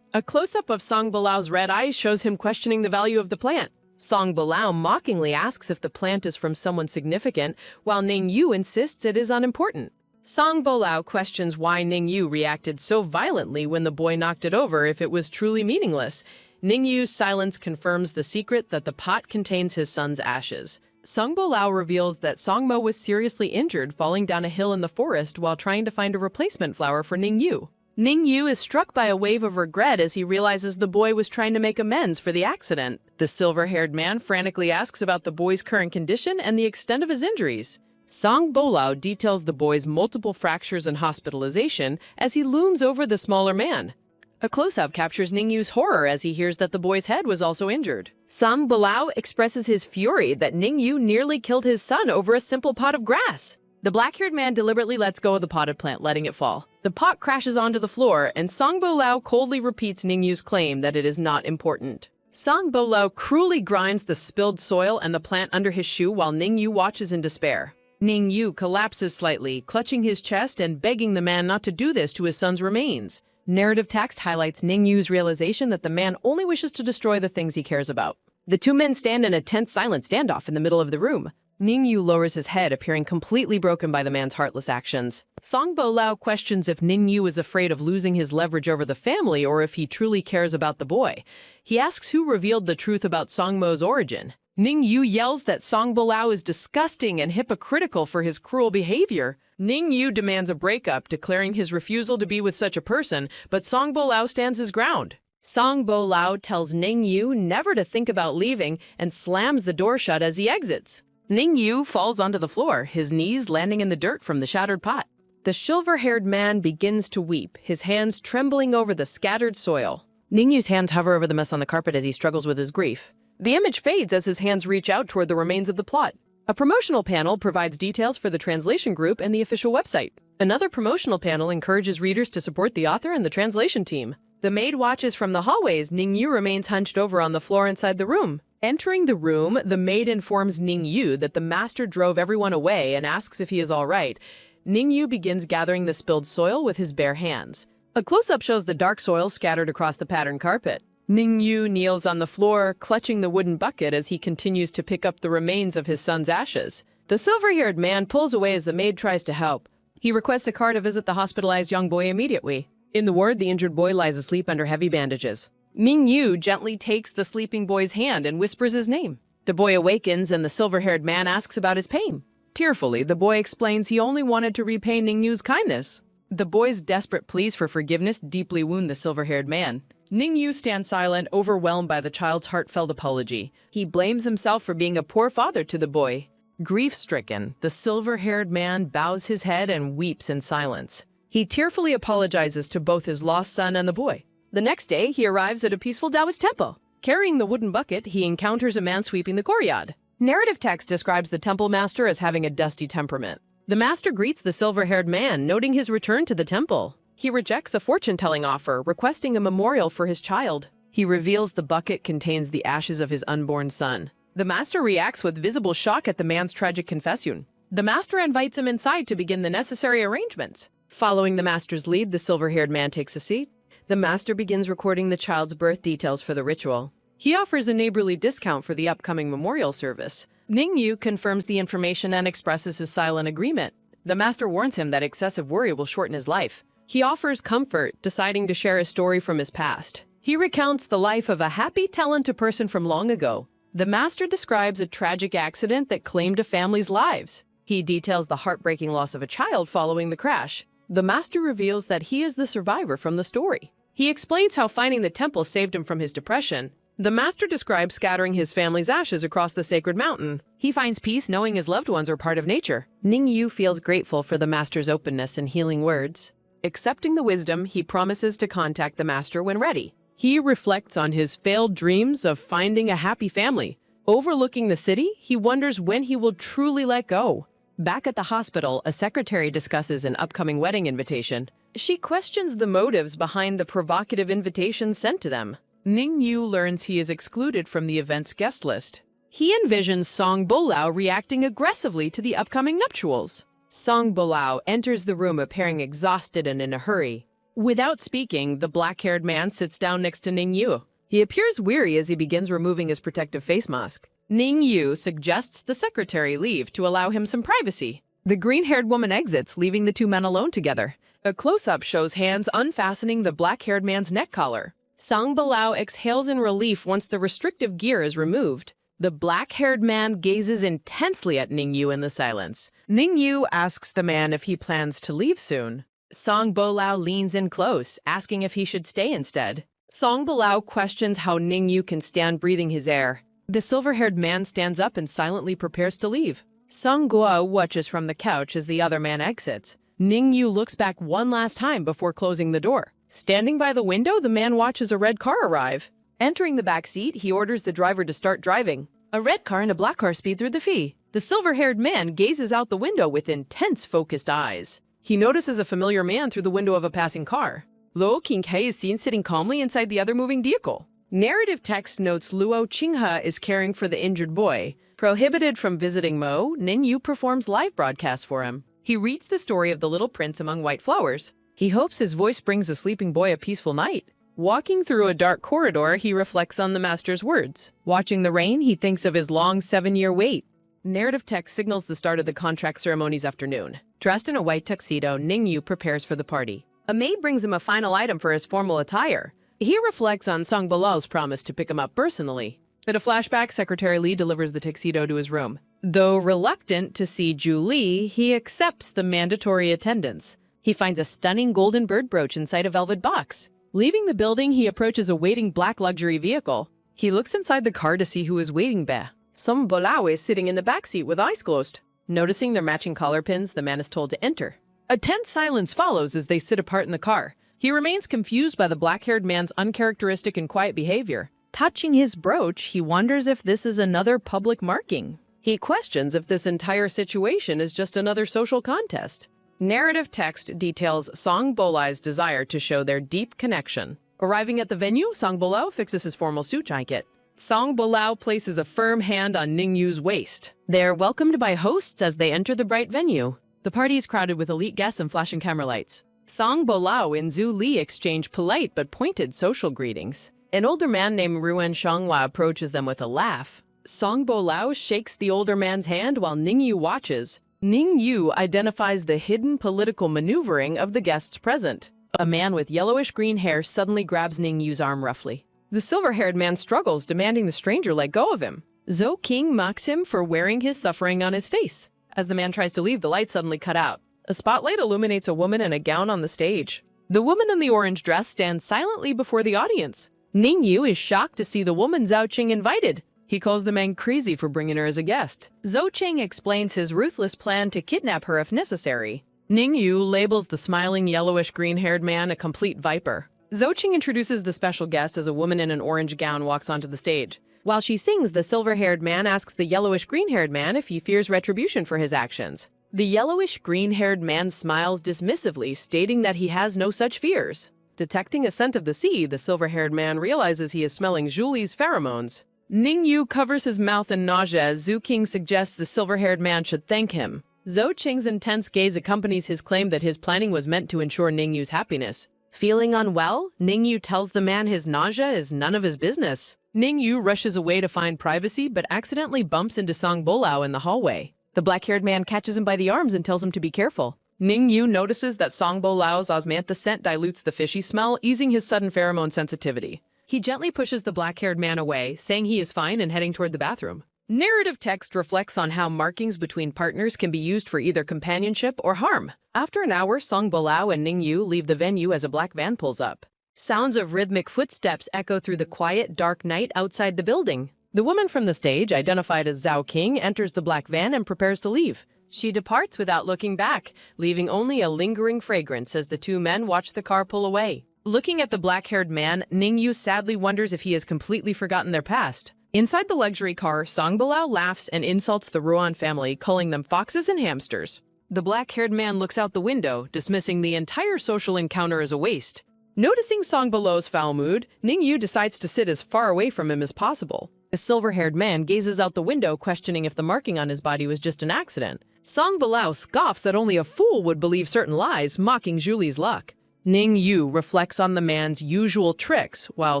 A close-up of Song Bolao's red eyes shows him questioning the value of the plant. Song Bolao mockingly asks if the plant is from someone significant, while Ningyu insists it is unimportant. Song Bolao questions why Ningyu reacted so violently when the boy knocked it over if it was truly meaningless. Ningyu's silence confirms the secret that the pot contains his son's ashes. Song Bolao reveals that Songmo was seriously injured falling down a hill in the forest while trying to find a replacement flower for Ningyu. Ningyu is struck by a wave of regret as he realizes the boy was trying to make amends for the accident. The silver-haired man frantically asks about the boy's current condition and the extent of his injuries. Song Bolao details the boy's multiple fractures and hospitalization as he looms over the smaller man. A close-up captures Ningyu's horror as he hears that the boy's head was also injured. Song Bolao expresses his fury that Ningyu nearly killed his son over a simple pot of grass. The black-haired man deliberately lets go of the potted plant, letting it fall. The pot crashes onto the floor, and Song Bolao coldly repeats Ningyu's claim that it is not important. Song Bolao cruelly grinds the spilled soil and the plant under his shoe while Ningyu watches in despair. Ningyu collapses slightly, clutching his chest and begging the man not to do this to his son's remains. Narrative text highlights Ningyu's realization that the man only wishes to destroy the things he cares about. The two men stand in a tense, silent standoff in the middle of the room. Ningyu lowers his head, appearing completely broken by the man's heartless actions. Song Bolao questions if Ningyu is afraid of losing his leverage over the family or if he truly cares about the boy. He asks who revealed the truth about Songmo's origin. Ningyu yells that Song Bolao is disgusting and hypocritical for his cruel behavior. Ningyu demands a breakup, declaring his refusal to be with such a person, but Song Bolao stands his ground. Song Bolao tells Ningyu never to think about leaving and slams the door shut as he exits. Ningyu falls onto the floor, his knees landing in the dirt from the shattered pot. The silver-haired man begins to weep, his hands trembling over the scattered soil. Ningyu's hands hover over the mess on the carpet as he struggles with his grief. The image fades as his hands reach out toward the remains of the plot. A promotional panel provides details for the translation group and the official website. Another promotional panel encourages readers to support the author and the translation team. The maid watches from the hallways. Ningyu remains hunched over on the floor inside the room. Entering the room, the maid informs Ningyu that the master drove everyone away and asks if he is all right. Ningyu begins gathering the spilled soil with his bare hands. A close-up shows the dark soil scattered across the patterned carpet. Ningyu kneels on the floor, clutching the wooden bucket as he continues to pick up the remains of his son's ashes. The silver-haired man pulls away as the maid tries to help. He requests a car to visit the hospitalized young boy immediately. In the ward, the injured boy lies asleep under heavy bandages. Ningyu gently takes the sleeping boy's hand and whispers his name. The boy awakens and the silver-haired man asks about his pain. Tearfully, the boy explains he only wanted to repay Ningyu's kindness. The boy's desperate pleas for forgiveness deeply wound the silver-haired man. Ningyu stands silent, overwhelmed by the child's heartfelt apology. He blames himself for being a poor father to the boy. Grief-stricken, the silver-haired man bows his head and weeps in silence. He tearfully apologizes to both his lost son and the boy. The next day, he arrives at a peaceful Taoist temple. Carrying the wooden bucket, he encounters a man sweeping the courtyard. Narrative text describes the temple master as having a dusty temperament. The master greets the silver-haired man, noting his return to the temple. He rejects a fortune-telling offer, requesting a memorial for his child. He reveals the bucket contains the ashes of his unborn son. The master reacts with visible shock at the man's tragic confession. The master invites him inside to begin the necessary arrangements. Following the master's lead, the silver-haired man takes a seat. The master begins recording the child's birth details for the ritual. He offers a neighborly discount for the upcoming memorial service. Ningyu confirms the information and expresses his silent agreement. The master warns him that excessive worry will shorten his life. He offers comfort, deciding to share a story from his past. He recounts the life of a happy, talented person from long ago. The master describes a tragic accident that claimed a family's lives. He details the heartbreaking loss of a child following the crash. The master reveals that he is the survivor from the story. He explains how finding the temple saved him from his depression. The master describes scattering his family's ashes across the sacred mountain. He finds peace knowing his loved ones are part of nature. Ningyu feels grateful for the master's openness and healing words. Accepting the wisdom, he promises to contact the master when ready. He reflects on his failed dreams of finding a happy family. Overlooking the city, he wonders when he will truly let go. Back at the hospital, a secretary discusses an upcoming wedding invitation. She questions the motives behind the provocative invitation sent to them. Ningyu learns he is excluded from the event's guest list. He envisions Song Bolao reacting aggressively to the upcoming nuptials. Song Bolao enters the room appearing exhausted and in a hurry. Without speaking, the black-haired man sits down next to Ningyu. He appears weary as he begins removing his protective face mask. Ningyu suggests the secretary leave to allow him some privacy. The green-haired woman exits, leaving the two men alone together. A close-up shows hands unfastening the black-haired man's neck collar. Song Bolao exhales in relief once the restrictive gear is removed. The black-haired man gazes intensely at Ningyu in the silence. Ningyu asks the man if he plans to leave soon. Song Bolao leans in close, asking if he should stay instead. Song Bolao questions how Ningyu can stand breathing his air. The silver-haired man stands up and silently prepares to leave. Song Guo watches from the couch as the other man exits. Ningyu looks back one last time before closing the door. Standing by the window, the man watches a red car arrive. Entering the back seat, he orders the driver to start driving. A red car and a black car speed through the fee. The silver-haired man gazes out the window with intense, focused eyes. He notices a familiar man through the window of a passing car. Luo Qinghe is seen sitting calmly inside the other moving vehicle. Narrative text notes Luo Qinghe is caring for the injured boy. Prohibited from visiting Mo, Ningyu performs live broadcasts for him. He reads the story of the little prince among white flowers. He hopes his voice brings a sleeping boy a peaceful night. Walking through a dark corridor, he reflects on the master's words. Watching the rain, he thinks of his long 7-year wait. Narrative text signals the start of the contract ceremony's afternoon. Dressed in a white tuxedo, Ningyu prepares for the party. A maid brings him a final item for his formal attire. He reflects on Song Bolao's promise to pick him up personally. In a flashback, Secretary Li delivers the tuxedo to his room. Though reluctant to see Ju Li, he accepts the mandatory attendance. He finds a stunning golden bird brooch inside a velvet box. Leaving the building, he approaches a waiting black luxury vehicle. He looks inside the car to see who is waiting there. Song Bolao is sitting in the backseat with eyes closed. Noticing their matching collar pins, the man is told to enter. A tense silence follows as they sit apart in the car. He remains confused by the black-haired man's uncharacteristic and quiet behavior. Touching his brooch, he wonders if this is another public marking. He questions if this entire situation is just another social contest. Narrative text details Song Bolao's desire to show their deep connection. Arriving at the venue, Song Bolao fixes his formal suit jacket. Song Bolao places a firm hand on Ningyu's waist. They are welcomed by hosts as they enter the bright venue. The party is crowded with elite guests and flashing camera lights. Song Bolao and Zhu Li exchange polite but pointed social greetings. An older man named Ruan Xianghua approaches them with a laugh. Song Bo Lao shakes the older man's hand while Ning Yu watches. Ning Yu identifies the hidden political maneuvering of the guests present. A man with yellowish-green hair suddenly grabs Ning Yu's arm roughly. The silver-haired man struggles, demanding the stranger let go of him. Zhou King mocks him for wearing his suffering on his face. As the man tries to leave, the lights suddenly cut out. A spotlight illuminates a woman in a gown on the stage. The woman in the orange dress stands silently before the audience. Ning Yu is shocked to see the woman Zhao Qing invited. He calls the man crazy for bringing her as a guest. Zhou Qing explains his ruthless plan to kidnap her if necessary. Ning Yu labels the smiling yellowish-green-haired man a complete viper. Zhou Qing introduces the special guest as a woman in an orange gown walks onto the stage. While she sings, the silver-haired man asks the yellowish-green-haired man if he fears retribution for his actions. The yellowish-green-haired man smiles dismissively, stating that he has no such fears. Detecting a scent of the sea, the silver-haired man realizes he is smelling Julie's pheromones. Ning Yu covers his mouth in nausea as Zhou King suggests the silver-haired man should thank him. Zhou Qing's intense gaze accompanies his claim that his planning was meant to ensure Ning Yu's happiness. Feeling unwell, Ning Yu tells the man his nausea is none of his business. Ning Yu rushes away to find privacy but accidentally bumps into Song Bo Lao in the hallway. The black-haired man catches him by the arms and tells him to be careful. Ning Yu notices that Song Bo Lao's osmantha scent dilutes the fishy smell, easing his sudden pheromone sensitivity. He gently pushes the black-haired man away, saying he is fine and heading toward the bathroom. Narrative text reflects on how markings between partners can be used for either companionship or harm. After an hour, Song Bo Lao and Ning Yu leave the venue as a black van pulls up. Sounds of rhythmic footsteps echo through the quiet, dark night outside the building. The woman from the stage, identified as Zhao King, enters the black van and prepares to leave. She departs without looking back, leaving only a lingering fragrance as the two men watch the car pull away. Looking at the black-haired man, Ning Yu sadly wonders if he has completely forgotten their past. Inside the luxury car, Song Bo Lao laughs and insults the Ruan family, calling them foxes and hamsters. The black-haired man looks out the window, dismissing the entire social encounter as a waste. Noticing Song Bo Lao's foul mood, Ning Yu decides to sit as far away from him as possible. The silver-haired man gazes out the window, questioning if the marking on his body was just an accident. Song Bo Lao scoffs that only a fool would believe certain lies, mocking Julie's luck. Ning Yu reflects on the man's usual tricks, while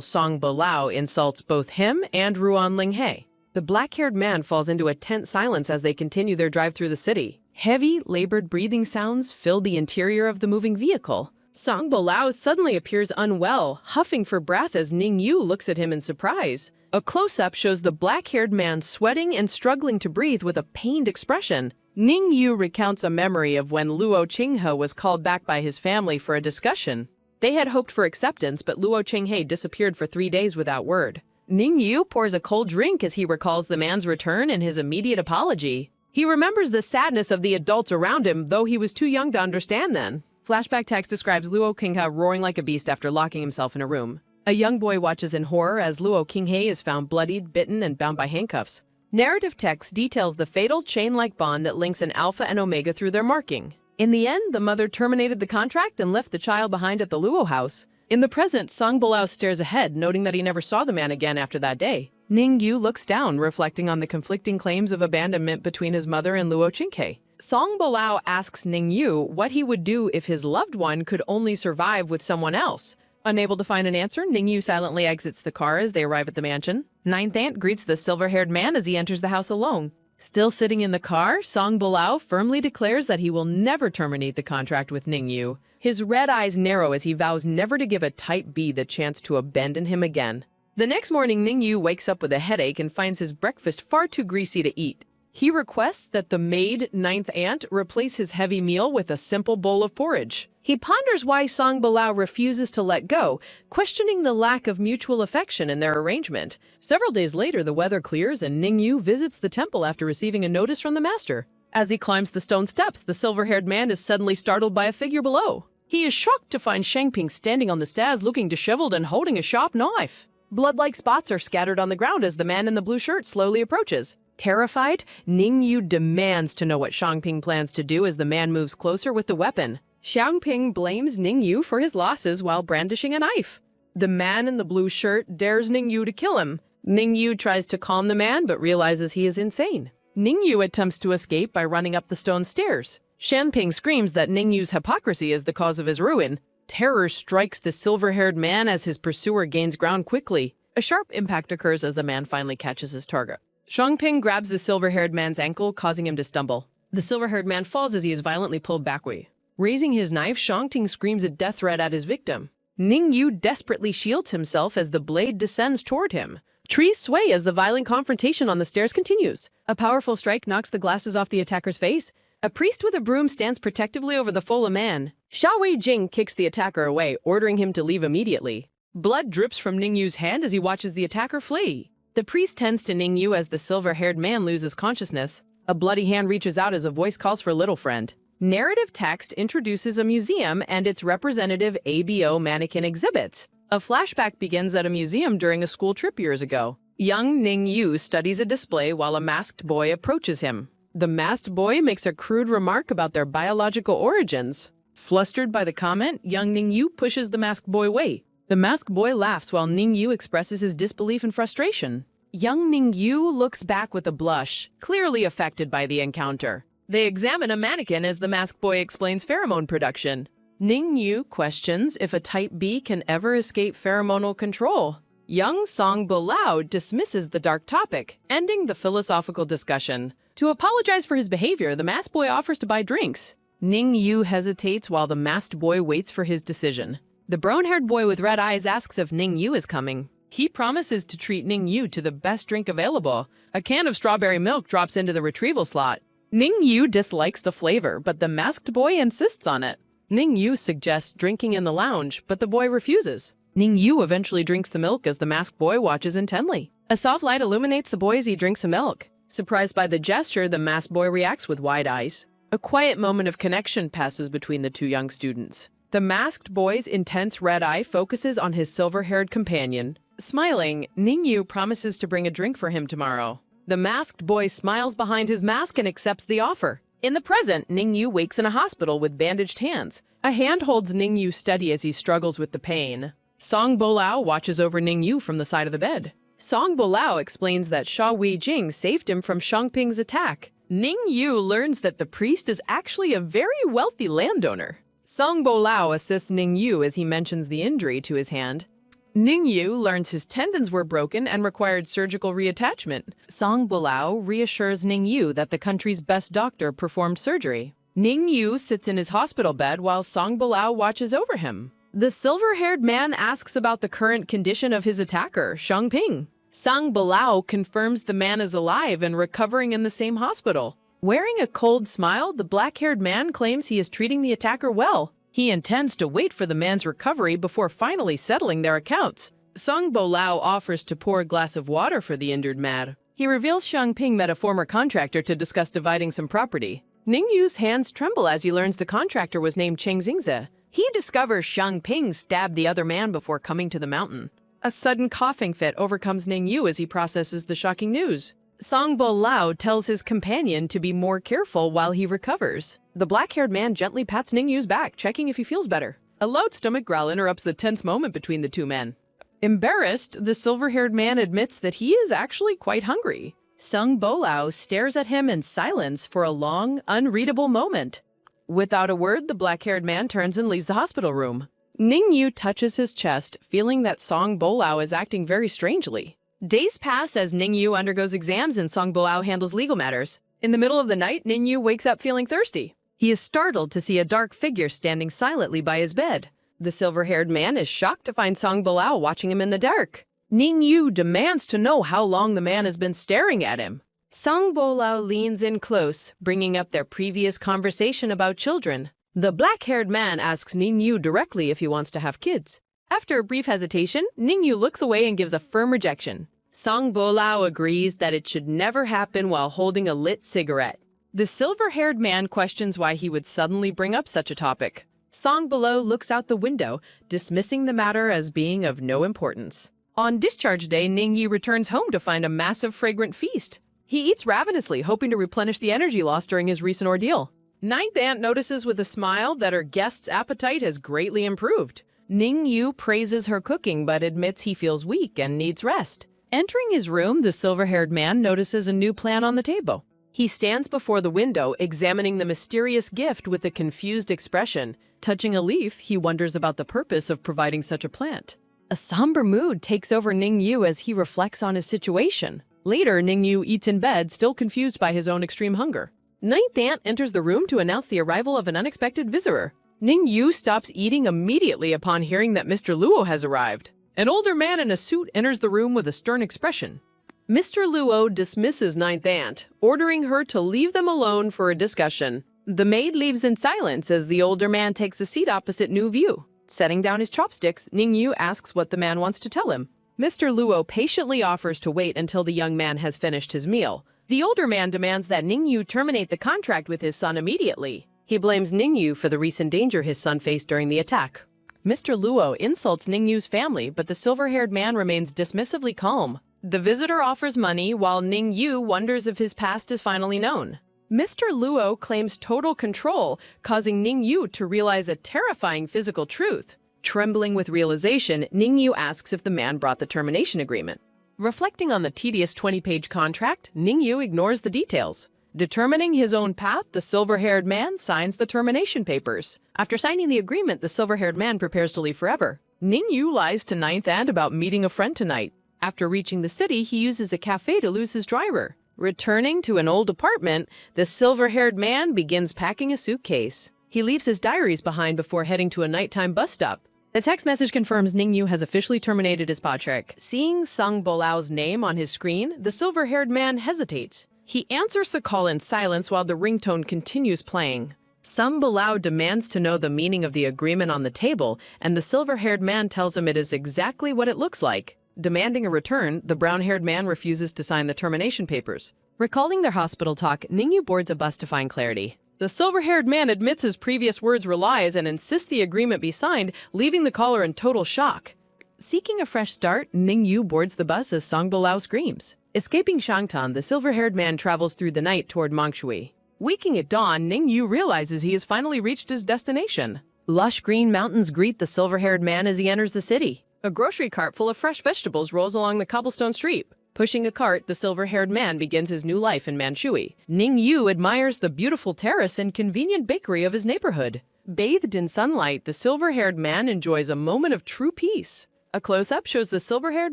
Song Bo Lao insults both him and Ruan Linghe. The black-haired man falls into a tense silence as they continue their drive through the city. Heavy, labored breathing sounds fill the interior of the moving vehicle. Song Bo Lao suddenly appears unwell, huffing for breath as Ning Yu looks at him in surprise. A close-up shows the black-haired man sweating and struggling to breathe with a pained expression. Ning Yu recounts a memory of when Luo Qinghe was called back by his family for a discussion. They had hoped for acceptance, but Luo Qinghe disappeared for 3 days without word. Ning Yu pours a cold drink as he recalls the man's return and his immediate apology. He remembers the sadness of the adults around him, though he was too young to understand then. Flashback text describes Luo Qinghe roaring like a beast after locking himself in a room. A young boy watches in horror as Luo Qinghe is found bloodied, bitten, and bound by handcuffs. Narrative text details the fatal chain-like bond that links an alpha and omega through their marking. In the end, the mother terminated the contract and left the child behind at the Luo house. In the present, Song Bo Lao stares ahead, noting that he never saw the man again after that day. Ning Yu looks down, reflecting on the conflicting claims of abandonment between his mother and Luo Qinghe. Song Bo Lao asks Ning Yu what he would do if his loved one could only survive with someone else. Unable to find an answer, Ning Yu silently exits the car as they arrive at the mansion. Ninth Aunt greets the silver-haired man as he enters the house alone. Still sitting in the car, Song Bo Lao firmly declares that he will never terminate the contract with Ning Yu. His red eyes narrow as he vows never to give a Type B the chance to abandon him again. The next morning, Ning Yu wakes up with a headache and finds his breakfast far too greasy to eat. He requests that the maid, Ninth Aunt, replace his heavy meal with a simple bowl of porridge. He ponders why Song Bo Lao refuses to let go, questioning the lack of mutual affection in their arrangement. Several days later, the weather clears and Ning Yu visits the temple after receiving a notice from the master. As he climbs the stone steps, the silver-haired man is suddenly startled by a figure below. He is shocked to find Shangping standing on the stairs looking disheveled and holding a sharp knife. Blood-like spots are scattered on the ground as the man in the blue shirt slowly approaches. Terrified, Ning Yu demands to know what Shangping plans to do as the man moves closer with the weapon. Shangping blames Ning Yu for his losses while brandishing a knife. The man in the blue shirt dares Ning Yu to kill him. Ning Yu tries to calm the man but realizes he is insane. Ning Yu attempts to escape by running up the stone stairs. Shangping screams that Ning Yu's hypocrisy is the cause of his ruin. Terror strikes the silver-haired man as his pursuer gains ground quickly. A sharp impact occurs as the man finally catches his target. Xiangping grabs the silver-haired man's ankle, causing him to stumble. The silver-haired man falls as he is violently pulled backward. Raising his knife, Xiangting screams a death threat at his victim. Ningyu desperately shields himself as the blade descends toward him. Trees sway as the violent confrontation on the stairs continues. A powerful strike knocks the glasses off the attacker's face. A priest with a broom stands protectively over the fallen man. Sha Wei-jing kicks the attacker away, ordering him to leave immediately. Blood drips from Ningyu's hand as he watches the attacker flee. The priest tends to Ningyu as the silver-haired man loses consciousness. A bloody hand reaches out as a voice calls for little friend. Narrative text introduces a museum and its representative ABO mannequin exhibits. A flashback begins at a museum during a school trip years ago. Young Ningyu studies a display while a masked boy approaches him. The masked boy makes a crude remark about their biological origins. Flustered by the comment, young Ningyu pushes the masked boy away. The masked boy laughs while Ningyu expresses his disbelief and frustration. Young Ningyu looks back with a blush, clearly affected by the encounter. They examine a mannequin as the masked boy explains pheromone production. Ningyu questions if a type B can ever escape pheromonal control. Young Song Bolao dismisses the dark topic, ending the philosophical discussion. To apologize for his behavior, the masked boy offers to buy drinks. Ningyu hesitates while the masked boy waits for his decision. The brown-haired boy with red eyes asks if Ningyu is coming. He promises to treat Ningyu to the best drink available. A can of strawberry milk drops into the retrieval slot. Ningyu dislikes the flavor, but the masked boy insists on it. Ningyu suggests drinking in the lounge, but the boy refuses. Ningyu eventually drinks the milk as the masked boy watches intently. A soft light illuminates the boy as he drinks the milk. Surprised by the gesture, the masked boy reacts with wide eyes. A quiet moment of connection passes between the two young students. The masked boy's intense red eye focuses on his silver-haired companion. Smiling, Ningyu promises to bring a drink for him tomorrow. The masked boy smiles behind his mask and accepts the offer. In the present, Ningyu wakes in a hospital with bandaged hands. A hand holds Ningyu steady as he struggles with the pain. Song Bolao watches over Ningyu from the side of the bed. Song Bolao explains that Sha Wei-jing saved him from Xiangping's attack. Ningyu learns that the priest is actually a very wealthy landowner. Song Bolao assists Ningyu as he mentions the injury to his hand. Ningyu learns his tendons were broken and required surgical reattachment. Song Bolao reassures Ningyu that the country's best doctor performed surgery. Ningyu sits in his hospital bed while Song Bolao watches over him. The silver-haired man asks about the current condition of his attacker, Xiangping. Song Bolao confirms the man is alive and recovering in the same hospital. Wearing a cold smile, the black-haired man claims he is treating the attacker well. He intends to wait for the man's recovery before finally settling their accounts. Song Bolao offers to pour a glass of water for the injured man. He reveals Xiangping met a former contractor to discuss dividing some property. Ningyu's hands tremble as he learns the contractor was named Cheng Xingze. He discovers Xiangping stabbed the other man before coming to the mountain. A sudden coughing fit overcomes Ningyu as he processes the shocking news. Song Bolao tells his companion to be more careful while he recovers. The black-haired man gently pats Ningyu's back, checking if he feels better. A loud stomach growl interrupts the tense moment between the two men. Embarrassed, the silver-haired man admits that he is actually quite hungry. Song Bolao stares at him in silence for a long, unreadable moment. Without a word, the black-haired man turns and leaves the hospital room. Ningyu touches his chest, feeling that Song Bolao is acting very strangely. Days pass as Ningyu undergoes exams and Song Bolao handles legal matters. In the middle of the night, Ningyu wakes up feeling thirsty. He is startled to see a dark figure standing silently by his bed. The silver-haired man is shocked to find Song Bolao watching him in the dark. Ningyu demands to know how long the man has been staring at him. Song Bolao leans in close, bringing up their previous conversation about children. The black-haired man asks Ningyu directly if he wants to have kids. After a brief hesitation, Ningyu looks away and gives a firm rejection. Song Bolao agrees that it should never happen while holding a lit cigarette. The silver-haired man questions why he would suddenly bring up such a topic. Song Bolao looks out the window, dismissing the matter as being of no importance. On discharge day, Ningyu returns home to find a massive fragrant feast. He eats ravenously, hoping to replenish the energy lost during his recent ordeal. Ninth aunt notices with a smile that her guest's appetite has greatly improved. Ningyu praises her cooking but admits he feels weak and needs rest. Entering his room, the silver-haired man notices a new plant on the table. He stands before the window, examining the mysterious gift with a confused expression. Touching a leaf, he wonders about the purpose of providing such a plant. A somber mood takes over Ningyu as he reflects on his situation. Later, Ningyu eats in bed, still confused by his own extreme hunger. Ninth aunt enters the room to announce the arrival of an unexpected visitor. Ningyu stops eating immediately upon hearing that Mr. Luo has arrived. An older man in a suit enters the room with a stern expression. Mr. Luo dismisses ninth aunt, ordering her to leave them alone for a discussion. The maid leaves in silence as the older man takes a seat opposite New View. Setting down his chopsticks, Ningyu asks what the man wants to tell him. Mr. Luo patiently offers to wait until the young man has finished his meal. The older man demands that Ningyu terminate the contract with his son immediately. He blames Ningyu for the recent danger his son faced during the attack. Mr. Luo insults Ningyu's family, but the silver-haired man remains dismissively calm. The visitor offers money while Ningyu wonders if his past is finally known. Mr. Luo claims total control, causing Ningyu to realize a terrifying physical truth. Trembling with realization, Ningyu asks if the man brought the termination agreement. Reflecting on the tedious 20-page contract, Ningyu ignores the details. Determining his own path, the silver-haired man signs the termination papers. After signing the agreement, the silver-haired man prepares to leave forever. Ningyu lies to ninth aunt about meeting a friend tonight. After reaching the city, he uses a cafe to lose his driver. Returning to an old apartment, the silver-haired man begins packing a suitcase. He leaves his diaries behind before heading to a nighttime bus stop. The text message confirms Ningyu has officially terminated his contract. Seeing Sung Bolao's name on his screen, the silver-haired man hesitates. He answers the call in silence while the ringtone continues playing. Sung Bolao demands to know the meaning of the agreement on the table, and the silver-haired man tells him it is exactly what it looks like. Demanding a return, the brown-haired man refuses to sign the termination papers. Recalling their hospital talk, Ningyu boards a bus to find clarity. The silver-haired man admits his previous words were lies and insists the agreement be signed, leaving the caller in total shock. Seeking a fresh start, Ningyu boards the bus as Song Bolao screams. Escaping Shangtan, the silver-haired man travels through the night toward Mongshui. Waking at dawn, Ningyu realizes he has finally reached his destination. Lush green mountains greet the silver-haired man as he enters the city. A grocery cart full of fresh vegetables rolls along the cobblestone street. Pushing a cart, the silver-haired man begins his new life in Manchuy. Ningyu admires the beautiful terrace and convenient bakery of his neighborhood. Bathed in sunlight, the silver-haired man enjoys a moment of true peace. A close-up shows the silver-haired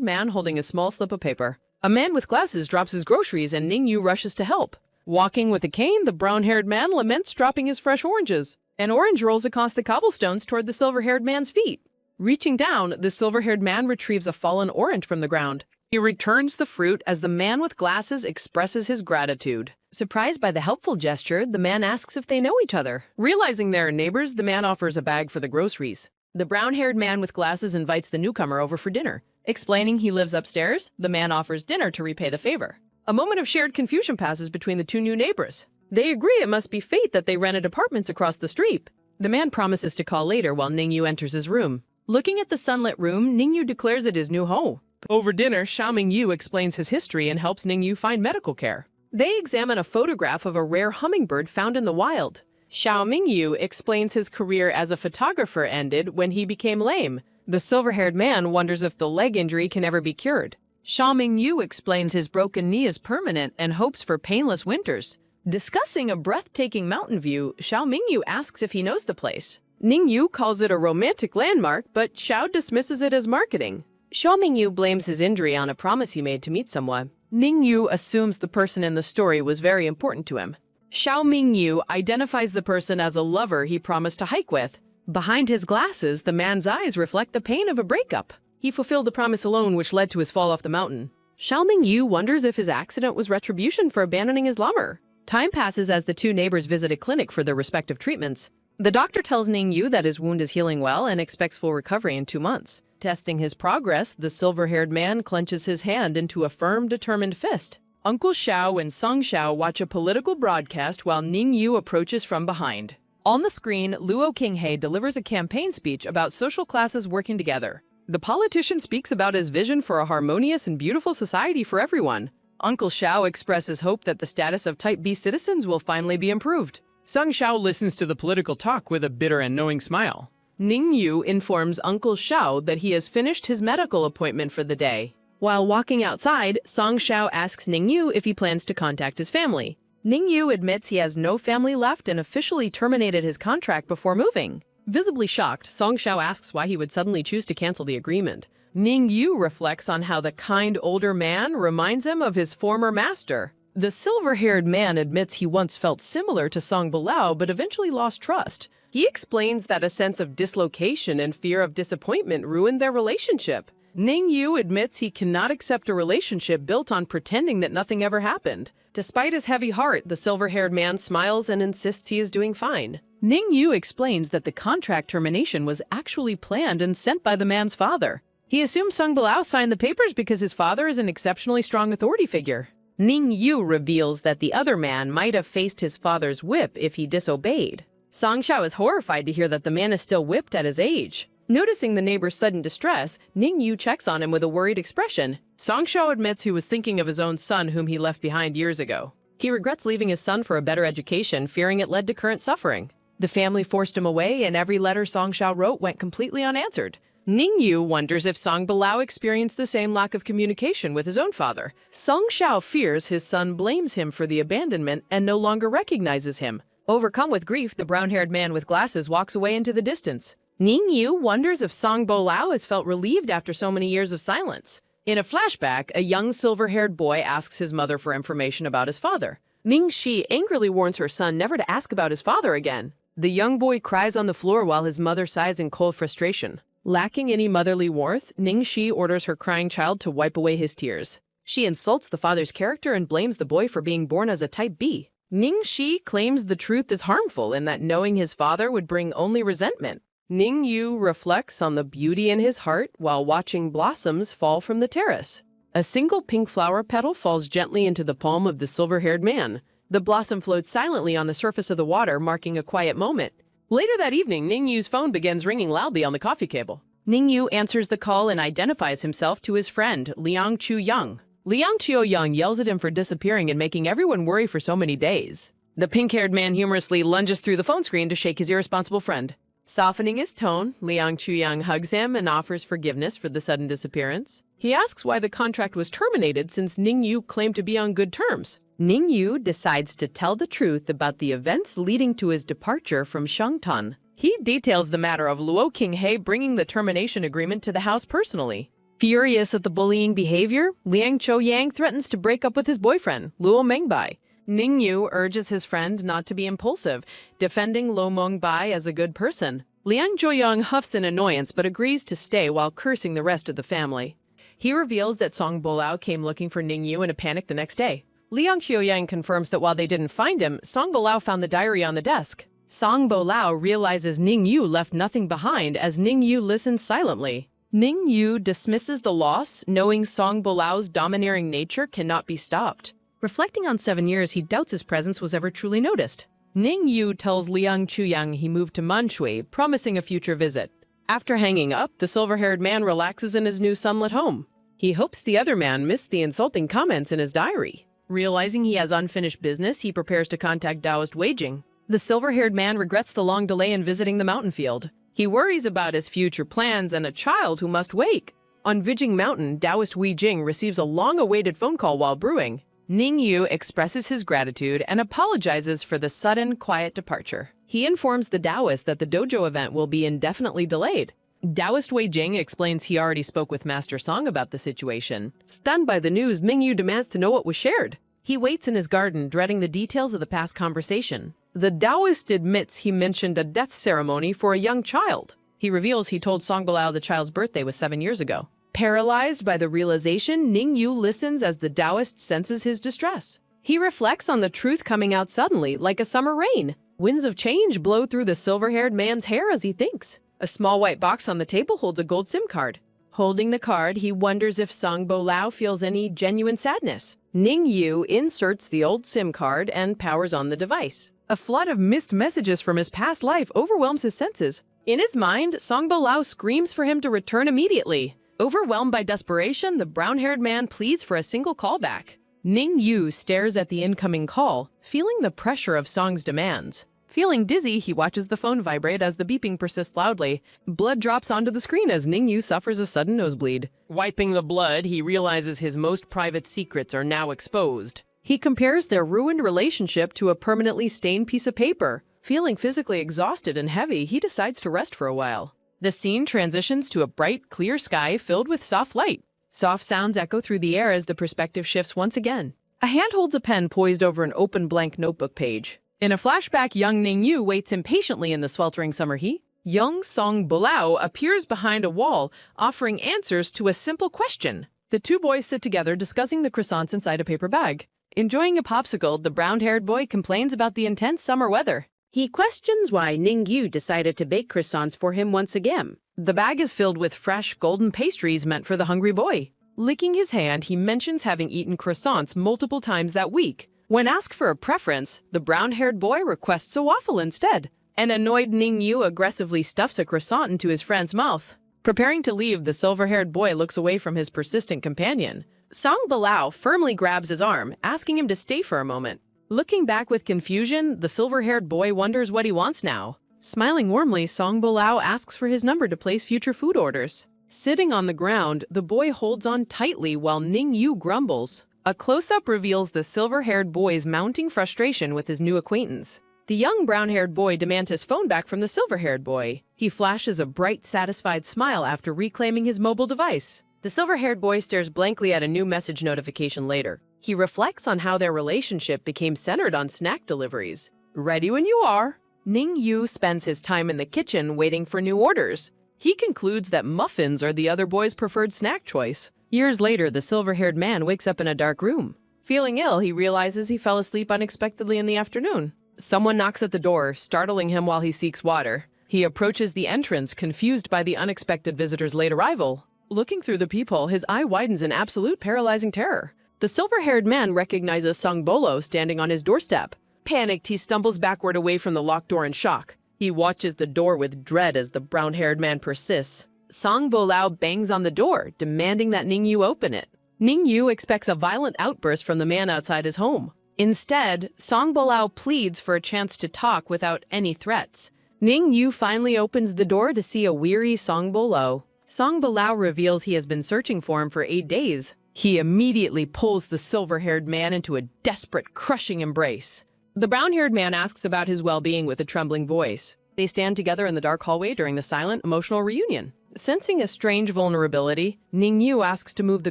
man holding a small slip of paper. A man with glasses drops his groceries and Ningyu rushes to help. Walking with a cane, the brown-haired man laments dropping his fresh oranges. An orange rolls across the cobblestones toward the silver-haired man's feet. Reaching down, the silver-haired man retrieves a fallen orange from the ground. He returns the fruit as the man with glasses expresses his gratitude. Surprised by the helpful gesture, the man asks if they know each other. Realizing they are neighbors, the man offers a bag for the groceries. The brown-haired man with glasses invites the newcomer over for dinner. Explaining he lives upstairs, the man offers dinner to repay the favor. A moment of shared confusion passes between the two new neighbors. They agree it must be fate that they rented apartments across the street. The man promises to call later while Ningyu enters his room. Looking at the sunlit room, Ningyu declares it his new home. Over dinner, Xiao Mingyu explains his history and helps Ningyu find medical care. They examine a photograph of a rare hummingbird found in the wild. Xiao Mingyu explains his career as a photographer ended when he became lame. The silver-haired man wonders if the leg injury can ever be cured. Xiao Mingyu explains his broken knee is permanent and hopes for painless winters. Discussing a breathtaking mountain view, Xiao Mingyu asks if he knows the place. Ningyu calls it a romantic landmark, but Xiao dismisses it as marketing. Xiao Mingyu blames his injury on a promise he made to meet someone. Ningyu assumes the person in the story was very important to him. Xiao Mingyu identifies the person as a lover he promised to hike with. Behind his glasses, the man's eyes reflect the pain of a breakup. He fulfilled the promise alone, which led to his fall off the mountain. Xiao Mingyu wonders if his accident was retribution for abandoning his lover. Time passes as the two neighbors visit a clinic for their respective treatments. The doctor tells Ningyu that his wound is healing well and expects full recovery in 2 months. Testing his progress, the silver-haired man clenches his hand into a firm, determined fist. Uncle Xiao and Song Xiao watch a political broadcast while Ningyu approaches from behind. On the screen, Luo Qinghe delivers a campaign speech about social classes working together. The politician speaks about his vision for a harmonious and beautiful society for everyone. Uncle Xiao expresses hope that the status of Type B citizens will finally be improved. Sung Xiao listens to the political talk with a bitter and knowing smile. Ningyu informs Uncle Xiao that he has finished his medical appointment for the day. While walking outside, Song Xiao asks Ningyu if he plans to contact his family. Ningyu admits he has no family left and officially terminated his contract before moving. Visibly shocked, Song Xiao asks why he would suddenly choose to cancel the agreement. Ning Yu reflects on how the kind older man reminds him of his former master. The silver-haired man admits he once felt similar to Song Bilao but eventually lost trust. He explains that a sense of dislocation and fear of disappointment ruined their relationship. Ning Yu admits he cannot accept a relationship built on pretending that nothing ever happened. Despite his heavy heart, the silver-haired man smiles and insists he is doing fine. Ning Yu explains that the contract termination was actually planned and sent by the man's father. He assumes Song Bilao signed the papers because his father is an exceptionally strong authority figure. Ning Yu reveals that the other man might have faced his father's whip if he disobeyed. Song Xiao is horrified to hear that the man is still whipped at his age. Noticing the neighbor's sudden distress, Ning Yu checks on him with a worried expression. Song Xiao admits he was thinking of his own son whom he left behind years ago. He regrets leaving his son for a better education, fearing it led to current suffering. The family forced him away, and every letter Song Xiao wrote went completely unanswered. Ning Yu wonders if Song Bilao experienced the same lack of communication with his own father. Song Xiao fears his son blames him for the abandonment and no longer recognizes him. Overcome with grief, the brown-haired man with glasses walks away into the distance. Ning Yu wonders if Song Bilao has felt relieved after so many years of silence. In a flashback, a young silver-haired boy asks his mother for information about his father. Ning Shi angrily warns her son never to ask about his father again. The young boy cries on the floor while his mother sighs in cold frustration. Lacking any motherly warmth, Ning Shi orders her crying child to wipe away his tears. She insults the father's character and blames the boy for being born as a type B. Ning Shi claims the truth is harmful and that knowing his father would bring only resentment. Ning Yu reflects on the beauty in his heart while watching blossoms fall from the terrace. A single pink flower petal falls gently into the palm of the silver-haired man. The blossom floats silently on the surface of the water, marking a quiet moment. Later that evening, Ning Yu's phone begins ringing loudly on the coffee table. Ning Yu answers the call and identifies himself to his friend, Liang Chu-yang. Liang Chu-yang yells at him for disappearing and making everyone worry for so many days. The pink-haired man humorously lunges through the phone screen to shake his irresponsible friend. Softening his tone, Liang Chu-yang hugs him and offers forgiveness for the sudden disappearance. He asks why the contract was terminated since Ning Yu claimed to be on good terms. Ning Yu decides to tell the truth about the events leading to his departure from Shangtan. He details the matter of Luo Qinghe bringing the termination agreement to the house personally. Furious at the bullying behavior, Liang Chu-yang threatens to break up with his boyfriend, Luo Mengbai. Ning Yu urges his friend not to be impulsive, defending Luo Mengbai as a good person. Liang Chu-yang huffs in annoyance but agrees to stay while cursing the rest of the family. He reveals that Song Bilao came looking for Ning Yu in a panic the next day. Liang Chu-yang confirms that while they didn't find him, Song Bilao found the diary on the desk. Song Bilao realizes Ning Yu left nothing behind as Ning Yu listens silently. Ning Yu dismisses the loss, knowing Song Bilao's domineering nature cannot be stopped. Reflecting on 7 years, he doubts his presence was ever truly noticed. Ning Yu tells Liang Chu-yang he moved to Manshui, promising a future visit. After hanging up, the silver-haired man relaxes in his new sunlit home. He hopes the other man missed the insulting comments in his diary. Realizing he has unfinished business, he prepares to contact Taoist Wei Jing. The silver-haired man regrets the long delay in visiting the mountain field. He worries about his future plans and a child who must wake. On Vijing Mountain, Taoist Wei Jing receives a long-awaited phone call while brewing. Ning Yu expresses his gratitude and apologizes for the sudden, quiet departure. He informs the Taoist that the dojo event will be indefinitely delayed. Taoist Wei Jing explains he already spoke with Master Song about the situation. Stunned by the news, Ning Yu demands to know what was shared. He waits in his garden, dreading the details of the past conversation. The Taoist admits he mentioned a death ceremony for a young child. He reveals he told Song Bilao the child's birthday was 7 years ago. Paralyzed by the realization, Ning Yu listens as the Taoist senses his distress. He reflects on the truth coming out suddenly, like a summer rain. Winds of change blow through the silver-haired man's hair as he thinks. A small white box on the table holds a gold SIM card. Holding the card, he wonders if Song Bilao feels any genuine sadness. Ning Yu inserts the old SIM card and powers on the device. A flood of missed messages from his past life overwhelms his senses. In his mind, Song Bilao screams for him to return immediately. Overwhelmed by desperation, the brown-haired man pleads for a single callback. Ning Yu stares at the incoming call, feeling the pressure of Song's demands. Feeling dizzy, he watches the phone vibrate as the beeping persists loudly. Blood drops onto the screen as Ning Yu suffers a sudden nosebleed. Wiping the blood, he realizes his most private secrets are now exposed. He compares their ruined relationship to a permanently stained piece of paper. Feeling physically exhausted and heavy, he decides to rest for a while. The scene transitions to a bright, clear sky filled with soft light. Soft sounds echo through the air as the perspective shifts once again. A hand holds a pen poised over an open blank notebook page. In a flashback, young Ningyu waits impatiently in the sweltering summer heat. Young Song Bolao appears behind a wall, offering answers to a simple question. The two boys sit together discussing the croissants inside a paper bag. Enjoying a popsicle, the brown-haired boy complains about the intense summer weather. He questions why Ningyu decided to bake croissants for him once again. The bag is filled with fresh, golden pastries meant for the hungry boy. Licking his hand, he mentions having eaten croissants multiple times that week. When asked for a preference, the brown-haired boy requests a waffle instead. An annoyed Ningyu aggressively stuffs a croissant into his friend's mouth. Preparing to leave, the silver-haired boy looks away from his persistent companion. Song Bolao firmly grabs his arm, asking him to stay for a moment. Looking back with confusion, the silver-haired boy wonders what he wants now. Smiling warmly, Song Bolao asks for his number to place future food orders. Sitting on the ground, the boy holds on tightly while Ningyu grumbles. A close-up reveals the silver-haired boy's mounting frustration with his new acquaintance. The young brown-haired boy demands his phone back from the silver-haired boy. He flashes a bright, satisfied smile after reclaiming his mobile device. The silver-haired boy stares blankly at a new message notification later. He reflects on how their relationship became centered on snack deliveries. Ready when you are. Ningyu spends his time in the kitchen waiting for new orders. He concludes that muffins are the other boy's preferred snack choice. Years later, the silver-haired man wakes up in a dark room. Feeling ill, he realizes he fell asleep unexpectedly in the afternoon. Someone knocks at the door, startling him while he seeks water. He approaches the entrance, confused by the unexpected visitor's late arrival. Looking through the peephole, his eye widens in absolute paralyzing terror. The silver-haired man recognizes Song Bolo standing on his doorstep. Panicked, he stumbles backward away from the locked door in shock. He watches the door with dread as the brown-haired man persists. Song Bolao bangs on the door, demanding that Ningyu open it. Ningyu expects a violent outburst from the man outside his home. Instead, Song Bolao pleads for a chance to talk without any threats. Ningyu finally opens the door to see a weary Song Bolao. Song Bolao reveals he has been searching for him for 8 days. He immediately pulls the silver-haired man into a desperate, crushing embrace. The brown-haired man asks about his well-being with a trembling voice. They stand together in the dark hallway during the silent, emotional reunion. Sensing a strange vulnerability, Ningyu asks to move the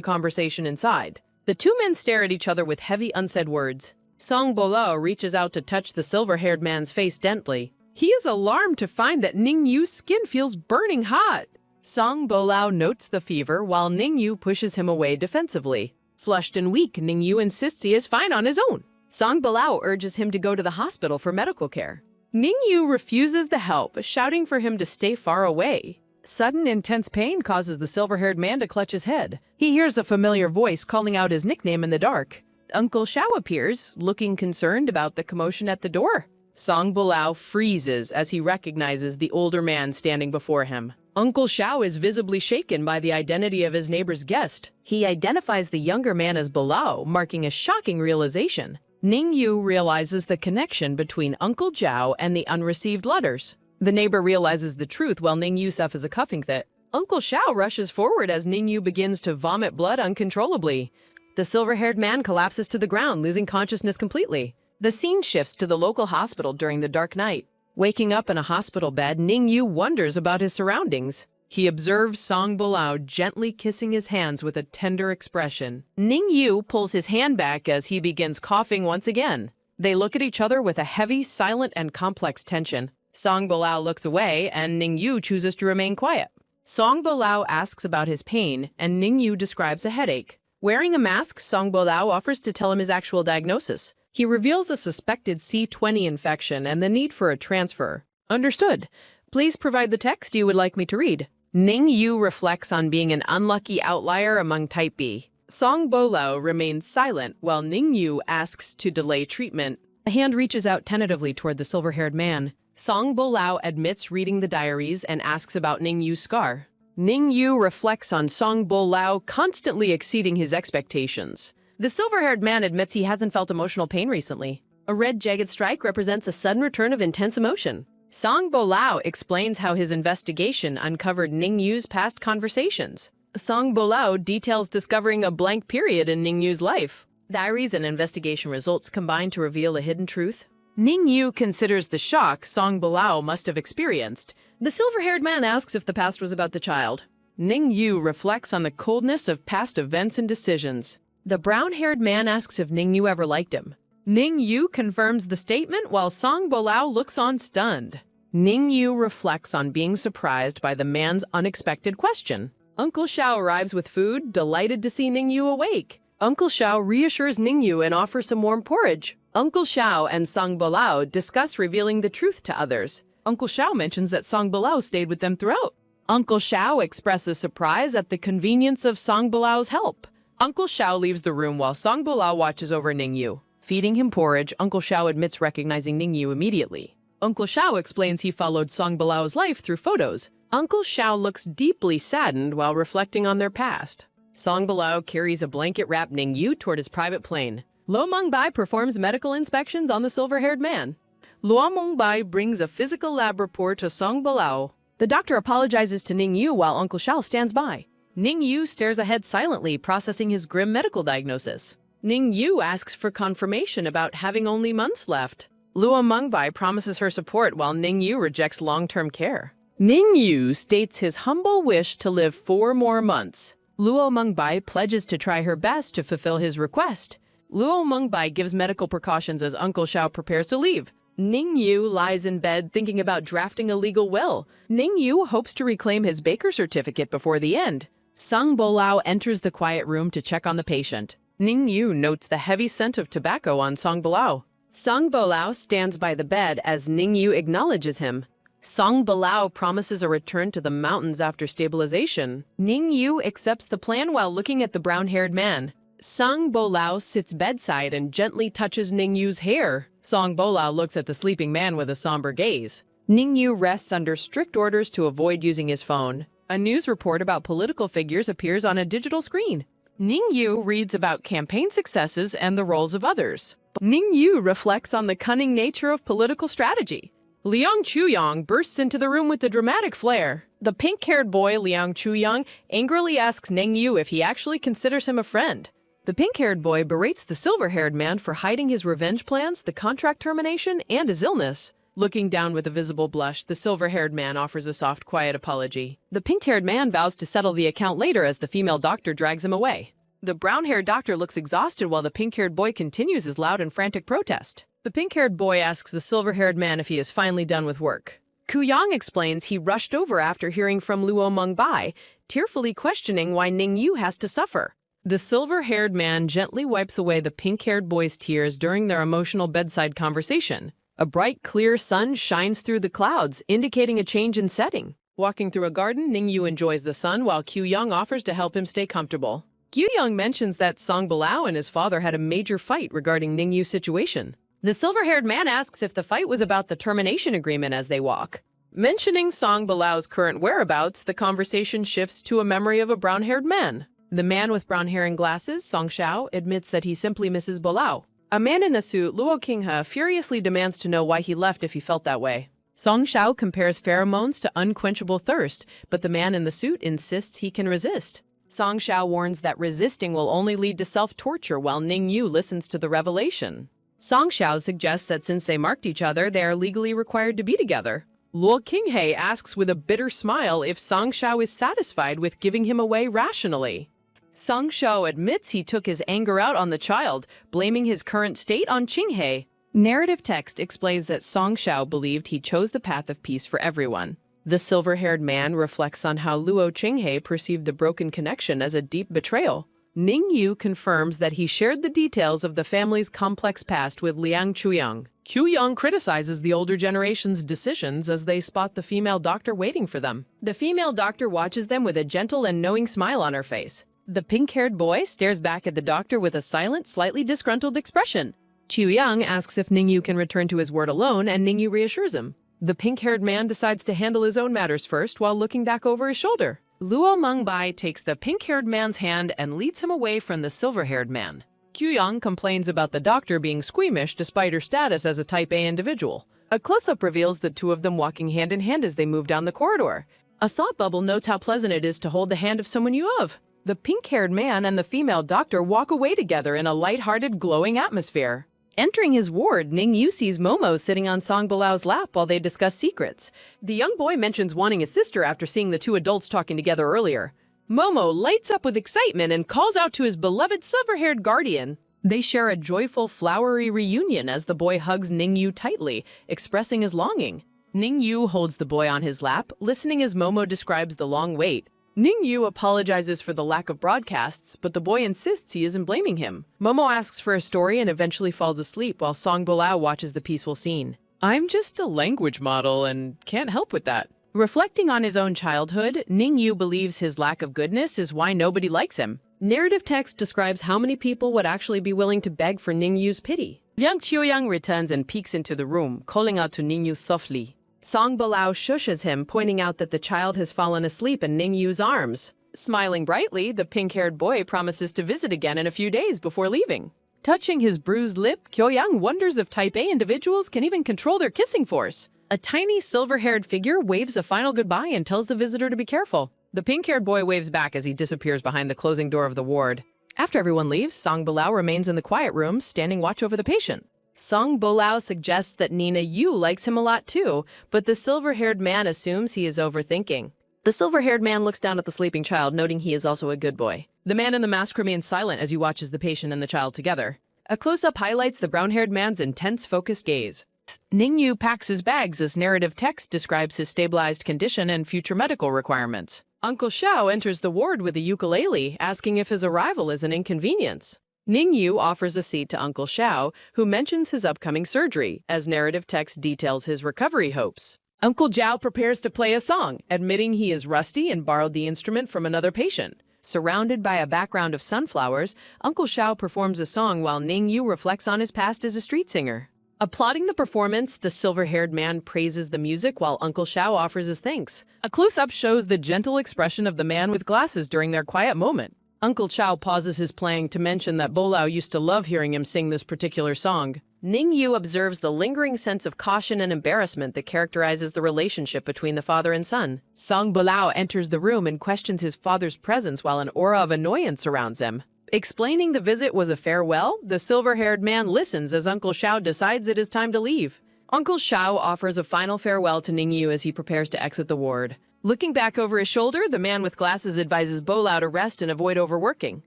conversation inside. The two men stare at each other with heavy, unsaid words. Song Bolao reaches out to touch the silver-haired man's face gently. He is alarmed to find that Ningyu's skin feels burning hot. Song Bolao notes the fever while Ningyu pushes him away defensively. Flushed and weak, Ningyu insists he is fine on his own. Song Bolao urges him to go to the hospital for medical care. Ningyu refuses the help, shouting for him to stay far away. Sudden, intense pain causes the silver-haired man to clutch his head. He hears a familiar voice calling out his nickname in the dark. Uncle Xiao appears, looking concerned about the commotion at the door. Song Bolao freezes as he recognizes the older man standing before him. Uncle Xiao is visibly shaken by the identity of his neighbor's guest. He identifies the younger man as Bolao, marking a shocking realization. Ningyu realizes the connection between Uncle Zhao and the unreceived letters. The neighbor realizes the truth while Ningyu suffers a coughing fit. Uncle Xiao rushes forward as Ningyu begins to vomit blood uncontrollably. The silver-haired man collapses to the ground, losing consciousness completely. The scene shifts to the local hospital during the dark night. Waking up in a hospital bed, Ningyu wonders about his surroundings. He observes Song Bolao gently kissing his hands with a tender expression. Ningyu pulls his hand back as he begins coughing once again. They look at each other with a heavy, silent, and complex tension. Song Bolao looks away, and Ningyu chooses to remain quiet. Song Bolao asks about his pain, and Ningyu describes a headache. Wearing a mask, Song Bolao offers to tell him his actual diagnosis. He reveals a suspected C20 infection and the need for a transfer. Understood. Please provide the text you would like me to read. Ningyu reflects on being an unlucky outlier among Type B. Song Bolao remains silent while Ningyu asks to delay treatment. A hand reaches out tentatively toward the silver-haired man. Song Bolao admits reading the diaries and asks about Ningyu's scar. Ningyu reflects on Song Bolao constantly exceeding his expectations. The silver-haired man admits he hasn't felt emotional pain recently. A red jagged strike represents a sudden return of intense emotion. Song Bolao explains how his investigation uncovered Ningyu's past conversations. Song Bolao details discovering a blank period in Ningyu's life. Diaries and investigation results combine to reveal a hidden truth. Ning Yu considers the shock Song Bilao must have experienced. The silver-haired man asks if the past was about the child. Ning Yu reflects on the coldness of past events and decisions. The brown-haired man asks if Ning Yu ever liked him. Ning Yu confirms the statement while Song Bilao looks on stunned. Ning Yu reflects on being surprised by the man's unexpected question. Uncle Xiao arrives with food, delighted to see Ning Yu awake. Uncle Xiao reassures Ning Yu and offers some warm porridge. Uncle Xiao and Song Bilao discuss revealing the truth to others. Uncle Xiao mentions that Song Bilao stayed with them throughout. Uncle Xiao expresses surprise at the convenience of Song Bilao's help. Uncle Xiao leaves the room while Song Bilao watches over Ning Yu. Feeding him porridge, Uncle Xiao admits recognizing Ning Yu immediately. Uncle Xiao explains he followed Song Bilao's life through photos. Uncle Xiao looks deeply saddened while reflecting on their past. Song Bilao carries a blanket-wrapped Ning Yu toward his private plane. Luo Mengbai performs medical inspections on the silver-haired man. Luo Mengbai brings a physical lab report to Song Bilao. The doctor apologizes to Ning Yu while Uncle Xiao stands by. Ning Yu stares ahead silently, processing his grim medical diagnosis. Ning Yu asks for confirmation about having only months left. Luo Mengbai promises her support while Ning Yu rejects long-term care. Ning Yu states his humble wish to live 4 more months. Luo Mengbai pledges to try her best to fulfill his request. Luo Mengbai gives medical precautions as Uncle Xiao prepares to leave. Ning Yu lies in bed thinking about drafting a legal will. Ning Yu hopes to reclaim his baker certificate before the end. Song Bilao enters the quiet room to check on the patient. Ning Yu notes the heavy scent of tobacco on Song Bilao. Song Bilao stands by the bed as Ning Yu acknowledges him. Song Bilao promises a return to the mountains after stabilization. Ning Yu accepts the plan while looking at the brown-haired man. Song Bilao sits bedside and gently touches Ning Yu's hair. Song Bilao looks at the sleeping man with a somber gaze. Ning Yu rests under strict orders to avoid using his phone. A news report about political figures appears on a digital screen. Ning Yu reads about campaign successes and the roles of others. Ning Yu reflects on the cunning nature of political strategy. Liang Chuyang bursts into the room with a dramatic flair. The pink-haired boy, Liang Chuyang, angrily asks Ning Yu if he actually considers him a friend. The pink-haired boy berates the silver-haired man for hiding his revenge plans, the contract termination, and his illness. Looking down with a visible blush, the silver-haired man offers a soft, quiet apology. The pink-haired man vows to settle the account later as the female doctor drags him away. The brown-haired doctor looks exhausted while the pink-haired boy continues his loud and frantic protest. The pink-haired boy asks the silver-haired man if he is finally done with work. Kuyang explains he rushed over after hearing from Luo Mengbai, tearfully questioning why Ning Yu has to suffer. The silver-haired man gently wipes away the pink-haired boy's tears during their emotional bedside conversation. A bright, clear sun shines through the clouds, indicating a change in setting. Walking through a garden, Ning Yu enjoys the sun while Kuyang offers to help him stay comfortable. Kuyang mentions that Song Bilao and his father had a major fight regarding Ning Yu's situation. The silver-haired man asks if the fight was about the termination agreement as they walk. Mentioning Song Bilao's current whereabouts, the conversation shifts to a memory of a brown-haired man. The man with brown hair and glasses, Song Xiao, admits that he simply misses Bilao. A man in a suit, Luo Qinghe, furiously demands to know why he left if he felt that way. Song Xiao compares pheromones to unquenchable thirst, but the man in the suit insists he can resist. Song Xiao warns that resisting will only lead to self-torture while Ning Yu listens to the revelation. Song Xiao suggests that since they marked each other, they are legally required to be together. Luo Qinghe asks with a bitter smile if Song Xiao is satisfied with giving him away rationally. Song Xiao admits he took his anger out on the child, blaming his current state on Qinghe. Narrative text explains that Song Xiao believed he chose the path of peace for everyone. The silver-haired man reflects on how Luo Qinghe perceived the broken connection as a deep betrayal. Ning Yu confirms that he shared the details of the family's complex past with Liang Chuyang. Kuyang criticizes the older generation's decisions as they spot the female doctor waiting for them. The female doctor watches them with a gentle and knowing smile on her face. The pink-haired boy stares back at the doctor with a silent, slightly disgruntled expression. Chuyang asks if Ning Yu can return to his ward alone, and Ning Yu reassures him. The pink-haired man decides to handle his own matters first while looking back over his shoulder. Luo Mengbai takes the pink-haired man's hand and leads him away from the silver-haired man. Kuyang complains about the doctor being squeamish despite her status as a Type A individual. A close-up reveals the two of them walking hand in hand as they move down the corridor. A thought bubble notes how pleasant it is to hold the hand of someone you love. The pink-haired man and the female doctor walk away together in a light-hearted, glowing atmosphere. Entering his ward, Ning-yu sees Momo sitting on Song Balao's lap while they discuss secrets. The young boy mentions wanting a sister after seeing the two adults talking together earlier. Momo lights up with excitement and calls out to his beloved silver-haired guardian. They share a joyful, flowery reunion as the boy hugs Ning-yu tightly, expressing his longing. Ning-yu holds the boy on his lap, listening as Momo describes the long wait. Ning-yu apologizes for the lack of broadcasts, but the boy insists he isn't blaming him. Momo asks for a story and eventually falls asleep while Song Balao watches the peaceful scene. "I'm just a language model and can't help with that." Reflecting on his own childhood, Ning-yu believes his lack of goodness is why nobody likes him. Narrative text describes how many people would actually be willing to beg for Ning-yu's pity. Liang Qiuyang returns and peeks into the room, calling out to Ning-yu softly. Song Balao shushes him, pointing out that the child has fallen asleep in Ning-yu's arms. Smiling brightly, the pink-haired boy promises to visit again in a few days before leaving. Touching his bruised lip, Qiuyang wonders if Type A individuals can even control their kissing force. A tiny silver-haired figure waves a final goodbye and tells the visitor to be careful. The pink-haired boy waves back as he disappears behind the closing door of the ward. After everyone leaves, Song Balao remains in the quiet room, standing watch over the patient. Song Balao suggests that Nina Yu likes him a lot too, but the silver-haired man assumes he is overthinking. The silver-haired man looks down at the sleeping child, noting he is also a good boy. The man in the mask remains silent as he watches the patient and the child together. A close-up highlights the brown-haired man's intense, focused gaze. Ning-yu packs his bags as narrative text describes his stabilized condition and future medical requirements. Uncle Xiao enters the ward with a ukulele, asking if his arrival is an inconvenience. Ning-yu offers a seat to Uncle Xiao, who mentions his upcoming surgery, as narrative text details his recovery hopes. Uncle Zhao prepares to play a song, admitting he is rusty and borrowed the instrument from another patient. Surrounded by a background of sunflowers, Uncle Xiao performs a song while Ning-yu reflects on his past as a street singer. Applauding the performance, the silver-haired man praises the music while Uncle Xiao offers his thanks. A close-up shows the gentle expression of the man with glasses during their quiet moment. Uncle Xiao pauses his playing to mention that Bolao used to love hearing him sing this particular song. Ning-yu observes the lingering sense of caution and embarrassment that characterizes the relationship between the father and son. Song Balao enters the room and questions his father's presence while an aura of annoyance surrounds him. Explaining the visit was a farewell, the silver-haired man listens as Uncle Xiao decides it is time to leave. Uncle Xiao offers a final farewell to Ning-yu as he prepares to exit the ward. Looking back over his shoulder, the man with glasses advises Bolao to rest and avoid overworking.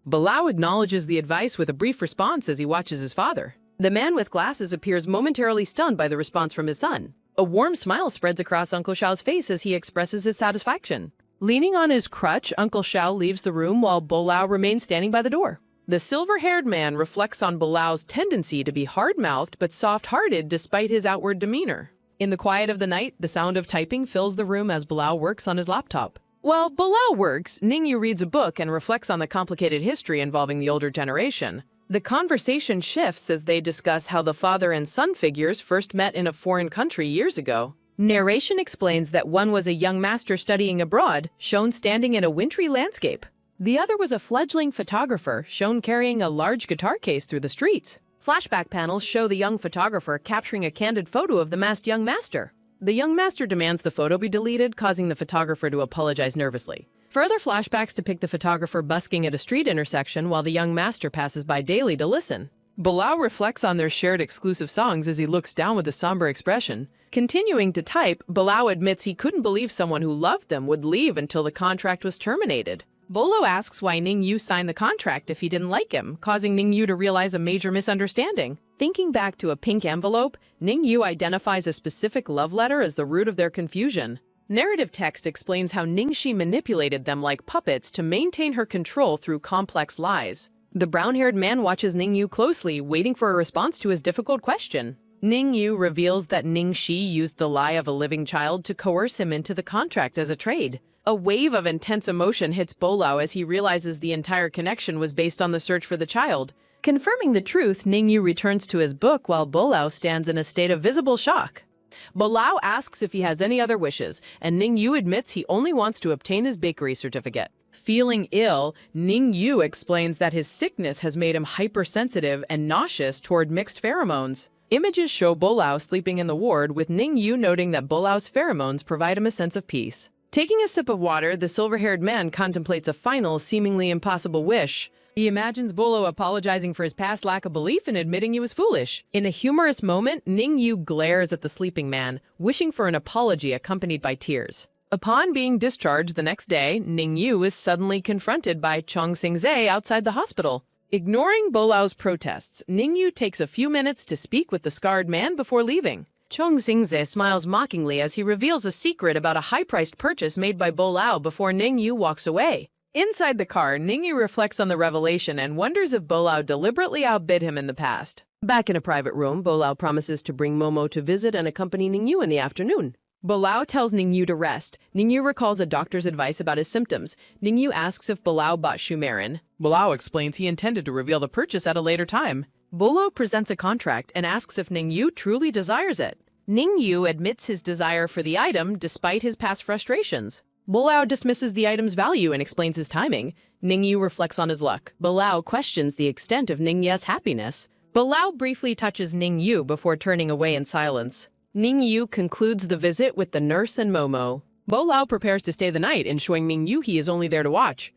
Bolao acknowledges the advice with a brief response as he watches his father. The man with glasses appears momentarily stunned by the response from his son. A warm smile spreads across Uncle Xiao's face as he expresses his satisfaction. Leaning on his crutch, Uncle Xiao leaves the room while Bolao remains standing by the door. The silver-haired man reflects on Bolao's tendency to be hard-mouthed but soft-hearted despite his outward demeanor. In the quiet of the night, the sound of typing fills the room as Bolao works on his laptop. While Bolao works, Ning-yu reads a book and reflects on the complicated history involving the older generation. The conversation shifts as they discuss how the father and son figures first met in a foreign country years ago. Narration explains that one was a young master studying abroad, shown standing in a wintry landscape. The other was a fledgling photographer, shown carrying a large guitar case through the streets. Flashback panels show the young photographer capturing a candid photo of the masked young master. The young master demands the photo be deleted, causing the photographer to apologize nervously. Further flashbacks depict the photographer busking at a street intersection while the young master passes by daily to listen. Bolao reflects on their shared exclusive songs as he looks down with a somber expression. Continuing to type, Bolao admits he couldn't believe someone who loved them would leave until the contract was terminated. Bolo asks why Ning-yu signed the contract if he didn't like him, causing Ning-yu to realize a major misunderstanding. Thinking back to a pink envelope, Ning-yu identifies a specific love letter as the root of their confusion. Narrative text explains how Ning-shi manipulated them like puppets to maintain her control through complex lies. The brown-haired man watches Ning-yu closely, waiting for a response to his difficult question. Ning-yu reveals that Ning-shi used the lie of a living child to coerce him into the contract as a trade. A wave of intense emotion hits Bolao as he realizes the entire connection was based on the search for the child. Confirming the truth, Ning-yu returns to his book while Bolao stands in a state of visible shock. Bolao asks if he has any other wishes, and Ning-yu admits he only wants to obtain his bakery certificate. Feeling ill, Ning-yu explains that his sickness has made him hypersensitive and nauseous toward mixed pheromones. Images show Bolao sleeping in the ward, with Ning-yu noting that Bolao's pheromones provide him a sense of peace. Taking a sip of water, the silver-haired man contemplates a final, seemingly impossible wish. He imagines Bolo apologizing for his past lack of belief and admitting he was foolish. In a humorous moment, Ning Yu glares at the sleeping man, wishing for an apology accompanied by tears. Upon being discharged the next day, Ning Yu is suddenly confronted by Chong Sing-zae outside the hospital. Ignoring Bolao's protests, Ning Yu takes a few minutes to speak with the scarred man before leaving. Chong Sing-zae smiles mockingly as he reveals a secret about a high-priced purchase made by Bolao before Ning Yu walks away. Inside the car, Ning Yu reflects on the revelation and wonders if Bolao deliberately outbid him in the past. Back in a private room, Bolao promises to bring Momo to visit and accompany Ning Yu in the afternoon. Bolao tells Ning Yu to rest. Ning Yu recalls a doctor's advice about his symptoms. Ning Yu asks if Bolao bought Shumarin. Bolao explains he intended to reveal the purchase at a later time. Bolao presents a contract and asks if Ning Yu truly desires it. Ning Yu admits his desire for the item despite his past frustrations. Bolao dismisses the item's value and explains his timing. Ning Yu reflects on his luck. Bolao questions the extent of Ning Ye's happiness. Bolao briefly touches Ning Yu before turning away in silence. Ning Yu concludes the visit with the nurse and Momo. Bolao prepares to stay the night, ensuring Ning Yu he is only there to watch.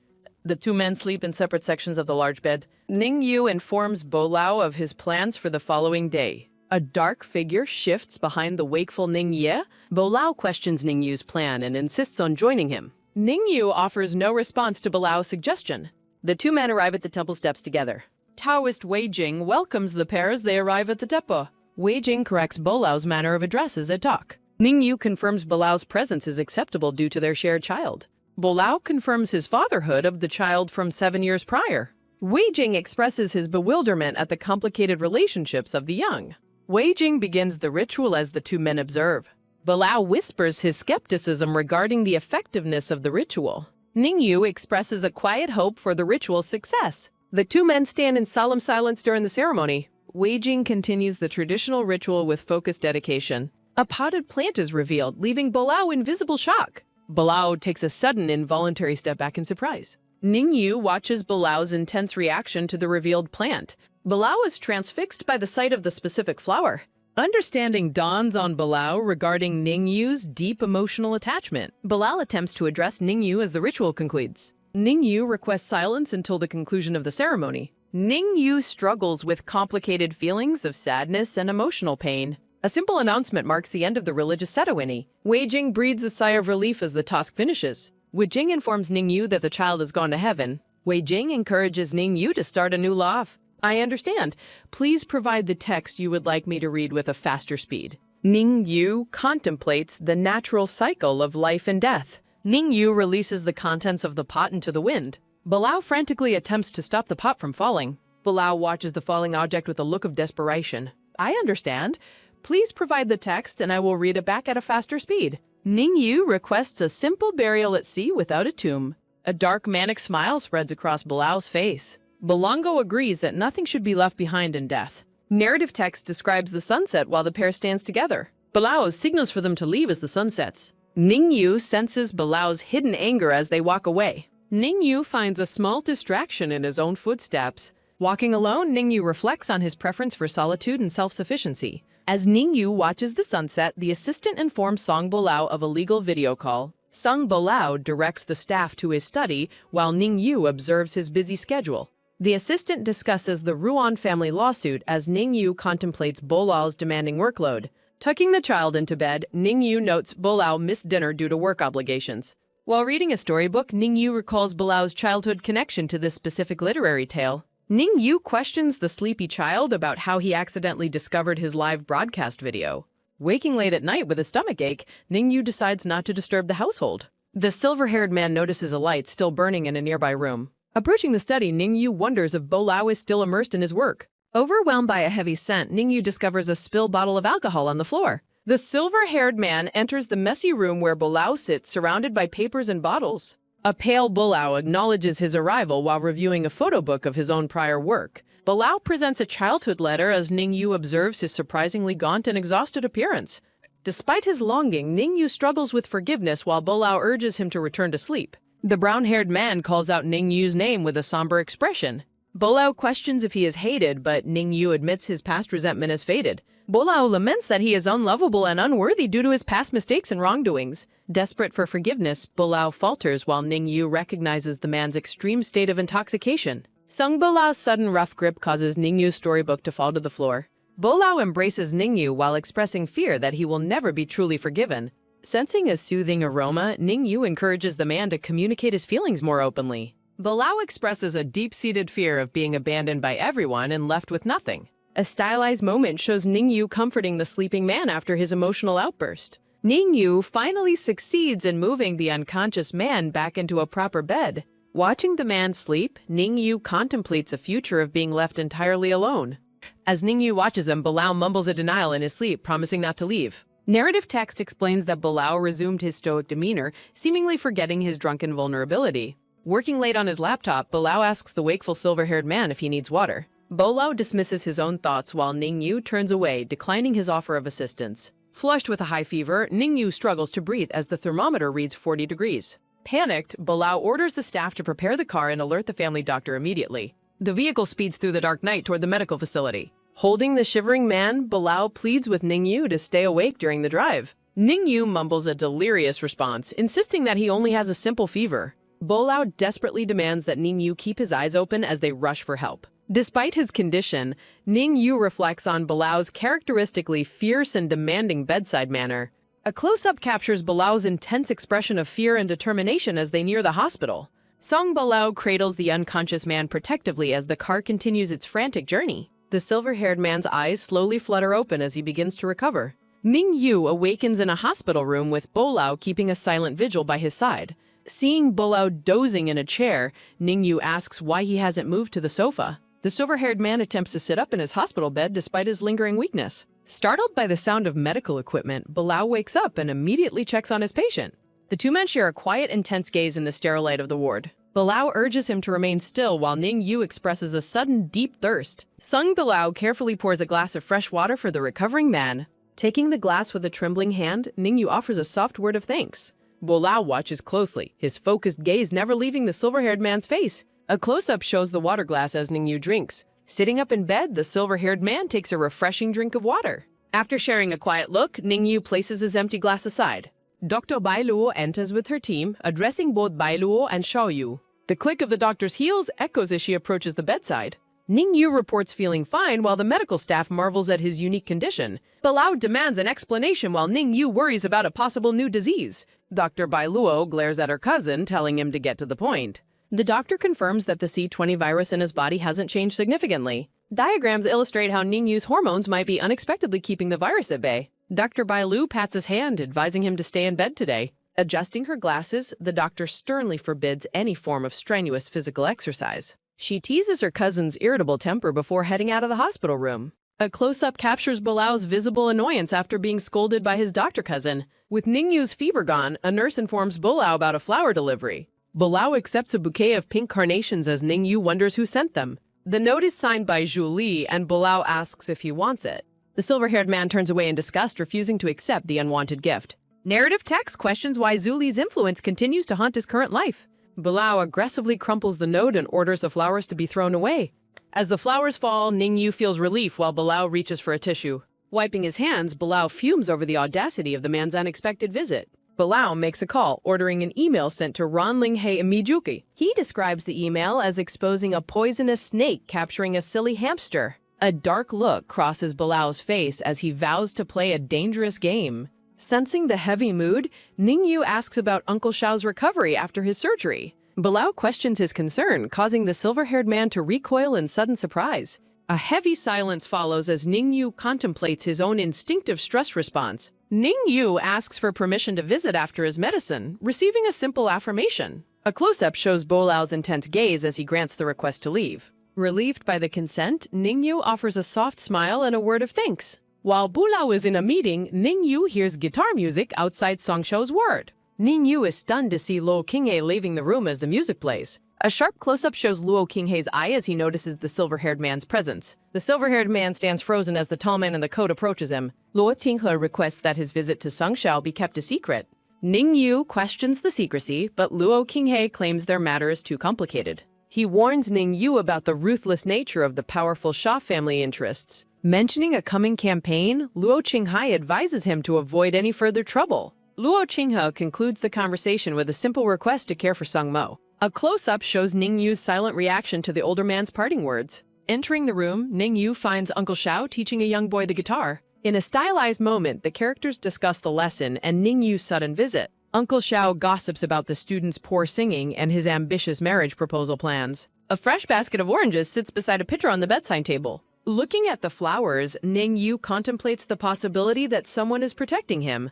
The two men sleep in separate sections of the large bed. Ning Yu informs Bolao of his plans for the following day. A dark figure shifts behind the wakeful Ning Ye. Bolao questions Ning Yu's plan and insists on joining him. Ning Yu offers no response to Bolao's suggestion. The two men arrive at the temple steps together. Taoist Wei Jing welcomes the pair as they arrive at the tepo. Wei Jing corrects Bolao's manner of address as a talk. Ning Yu confirms Bolao's presence is acceptable due to their shared child. Bolao confirms his fatherhood of the child from 7 years prior. Wei Jing expresses his bewilderment at the complicated relationships of the young. Wei Jing begins the ritual as the two men observe. Bolao whispers his skepticism regarding the effectiveness of the ritual. Ning Yu expresses a quiet hope for the ritual's success. The two men stand in solemn silence during the ceremony. Wei Jing continues the traditional ritual with focused dedication. A potted plant is revealed, leaving Bolao in visible shock. Bolao takes a sudden, involuntary step back in surprise. Ning Yu watches Bolao's intense reaction to the revealed plant. Bolao is transfixed by the sight of the specific flower. Understanding dawns on Bolao regarding Ning Yu's deep emotional attachment. Bolao attempts to address Ning Yu as the ritual concludes. Ning Yu requests silence until the conclusion of the ceremony. Ning Yu struggles with complicated feelings of sadness and emotional pain. A simple announcement marks the end of the religious ceremony. Wei Jing breathes a sigh of relief as the task finishes. Wei Jing informs Ning Yu that the child has gone to heaven. Wei Jing encourages Ning Yu to start a new life. I understand. Please provide the text you would like me to read with a faster speed. Ning Yu contemplates the natural cycle of life and death. Ning Yu releases the contents of the pot into the wind. Bolao frantically attempts to stop the pot from falling. Bolao watches the falling object with a look of desperation. I understand. Please provide the text and I will read it back at a faster speed. Ning Yu requests a simple burial at sea without a tomb. A dark manic smile spreads across Bolao's face. Bolongo agrees that nothing should be left behind in death. Narrative text describes the sunset while the pair stands together. Bolao signals for them to leave as the sun sets. Ning Yu senses Bolao's hidden anger as they walk away. Ning Yu finds a small distraction in his own footsteps. Walking alone, Ning Yu reflects on his preference for solitude and self-sufficiency. As Ning Yu watches the sunset, the assistant informs Song Bolao of a legal video call. Song Bolao directs the staff to his study while Ning Yu observes his busy schedule. The assistant discusses the Ruan family lawsuit as Ning Yu contemplates Bolao's demanding workload. Tucking the child into bed, Ning Yu notes Bolao missed dinner due to work obligations. While reading a storybook, Ning Yu recalls Bolao's childhood connection to this specific literary tale. Ning Yu questions the sleepy child about how he accidentally discovered his live broadcast video. Waking late at night with a stomachache, Ning Yu decides not to disturb the household. The silver-haired man notices a light still burning in a nearby room. Approaching the study, Ning Yu wonders if Bolao is still immersed in his work. Overwhelmed by a heavy scent, Ning Yu discovers a spilled bottle of alcohol on the floor. The silver-haired man enters the messy room where Bolao sits, surrounded by papers and bottles. A pale Bolao acknowledges his arrival while reviewing a photo book of his own prior work. Bolao presents a childhood letter as Ning Yu observes his surprisingly gaunt and exhausted appearance. Despite his longing, Ning Yu struggles with forgiveness while Bolao urges him to return to sleep. The brown-haired man calls out Ning Yu's name with a somber expression. Bolao questions if he is hated, but Ning Yu admits his past resentment has faded. Bolao laments that he is unlovable and unworthy due to his past mistakes and wrongdoings. Desperate for forgiveness, Bolao falters while Ning Yu recognizes the man's extreme state of intoxication. Sung Bolao's sudden rough grip causes Ningyu's storybook to fall to the floor. Bolao embraces Ningyu while expressing fear that he will never be truly forgiven. Sensing a soothing aroma, Ningyu encourages the man to communicate his feelings more openly. Bolao expresses a deep-seated fear of being abandoned by everyone and left with nothing. A stylized moment shows Ningyu comforting the sleeping man after his emotional outburst. Ningyu finally succeeds in moving the unconscious man back into a proper bed. Watching the man sleep, Ningyu contemplates a future of being left entirely alone. As Ningyu watches him, Bolao mumbles a denial in his sleep, promising not to leave. Narrative text explains that Bolao resumed his stoic demeanor, seemingly forgetting his drunken vulnerability. Working late on his laptop, Bolao asks the wakeful silver-haired man if he needs water. Bolao dismisses his own thoughts while Ningyu turns away, declining his offer of assistance. Flushed with a high fever, Ningyu struggles to breathe as the thermometer reads 40 degrees. Panicked, Bolao orders the staff to prepare the car and alert the family doctor immediately. The vehicle speeds through the dark night toward the medical facility. Holding the shivering man, Bolao pleads with Ningyu to stay awake during the drive. Ningyu mumbles a delirious response, insisting that he only has a simple fever. Bolao desperately demands that Ningyu keep his eyes open as they rush for help. Despite his condition, Ningyu reflects on Bolao's characteristically fierce and demanding bedside manner. A close-up captures Bolao's intense expression of fear and determination as they near the hospital. Song Bolao cradles the unconscious man protectively as the car continues its frantic journey. The silver-haired man's eyes slowly flutter open as he begins to recover. Ningyu awakens in a hospital room with Bolao keeping a silent vigil by his side. Seeing Bolao dozing in a chair, Ningyu asks why he hasn't moved to the sofa. The silver-haired man attempts to sit up in his hospital bed despite his lingering weakness. Startled by the sound of medical equipment, Bolao wakes up and immediately checks on his patient. The two men share a quiet, intense gaze in the sterile light of the ward. Bolao urges him to remain still while Ningyu expresses a sudden deep thirst. Sung Bolao carefully pours a glass of fresh water for the recovering man. Taking the glass with a trembling hand, Ningyu offers a soft word of thanks. Bolao watches closely, his focused gaze never leaving the silver-haired man's face. A close-up shows the water glass as Ningyu drinks. Sitting up in bed, the silver-haired man takes a refreshing drink of water. After sharing a quiet look, Ningyu places his empty glass aside. Dr. Bailuo enters with her team, addressing both Bailuo and Xiaoyu. The click of the doctor's heels echoes as she approaches the bedside. Ningyu reports feeling fine while the medical staff marvels at his unique condition. Bolao demands an explanation while Ningyu worries about a possible new disease. Dr. Bailuo glares at her cousin, telling him to get to the point. The doctor confirms that the C20 virus in his body hasn't changed significantly. Diagrams illustrate how Ningyu's hormones might be unexpectedly keeping the virus at bay. Dr. Bailu pats his hand, advising him to stay in bed today. Adjusting her glasses, the doctor sternly forbids any form of strenuous physical exercise. She teases her cousin's irritable temper before heading out of the hospital room. A close-up captures Bolao's visible annoyance after being scolded by his doctor cousin. With Ningyu's fever gone, a nurse informs Bolao about a flower delivery. Bolao accepts a bouquet of pink carnations as Ningyu wonders who sent them. The note is signed by Zhu Li, and Bolao asks if he wants it. The silver-haired man turns away in disgust, refusing to accept the unwanted gift. Narrative text questions why Zhu Li's influence continues to haunt his current life. Bolao aggressively crumples the note and orders the flowers to be thrown away. As the flowers fall, Ningyu feels relief while Bolao reaches for a tissue. Wiping his hands, Bolao fumes over the audacity of the man's unexpected visit. Bolao makes a call, ordering an email sent to Ranlinghei immediately. He describes the email as exposing a poisonous snake capturing a silly hamster. A dark look crosses Bolao's face as he vows to play a dangerous game. Sensing the heavy mood, Ningyu asks about Uncle Xiao's recovery after his surgery. Bolao questions his concern, causing the silver-haired man to recoil in sudden surprise. A heavy silence follows as Ningyu contemplates his own instinctive stress response. Ningyu asks for permission to visit after his medicine, receiving a simple affirmation. A close-up shows Bolao's intense gaze as he grants the request to leave. Relieved by the consent, Ningyu offers a soft smile and a word of thanks. While Bolao is in a meeting, Ningyu hears guitar music outside Songshou's ward. Ningyu is stunned to see Luo Qinghe leaving the room as the music plays. A sharp close-up shows Luo Qinghe's eye as he notices the silver-haired man's presence. The silver-haired man stands frozen as the tall man in the coat approaches him. Luo Qinghe requests that his visit to Songshou be kept a secret. Ningyu questions the secrecy, but Luo Qinghe claims their matter is too complicated. He warns Ningyu about the ruthless nature of the powerful Sha family interests. Mentioning a coming campaign, Luo Qinghe advises him to avoid any further trouble. Luo Qinghe concludes the conversation with a simple request to care for Sung Mo. A close-up shows Ningyu's silent reaction to the older man's parting words. Entering the room, Ningyu finds Uncle Xiao teaching a young boy the guitar. In a stylized moment, the characters discuss the lesson and Ningyu's sudden visit. Uncle Xiao gossips about the student's poor singing and his ambitious marriage proposal plans. A fresh basket of oranges sits beside a pitcher on the bedside table. Looking at the flowers, Ningyu contemplates the possibility that someone is protecting him.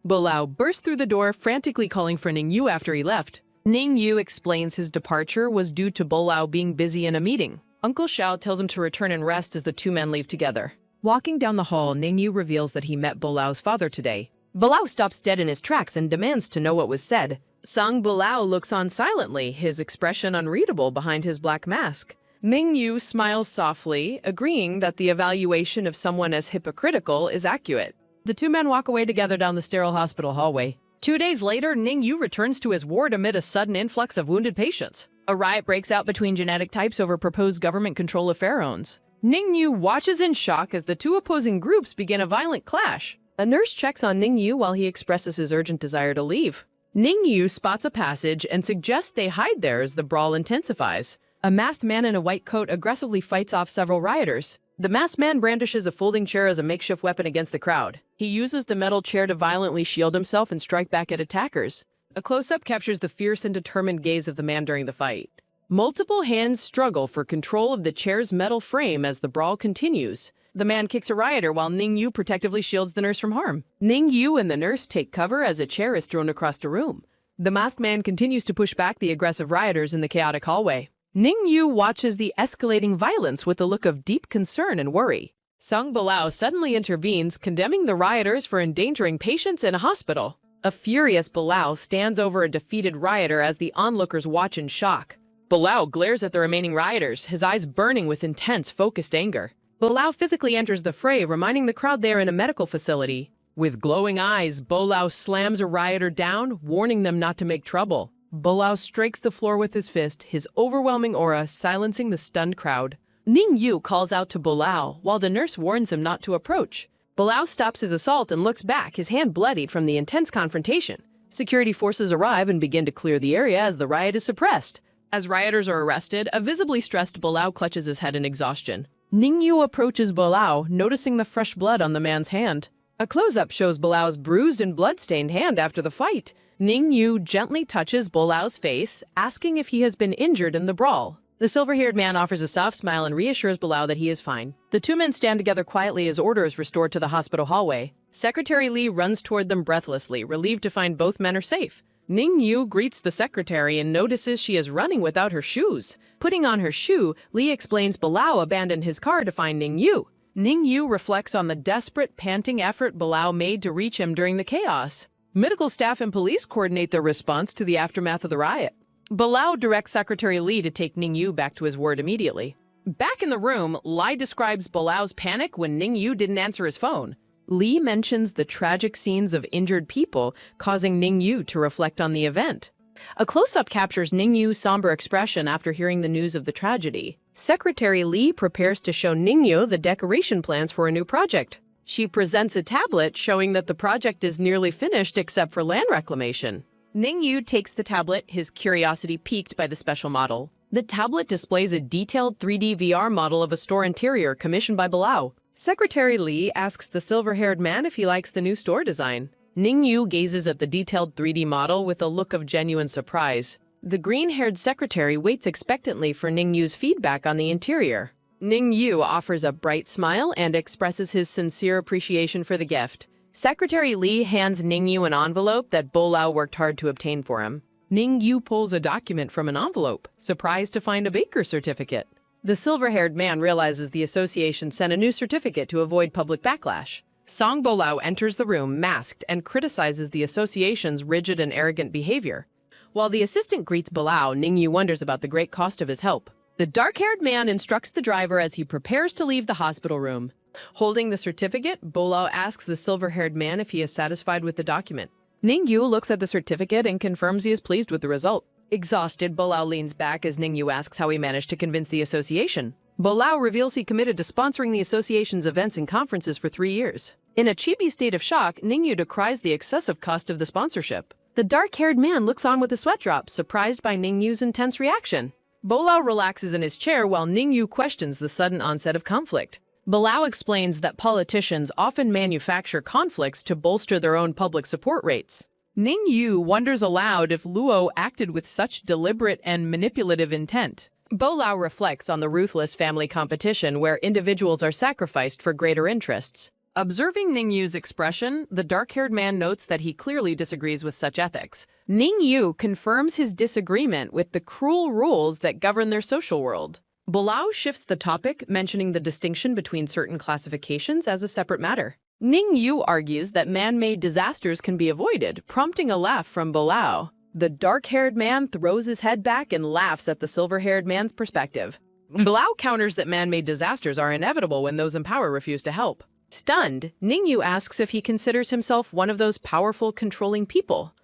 Bolao bursts through the door, frantically calling for Ningyu after he left. Ningyu explains his departure was due to Bolao being busy in a meeting. Uncle Xiao tells him to return and rest as the two men leave together. Walking down the hall, Ningyu reveals that he met Bolao's father today. Bolao stops dead in his tracks and demands to know what was said. Sang Bolao looks on silently, his expression unreadable behind his black mask. Ningyu smiles softly, agreeing that the evaluation of someone as hypocritical is accurate. The two men walk away together down the sterile hospital hallway. 2 days later, Ningyu returns to his ward amid a sudden influx of wounded patients. A riot breaks out between genetic types over proposed government control of pharaohs. Ningyu watches in shock as the two opposing groups begin a violent clash. A nurse checks on Ningyu while he expresses his urgent desire to leave. Ningyu spots a passage and suggests they hide there as the brawl intensifies. A masked man in a white coat aggressively fights off several rioters. The masked man brandishes a folding chair as a makeshift weapon against the crowd. He uses the metal chair to violently shield himself and strike back at attackers. A close-up captures the fierce and determined gaze of the man during the fight. Multiple hands struggle for control of the chair's metal frame as the brawl continues. The man kicks a rioter while Ningyu protectively shields the nurse from harm. Ningyu and the nurse take cover as a chair is thrown across the room. The masked man continues to push back the aggressive rioters in the chaotic hallway. Ningyu watches the escalating violence with a look of deep concern and worry. Sang Bolao suddenly intervenes, condemning the rioters for endangering patients in a hospital. A furious Bolao stands over a defeated rioter as the onlookers watch in shock. Bolao glares at the remaining rioters, his eyes burning with intense, focused anger. Bolao physically enters the fray, reminding the crowd they are in a medical facility. With glowing eyes, Bolao slams a rioter down, warning them not to make trouble. Bolao strikes the floor with his fist, his overwhelming aura silencing the stunned crowd. Ningyu calls out to Bolao, while the nurse warns him not to approach. Bolao stops his assault and looks back, his hand bloodied from the intense confrontation. Security forces arrive and begin to clear the area as the riot is suppressed. As rioters are arrested, a visibly stressed Bolao clutches his head in exhaustion. Ningyu approaches Bolao, noticing the fresh blood on the man's hand. A close-up shows Bolao's bruised and blood-stained hand after the fight. Ningyu gently touches Bolao's face, asking if he has been injured in the brawl. The silver-haired man offers a soft smile and reassures Bolao that he is fine. The two men stand together quietly as order is restored to the hospital hallway. Secretary Li runs toward them breathlessly, relieved to find both men are safe. Ningyu greets the secretary and notices she is running without her shoes. Putting on her shoe, Li explains Bolao abandoned his car to find Ningyu. Ningyu reflects on the desperate, panting effort Bolao made to reach him during the chaos. Medical staff and police coordinate their response to the aftermath of the riot. Bolao directs Secretary Li to take Ningyu back to his ward immediately. Back in the room, Li describes Bolao's panic when Ningyu didn't answer his phone. Li mentions the tragic scenes of injured people, causing Ningyu to reflect on the event. A close-up captures Ningyu's somber expression after hearing the news of the tragedy. Secretary Li prepares to show Ningyu the decoration plans for a new project. She presents a tablet showing that the project is nearly finished except for land reclamation. Ningyu takes the tablet, his curiosity piqued by the special model. The tablet displays a detailed 3D VR model of a store interior commissioned by Bolao. Secretary Li asks the silver-haired man if he likes the new store design. Ningyu gazes at the detailed 3D model with a look of genuine surprise. The green-haired secretary waits expectantly for Ningyu's feedback on the interior. Ningyu offers a bright smile and expresses his sincere appreciation for the gift. Secretary Li hands Ningyu an envelope that Bolao worked hard to obtain for him. Ningyu pulls a document from an envelope, surprised to find a baker's certificate. The silver-haired man realizes the association sent a new certificate to avoid public backlash. Sang Bolao enters the room masked and criticizes the association's rigid and arrogant behavior. While the assistant greets Bolao, Ningyu wonders about the great cost of his help. The dark-haired man instructs the driver as he prepares to leave the hospital room. Holding the certificate, Bolao asks the silver-haired man if he is satisfied with the document. Ningyu looks at the certificate and confirms he is pleased with the result. Exhausted, Bolao leans back as Ningyu asks how he managed to convince the association. Bolao reveals he committed to sponsoring the association's events and conferences for 3 years. In a chibi state of shock, Ningyu decries the excessive cost of the sponsorship. The dark-haired man looks on with a sweat drop, surprised by Ningyu's intense reaction. Bolao relaxes in his chair while Ningyu questions the sudden onset of conflict. Bolao explains that politicians often manufacture conflicts to bolster their own public support rates. Ningyu wonders aloud if Luo acted with such deliberate and manipulative intent. Bolao reflects on the ruthless family competition where individuals are sacrificed for greater interests. Observing Ningyu's expression, the dark-haired man notes that he clearly disagrees with such ethics. Ningyu confirms his disagreement with the cruel rules that govern their social world. Bolao shifts the topic, mentioning the distinction between certain classifications as a separate matter. Ningyu argues that man-made disasters can be avoided, prompting a laugh from Bolao. The dark-haired man throws his head back and laughs at the silver-haired man's perspective. Bolao counters that man-made disasters are inevitable when those in power refuse to help. Stunned, Ningyu asks if he considers himself one of those powerful, controlling people.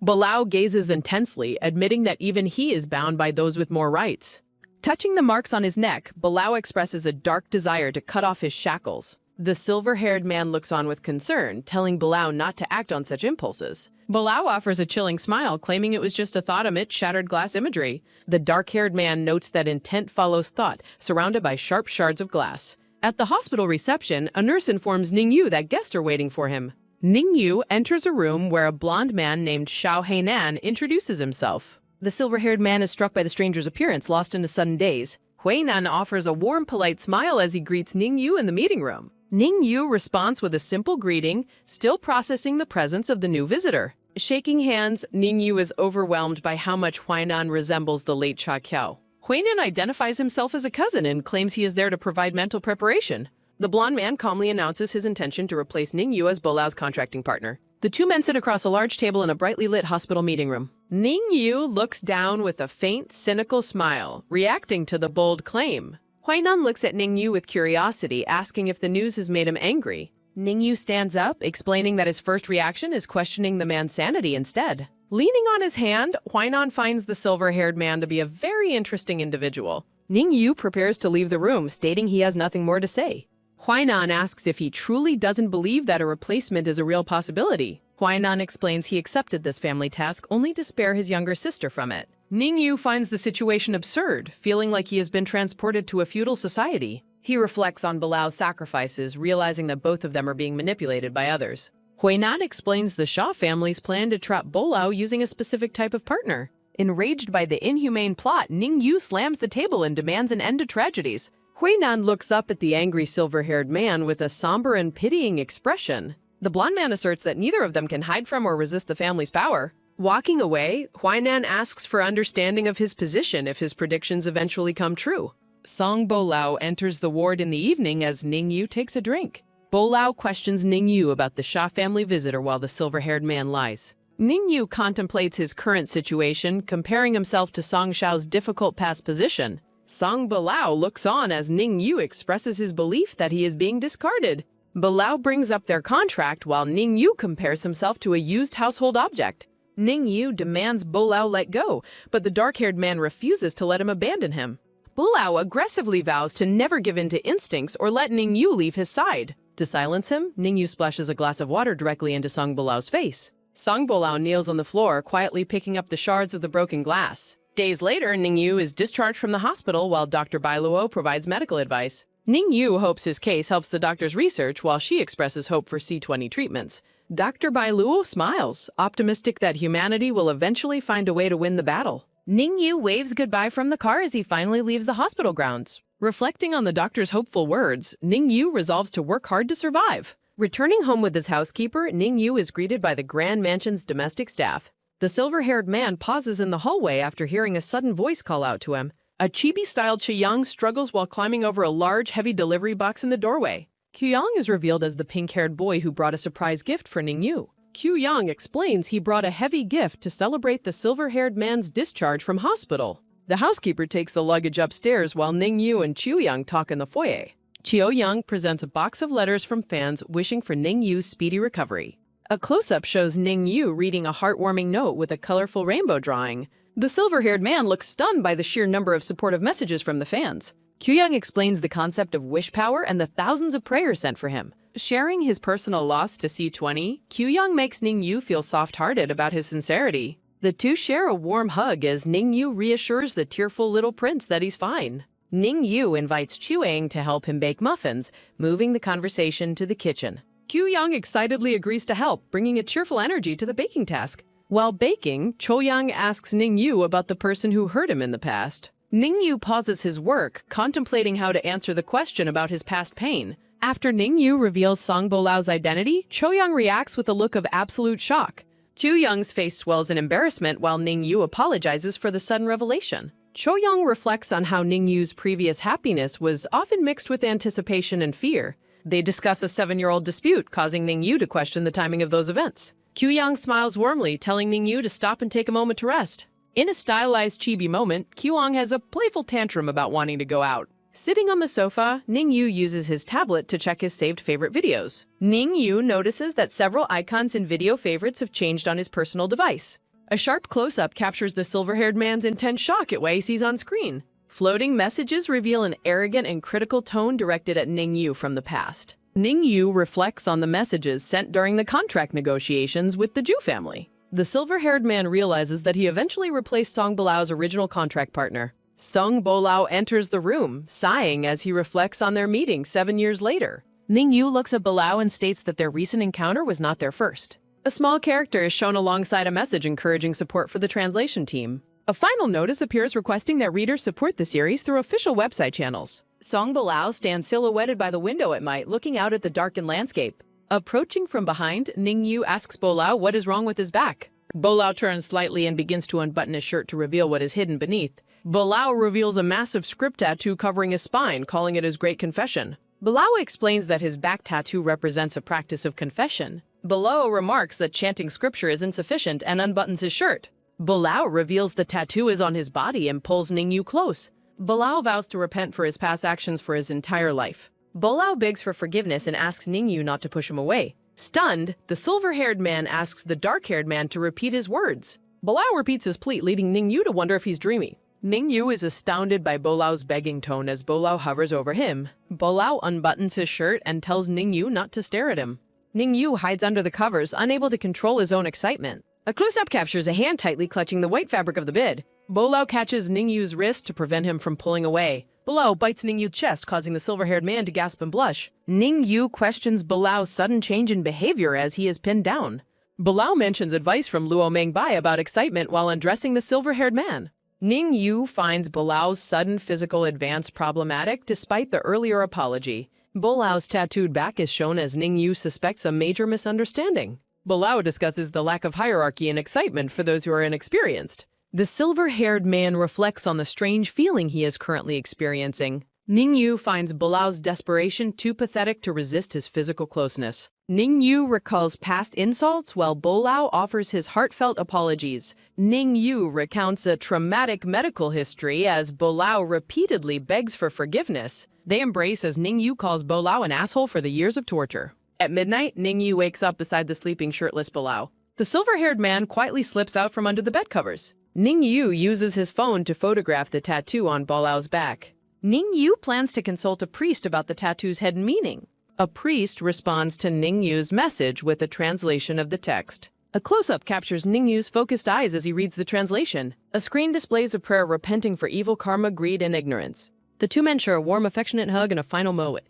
Bolao gazes intensely, admitting that even he is bound by those with more rights. Touching the marks on his neck, Bolao expresses a dark desire to cut off his shackles. The silver-haired man looks on with concern, telling Bolao not to act on such impulses. Bolao offers a chilling smile, claiming it was just a thought amid shattered glass imagery. The dark-haired man notes that intent follows thought, surrounded by sharp shards of glass. At the hospital reception, a nurse informs Ningyu that guests are waiting for him. Ningyu enters a room where a blonde man named Xiao Heinan introduces himself. The silver-haired man is struck by the stranger's appearance, lost in a sudden daze. Heinan offers a warm, polite smile as he greets Ningyu in the meeting room. Ningyu responds with a simple greeting, still processing the presence of the new visitor. Shaking hands, Ningyu is overwhelmed by how much Heinan resembles the late Cha Qiao. Heinan identifies himself as a cousin and claims he is there to provide mental preparation. The blonde man calmly announces his intention to replace Ningyu as Bolao's contracting partner. The two men sit across a large table in a brightly lit hospital meeting room. Ningyu looks down with a faint, cynical smile, reacting to the bold claim. Heinan looks at Ningyu with curiosity, asking if the news has made him angry. Ningyu stands up, explaining that his first reaction is questioning the man's sanity instead. Leaning on his hand, Heinan finds the silver-haired man to be a very interesting individual. Ningyu prepares to leave the room, stating he has nothing more to say. Heinan asks if he truly doesn't believe that a replacement is a real possibility. Heinan explains he accepted this family task only to spare his younger sister from it. Ningyu finds the situation absurd, feeling like he has been transported to a feudal society. He reflects on Bolao's sacrifices, realizing that both of them are being manipulated by others. Heinan explains the Xia family's plan to trap Bolao using a specific type of partner. Enraged by the inhumane plot, Ningyu slams the table and demands an end to tragedies. Heinan looks up at the angry silver-haired man with a somber and pitying expression. The blonde man asserts that neither of them can hide from or resist the family's power. Walking away, Heinan asks for understanding of his position if his predictions eventually come true. Song Bolao enters the ward in the evening as Ningyu takes a drink. Bolao questions Ningyu about the Xia family visitor while the silver-haired man lies. Ningyu contemplates his current situation, comparing himself to Song Xiao's difficult past position. Song Bolao looks on as Ningyu expresses his belief that he is being discarded. Bolao brings up their contract while Ningyu compares himself to a used household object. Ningyu demands Bolao let go, but the dark-haired man refuses to let him abandon him. Bolao aggressively vows to never give in to instincts or let Ningyu leave his side. To silence him, Ningyu splashes a glass of water directly into Song Bolao's face. Song Bolao kneels on the floor, quietly picking up the shards of the broken glass. Days later, Ningyu is discharged from the hospital while Dr. Bailuo provides medical advice. Ningyu hopes his case helps the doctor's research while she expresses hope for C20 treatments. Dr. Bailuo smiles, optimistic that humanity will eventually find a way to win the battle. Ningyu waves goodbye from the car as he finally leaves the hospital grounds. Reflecting on the doctor's hopeful words, Ningyu resolves to work hard to survive. Returning home with his housekeeper, Ningyu is greeted by the Grand Mansion's domestic staff. The silver-haired man pauses in the hallway after hearing a sudden voice call out to him. A chibi-styled Qiyang struggles while climbing over a large, heavy delivery box in the doorway. Qiyang is revealed as the pink-haired boy who brought a surprise gift for Ningyu. Qiyang explains he brought a heavy gift to celebrate the silver-haired man's discharge from hospital. The housekeeper takes the luggage upstairs while Ningyu and Qiuyang talk in the foyer. Qiuyang presents a box of letters from fans wishing for Ningyu's speedy recovery. A close-up shows Ningyu reading a heartwarming note with a colorful rainbow drawing. The silver-haired man looks stunned by the sheer number of supportive messages from the fans. Kyuyang explains the concept of wish power and the thousands of prayers sent for him. Sharing his personal loss to C20, Kyuyang makes Ningyu feel soft-hearted about his sincerity. The two share a warm hug as Ningyu reassures the tearful little prince that he's fine. Ningyu invites Chuang to help him bake muffins, moving the conversation to the kitchen. Kyuyang excitedly agrees to help, bringing a cheerful energy to the baking task. While baking, Choyang asks Ningyu about the person who hurt him in the past. Ningyu pauses his work, contemplating how to answer the question about his past pain. After Ningyu reveals Song Bolao's identity, Choyang reacts with a look of absolute shock. Choyang's face swells in embarrassment while Ningyu apologizes for the sudden revelation. Choyang reflects on how Ningyu's previous happiness was often mixed with anticipation and fear. They discuss a 7-year-old dispute, causing Ningyu to question the timing of those events. Kyuyang smiles warmly, telling Ningyu to stop and take a moment to rest. In a stylized chibi moment, Kyuyang has a playful tantrum about wanting to go out. Sitting on the sofa, Ningyu uses his tablet to check his saved favorite videos. Ningyu notices that several icons in video favorites have changed on his personal device. A sharp close-up captures the silver-haired man's intense shock at what he sees on screen. Floating messages reveal an arrogant and critical tone directed at Ningyu from the past. Ningyu reflects on the messages sent during the contract negotiations with the Ju family. The silver-haired man realizes that he eventually replaced Song Bolao's original contract partner. Song Bolao enters the room, sighing as he reflects on their meeting 7 years later. Ningyu looks at Bolao and states that their recent encounter was not their first. A small character is shown alongside a message encouraging support for the translation team. A final notice appears requesting that readers support the series through official website channels. Song Bolao stands silhouetted by the window at night, looking out at the darkened landscape. Approaching from behind, Ningyu asks Bolao what is wrong with his back. Bolao turns slightly and begins to unbutton his shirt to reveal what is hidden beneath. Bolao reveals a massive script tattoo covering his spine, calling it his great confession. Bolao explains that his back tattoo represents a practice of confession. Bolao remarks that chanting scripture is insufficient and unbuttons his shirt. Bolao reveals the tattoo is on his body and pulls Ningyu close. Bolao vows to repent for his past actions for his entire life. Bolao begs for forgiveness and asks Ningyu not to push him away. Stunned, the silver-haired man asks the dark-haired man to repeat his words. Bolao repeats his plea, leading Ningyu to wonder if he's dreaming. Ningyu is astounded by Bolao's begging tone as Bolao hovers over him. Bolao unbuttons his shirt and tells Ningyu not to stare at him. Ningyu hides under the covers, unable to control his own excitement. A close-up captures a hand tightly clutching the white fabric of the bed. Bolao catches Ningyu's wrist to prevent him from pulling away. Bolao bites Ningyu's chest, causing the silver-haired man to gasp and blush. Ningyu questions Bolao's sudden change in behavior as he is pinned down. Bolao mentions advice from Luo Mengbai about excitement while undressing the silver-haired man. Ningyu finds Bolao's sudden physical advance problematic despite the earlier apology. Bolao's tattooed back is shown as Ningyu suspects a major misunderstanding. Bolao discusses the lack of hierarchy and excitement for those who are inexperienced. The silver-haired man reflects on the strange feeling he is currently experiencing. Ningyu finds Bolao's desperation too pathetic to resist his physical closeness. Ningyu recalls past insults while Bolao offers his heartfelt apologies. Ningyu recounts a traumatic medical history as Bolao repeatedly begs for forgiveness. They embrace as Ningyu calls Bolao an asshole for the years of torture. At midnight, Ningyu wakes up beside the sleeping shirtless Bolao. The silver-haired man quietly slips out from under the bed covers. Ningyu uses his phone to photograph the tattoo on Bolao's back. Ningyu plans to consult a priest about the tattoo's hidden meaning. A priest responds to Ningyu's message with a translation of the text. A close-up captures Ningyu's focused eyes as he reads the translation. A screen displays a prayer repenting for evil karma, greed, and ignorance. The two men share a warm, affectionate hug and a final moment.